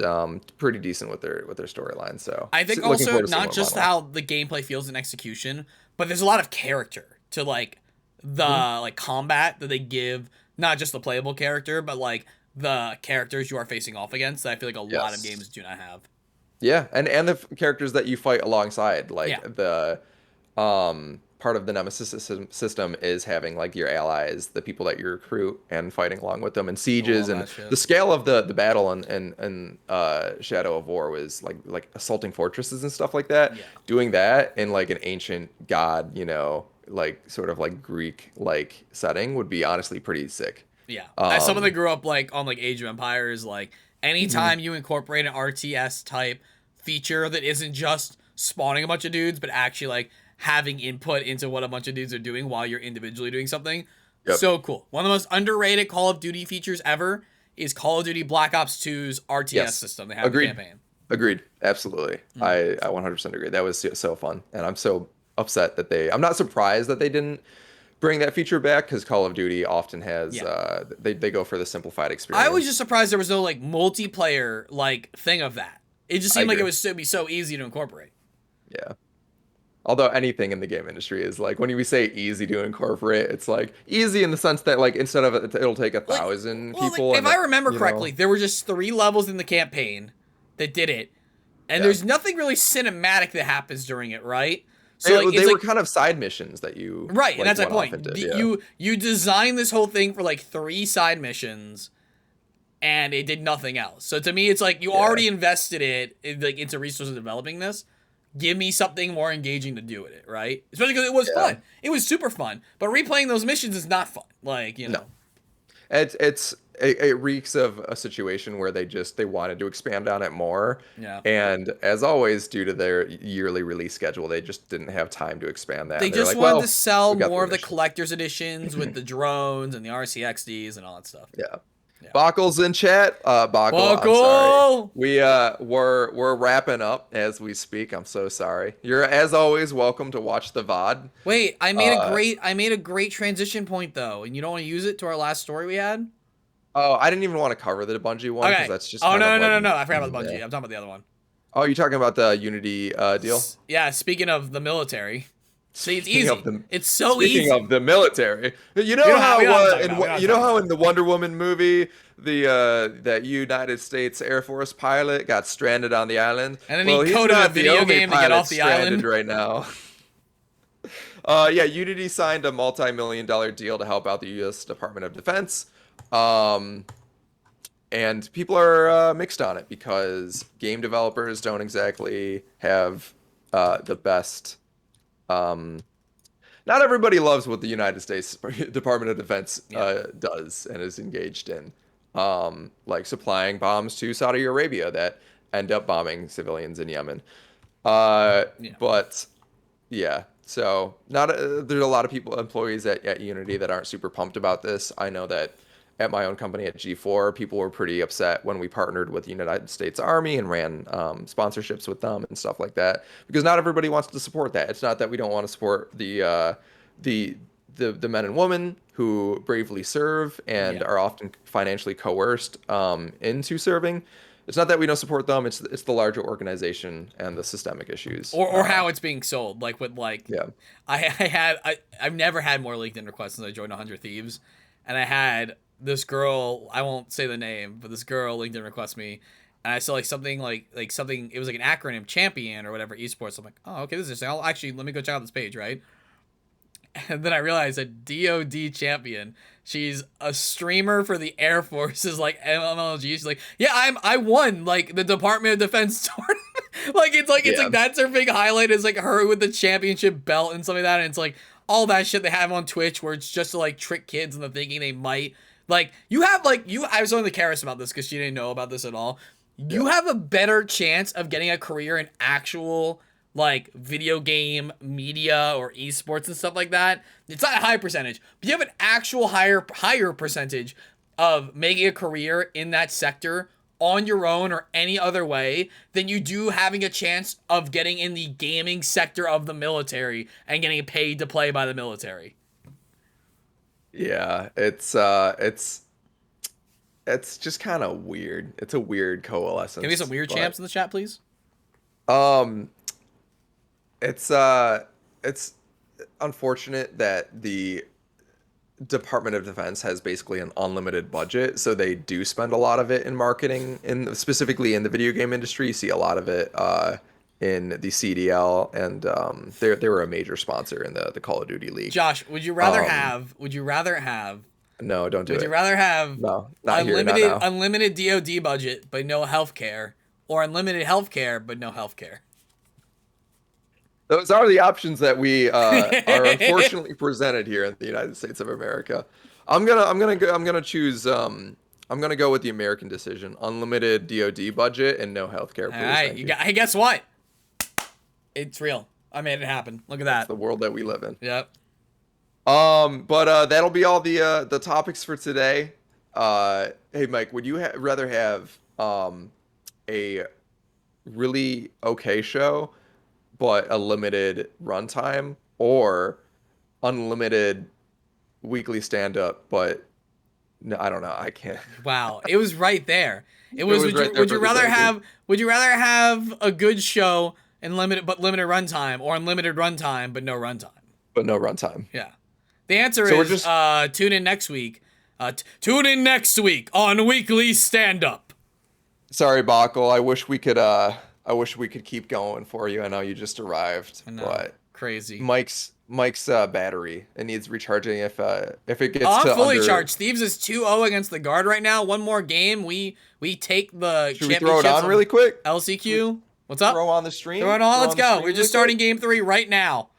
pretty decent with their storyline. So I think also not just how the gameplay feels in execution, but there's a lot of character to like the like combat that they give, not just the playable character, but like the characters you are facing off against. That I feel like a lot of games do not have. Yeah, and the characters that you fight alongside, like the part of the Nemesis system is having like your allies, the people that you recruit, and fighting along with them in sieges, and the scale of the battle in Shadow of War was like assaulting fortresses and stuff like that. Doing that in like an ancient god, like sort of like Greek like setting would be honestly pretty sick. Yeah, as someone that grew up like on like Age of Empires, like anytime you incorporate an RTS type feature that isn't just spawning a bunch of dudes, but actually like having input into what a bunch of dudes are doing while you're individually doing something, so cool. One of the most underrated Call of Duty features ever is Call of Duty Black Ops 2's RTS system. They have a campaign. Agreed. Absolutely. I 100% agree. That was so fun, and I'm so upset that I'm not surprised that they didn't bring that feature back, because Call of Duty often has they go for the simplified experience. I was just surprised there was no like multiplayer like thing of that. It just seemed like it would be so easy to incorporate. Yeah. Although anything in the game industry is like, when we say easy to incorporate, it's like easy in the sense that like instead of it'll take 1,000 people. Like, if I remember correctly, there were just 3 levels in the campaign that did it, and there's nothing really cinematic that happens during it, right? So like, they were kind of side missions that you and that's my point. You designed this whole thing for like 3 side missions, and it did nothing else. So to me, it's like you already invested into resources developing this. Give me something more engaging to do with it, right? Especially because it was fun. It was super fun. But replaying those missions is not fun. Like, No. It reeks of a situation where they wanted to expand on it more. Yeah. And as always, due to their yearly release schedule, they just didn't have time to expand that. They just wanted to sell more of the collector's editions with the drones and the RCXDs and all that stuff. Yeah. Buckle's in chat. Buckle. I'm sorry. We're wrapping up as we speak. I'm so sorry. You're, as always, welcome to watch the VOD. Wait, I made a great transition point though, and you don't want to use it to our last story we had? Oh, I didn't even want to cover the Bungie one because that's just. Oh no! I forgot about the Bungie. I'm talking about the other one. Oh, you're talking about the Unity deal? Yeah. Speaking of the military. See, it's easy. It's so easy. Speaking of the military, you know how in the Wonder Woman movie, that United States Air Force pilot got stranded on the island, and then he coded a video game to get off the island right now. Unity signed a multi-million-dollar deal to help out the U.S. Department of Defense, and people are mixed on it because game developers don't exactly have the best not everybody loves what the United States Department of Defense does and is engaged in, like supplying bombs to Saudi Arabia that end up bombing civilians in Yemen. But yeah, so there's a lot of employees at Unity that aren't super pumped about this. I know that at my own company at G4, people were pretty upset when we partnered with the United States Army and ran sponsorships with them and stuff like that, because not everybody wants to support that. It's not that we don't want to support the men and women who bravely serve and are often financially coerced into serving. It's not that we don't support them. It's the larger organization and the systemic issues, or how it's being sold. Like with I've never had more LinkedIn requests since I joined 100 Thieves, and I had this girl, I won't say the name, but this girl LinkedIn request me, and I saw like something like something, it was like an acronym, champion or whatever, esports. I'm like, oh, okay, this is interesting. Let me go check out this page, right? And then I realized that DOD champion, she's a streamer for the Air Force's like MLG. She's like, yeah, I won like the Department of Defense tournament. It's like that's her big highlight, is like her with the championship belt and something like that. And it's like all that shit they have on Twitch where it's just to like trick kids into thinking they might. Like, I was only curious about this because she didn't know about this at all. You have a better chance of getting a career in actual, like, video game media or esports and stuff like that. It's not a high percentage, but you have an actual higher percentage of making a career in that sector on your own or any other way than you do having a chance of getting in the gaming sector of the military and getting paid to play by the military. Yeah, it's just kind of weird. It's a weird coalescence. Can we get some weird champs in the chat, please? It's unfortunate that the Department of Defense has basically an unlimited budget, so they do spend a lot of it in marketing, specifically in the video game industry. You see a lot of it in the CDL, and they were a major sponsor in the Call of Duty League. Josh, would you rather have no, don't do it. Would you rather have not unlimited DoD budget but no healthcare, or unlimited healthcare but no healthcare? Those are the options that we are unfortunately presented here in the United States of America. I'm gonna choose. I'm gonna go with the American decision: unlimited DoD budget and no healthcare. All right, hey, guess what? It's real. I made it happen. Look at that. It's the world that we live in. Yep. But that'll be all the topics for today. Hey, Mike, would you rather have a really okay show but a limited runtime, or unlimited weekly stand-up but no, I don't know, I can't. Wow, it was right there. Would you rather have a good show and limited runtime, or unlimited runtime but no runtime? But no runtime. Yeah. The answer is tune in next week. Tune in next week on Weekly Stand-Up. Sorry, Bakel. I wish we could keep going for you. I know you just arrived, but crazy. Mike's battery, it needs recharging if it gets I'm fully charged. Thieves is 2-0 against the Guard right now. One more game, we take the Should we throw it on really quick? LCQ. What's up? Throw on the stream. Throw it on. Let's go. We're just starting game 3 right now.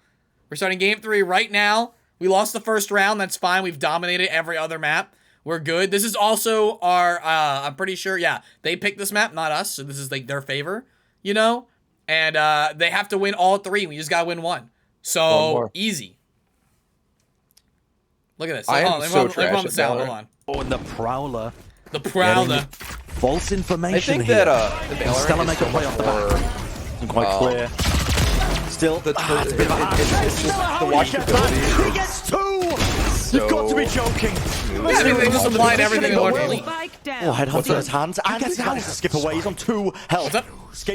We're starting game 3 right now. We lost the first round. That's fine. We've dominated every other map. We're good. This is also our, I'm pretty sure, yeah, they picked this map, not us. So this is like their favor, you know? And they have to win all 3. We just got to win 1. So easy. Look at this. I am so trash at sound. Hold on. Oh, and the Prowler. The Prowler. False information. I think that Stella make a play off the back. Isn't quite clear. Still, it's just the watchability. He gets 2. You've got to be joking. Yeah, they just applied everything they wanted. Oh, headhunter in his hands, and he's managed to skip away. He's on 2 health.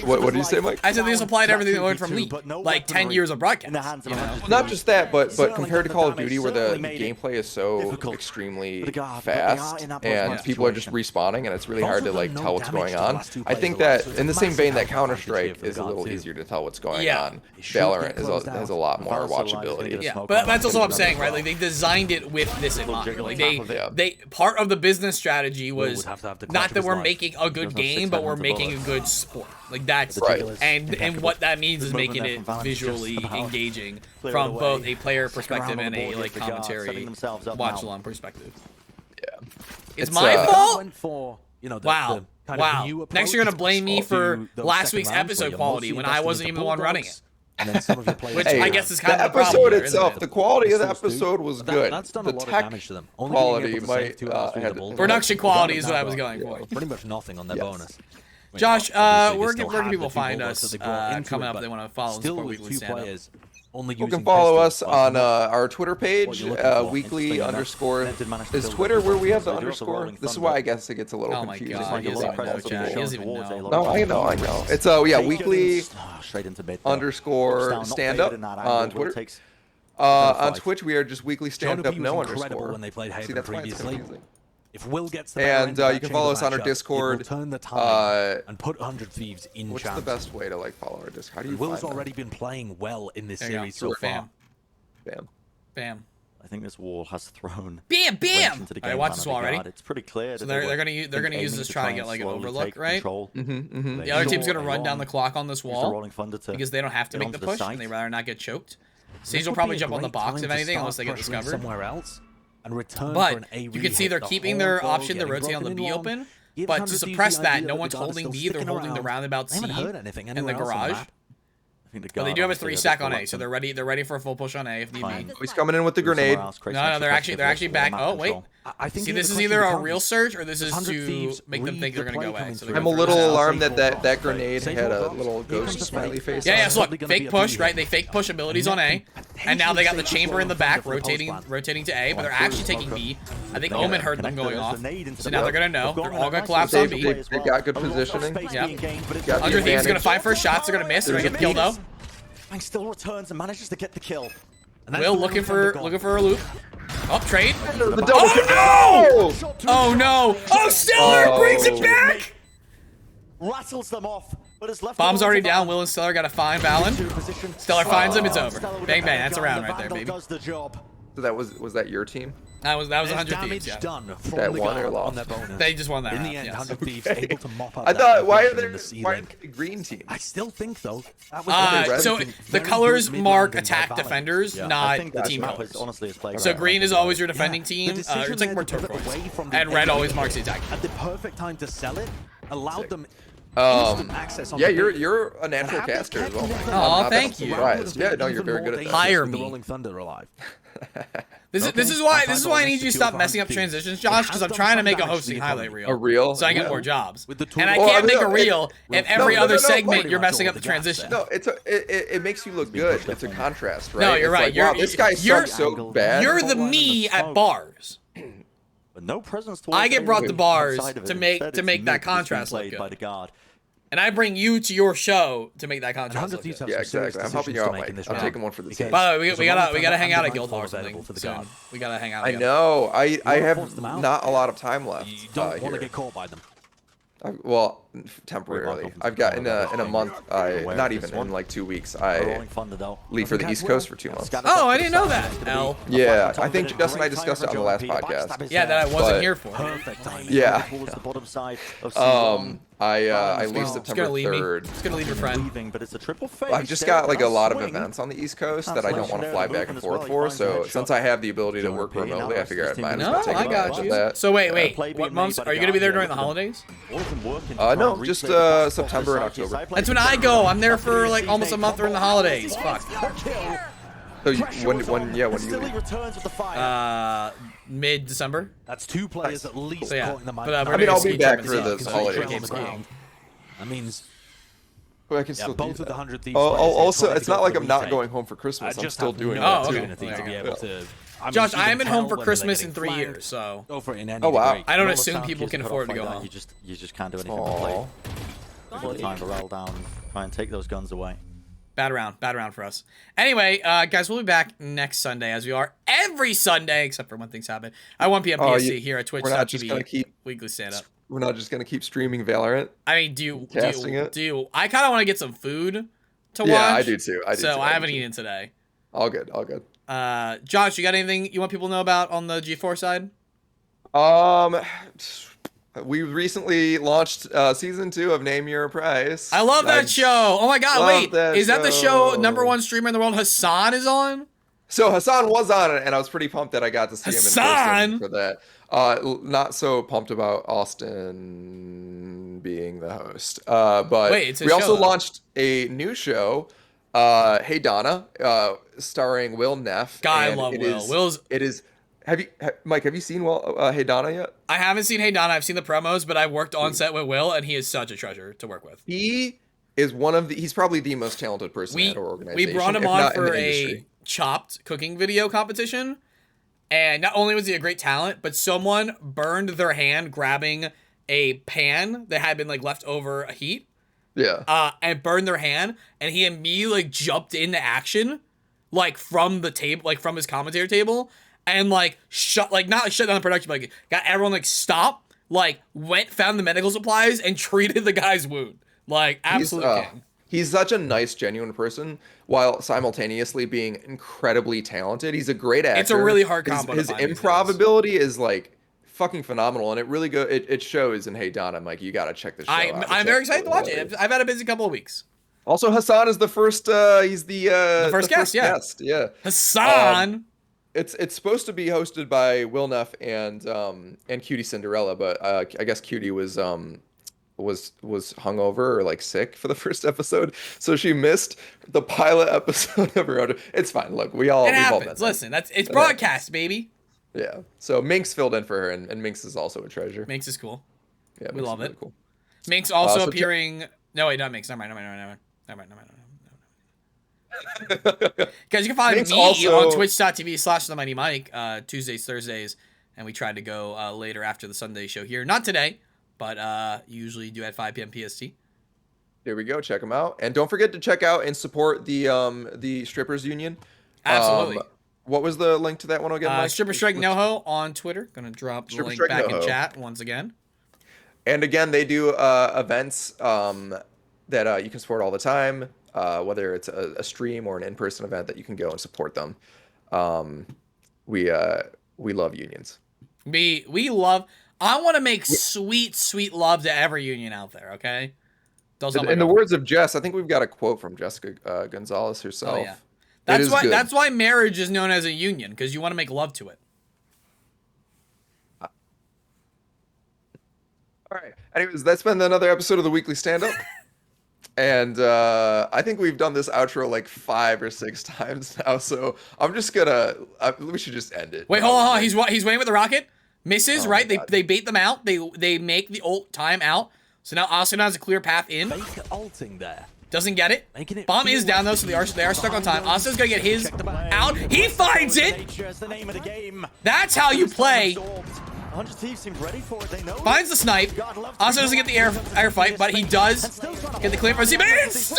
What did you say, Mike? I said they just applied everything they learned from Lee. Like 10 years of broadcast. You know? Not just that, but compared to Call of Duty, where the gameplay is so extremely fast, and people are just respawning, and it's really hard to like tell what's going on. I think that in the same vein that Counter-Strike is a little easier to tell what's going on, Valorant has a lot more watchability. Yeah, but that's also what I'm saying, right? Like they designed it with this in mind. Like they part of the business strategy was not that we're making a good game, but we're making a good sport. Like that's and what that means is making it visually engaging from both a player perspective and a like commentary watch along perspective. Yeah, it's my fault. Went for, you know, Wow. Next you're gonna blame me for last week's episode quality when I wasn't even the one running it. And then some of your players, Which I guess is kind the of the episode problem here, itself. The quality of the episode was good. That's done the a lot of tech damage to them. quality might production quality is what I was going for. Pretty much nothing on their bonus. Josh, where can people find us coming up? They want to follow us for weekly stand-up. You can follow us on our Twitter page, weekly underscore. Is Twitter where we have the underscore? This is why I guess it gets a little confusing. He doesn't even know. No, I know. It's weekly underscore stand up on Twitter. On Twitch, we are just weekly stand up no underscore. See, that's why it's confusing. If Will gets the and you can follow us on our Discord. Turn the tide and put 100 Thieves in What's chance. the best way to like follow our Discord? How do you Will's find already been playing well in this series so far. Bam. I think this wall has thrown. Bam! Into the I game watched this wall already. It's pretty clear. So they're gonna use this try to get like an overlook, right? Mm-hmm. The other team's gonna run down the clock on this wall rolling thunder to because they don't have to make the push and they rather not get choked. Sage will probably jump on the box if anything, unless they get discovered. Somewhere else. And return but for an A you can see they're keeping their option to rotate on the B open, but to suppress that, no one's holding B, they're holding the roundabout C in the garage. But they do have a 3-stack on A, so they're ready for a full push on A if need be. He's coming in with the grenade. No, they're actually back. Oh wait, I think see, this is either a real surge or this is to make them think they're gonna go A. So I'm a little alarmed that grenade had a little ghost smiley face. Yeah, so look, fake push, right? They fake push abilities on A, and now they got the chamber in the back rotating to A, but they're actually taking B. I think Omen heard them going off, so now they're gonna know. They're all gonna collapse on B. They got good positioning. Yeah. Under Thief's gonna fight for shots. They're gonna miss. They're gonna get the kill though. And still returns and manages to get the kill. Will looking for a loop. Oh, trade. Oh no! Oh no! Oh, Stellar brings it back. Rattles them off, but is left. Bomb's already down. Will and Stellar gotta find Valen. Stellar finds him. It's over. Bang bang. That's a round right there, baby. Does the job. So that was that your team? That was 100 Thieves. Yeah. That won or lost? They just won that. In the end, 100 Thieves able to mop up. I thought why are there the green team? I still think though. That was so the colors mark attack defenders, not the team colors. So green is always your defending team. It's like more turquoise, and red always marks the attack. At the perfect time to sell it, allowed them. Yeah, you're a natural caster as well. Oh, thank you. Yeah, no, you're very good at that. Hire me. Rolling Thunder alive. This is why I need you to stop messing up transitions, Josh, because I'm trying to make a hosting highlight reel. A reel? So I get more jobs. And I can't make a reel if every other segment you're messing up the transition. No, it makes you look good. It's a contrast, right? No, you're right. Wow, this guy sucks so bad. You're the me at bars. But no presence. I get brought to bars to make that contrast look good. And I bring you to your show to make that contrast look good. Yeah, exactly. I'm helping you out, Mike. I'm taking one for the team. By the way, we gotta hang out at Guild Hall or something soon. We gotta hang out. I know. I have not a lot of time left. You don't want to get caught by them. Well, temporarily. I've got in a month. Not even in like 2 weeks. I leave for the East Coast for 2 months. Oh, I didn't know that. L. Yeah, I think Jess and I discussed it on the last podcast. Yeah, that I wasn't here for. Yeah. I leave September 3rd. It's gonna leave your friend. But it's a triple face. I've just got like a lot of events on the East Coast that I don't want to fly back and forth for. So since I have the ability to work remotely, I figure I might as well take advantage of that. So wait. What months are you gonna be there during the holidays? No, just September and October. That's when I go. I'm there for like almost a month during the holidays. Fuck. So when do you leave? Mid-December. That's 2 players at least. So yeah, but I'll be back for the holiday games. That means. But I can still both of the 100 Thieves. Also, it's not like I'm not going home for Christmas. I'm still doing that too. Josh, I haven't been home for Christmas in 3 years, so. Oh wow! I don't assume people can afford to go home. You just can't do anything but play. Before the time to roll down, try and take those guns away. Bad round for us. Anyway, guys, we'll be back next Sunday, as we are every Sunday, except for when things happen. At 1 p.m. PST here at Twitch.tv. Weekly stand-up. We're not just gonna keep streaming Valorant. I mean, do you? I kind of want to get some food to watch. Yeah, I do too. So I haven't eaten today. All good. Josh, you got anything you want people to know about on the G4 side? We recently launched season 2 of Name Your Price. I love that show. Oh my god, wait. Is that the show #1 streamer in the world Hassan is on? So Hassan was on it, and I was pretty pumped that I got to see him in person for that. Not so pumped about Austin being the host. But wait, it's a we show, also though. launched a new show, Hey Donna, starring Will Neff. God, I and love it Will. is. Mike, have you seen Hey Donna yet? I haven't seen Hey Donna. I've seen the promos, but I've worked on set with Will, and he is such a treasure to work with. He is he's probably the most talented person at our organization. We brought him if on not in for the a industry. chopped cooking video competition, and not only was he a great talent, but someone burned their hand grabbing a pan that had been like left over a heat. Yeah. And burned their hand, and he immediately like jumped into action, like from the table, like from his commentator table, and like not shut down the production, but like got everyone like stop, like found the medical supplies and treated the guy's wound. Like absolute king. He's such a nice, genuine person, while simultaneously being incredibly talented. He's a great actor. It's a really hard combo. His improv ability is like fucking phenomenal, and it really it shows in Hey Donna. Mike, you gotta check this show out. I'm very excited to watch it. I've had a busy couple of weeks. Also, Hassan is the first. He's the first guest. Yeah. Hassan. It's supposed to be hosted by Will Neff and Cutie Cinderella, but I guess Cutie was hungover or like sick for the first episode, so she missed the pilot episode of her own. It's fine. Look, we've all happens. Listen, it's broadcast, baby. Yeah. So Minx filled in for her, and Minx is also a treasure. Minx is cool. Yeah, we love it. Really cool. Minx also appearing. No, wait, not Minx. Never mind. Guys, you can find Minx me also... on twitch.tv/TheMightyMike, Tuesdays, Thursdays, and we try to go later after the Sunday show here. Not today, but usually do at 5 p.m. PST. There we go. Check them out, and don't forget to check out and support the strippers union. Absolutely. What was the link to that one again, Mike? Stripper Strike Noho on Twitter. Gonna drop the link back in chat once again. And again, they do events that you can support all the time. Whether it's a stream or an in-person event that you can go and support them. We love unions. We love. I want to make sweet love to every union out there. Okay. In the words of Jess, I think we've got a quote from Jessica Gonzalez herself. Oh yeah. That's why marriage is known as a union, because you want to make love to it. All right. Anyways, that's been another episode of the Weekly Stand-Up. And I think we've done this outro like 5 or 6 times now, so I'm just gonna. We should just end it. Wait, hold on. He's waiting with the rocket. Misses, right? They bait them out. They make the ult time out. So now Austin has a clear path in. Ulting there. Doesn't get it. Bomb is down though, so they are stuck on time. Austin's gonna get his out. He finds it. That's how you play. Finds the snipe. Also doesn't get the air fight, but he does get the clear. But it's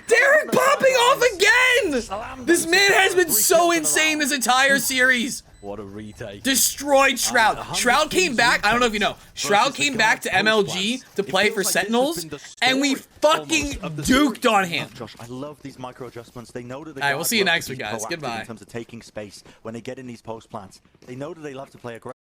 Derek popping off again. This man has been so insane this entire series. What a retake. Destroyed Shroud. Shroud came back. I don't know if you know. Shroud came back to MLG to play for Sentinels, and we fucking duked on him. Josh, I love these micro adjustments. They know that. All right, we'll see you next week, guys. Goodbye. In terms of taking space when they get in these post plants, they know that they love to play aggressive.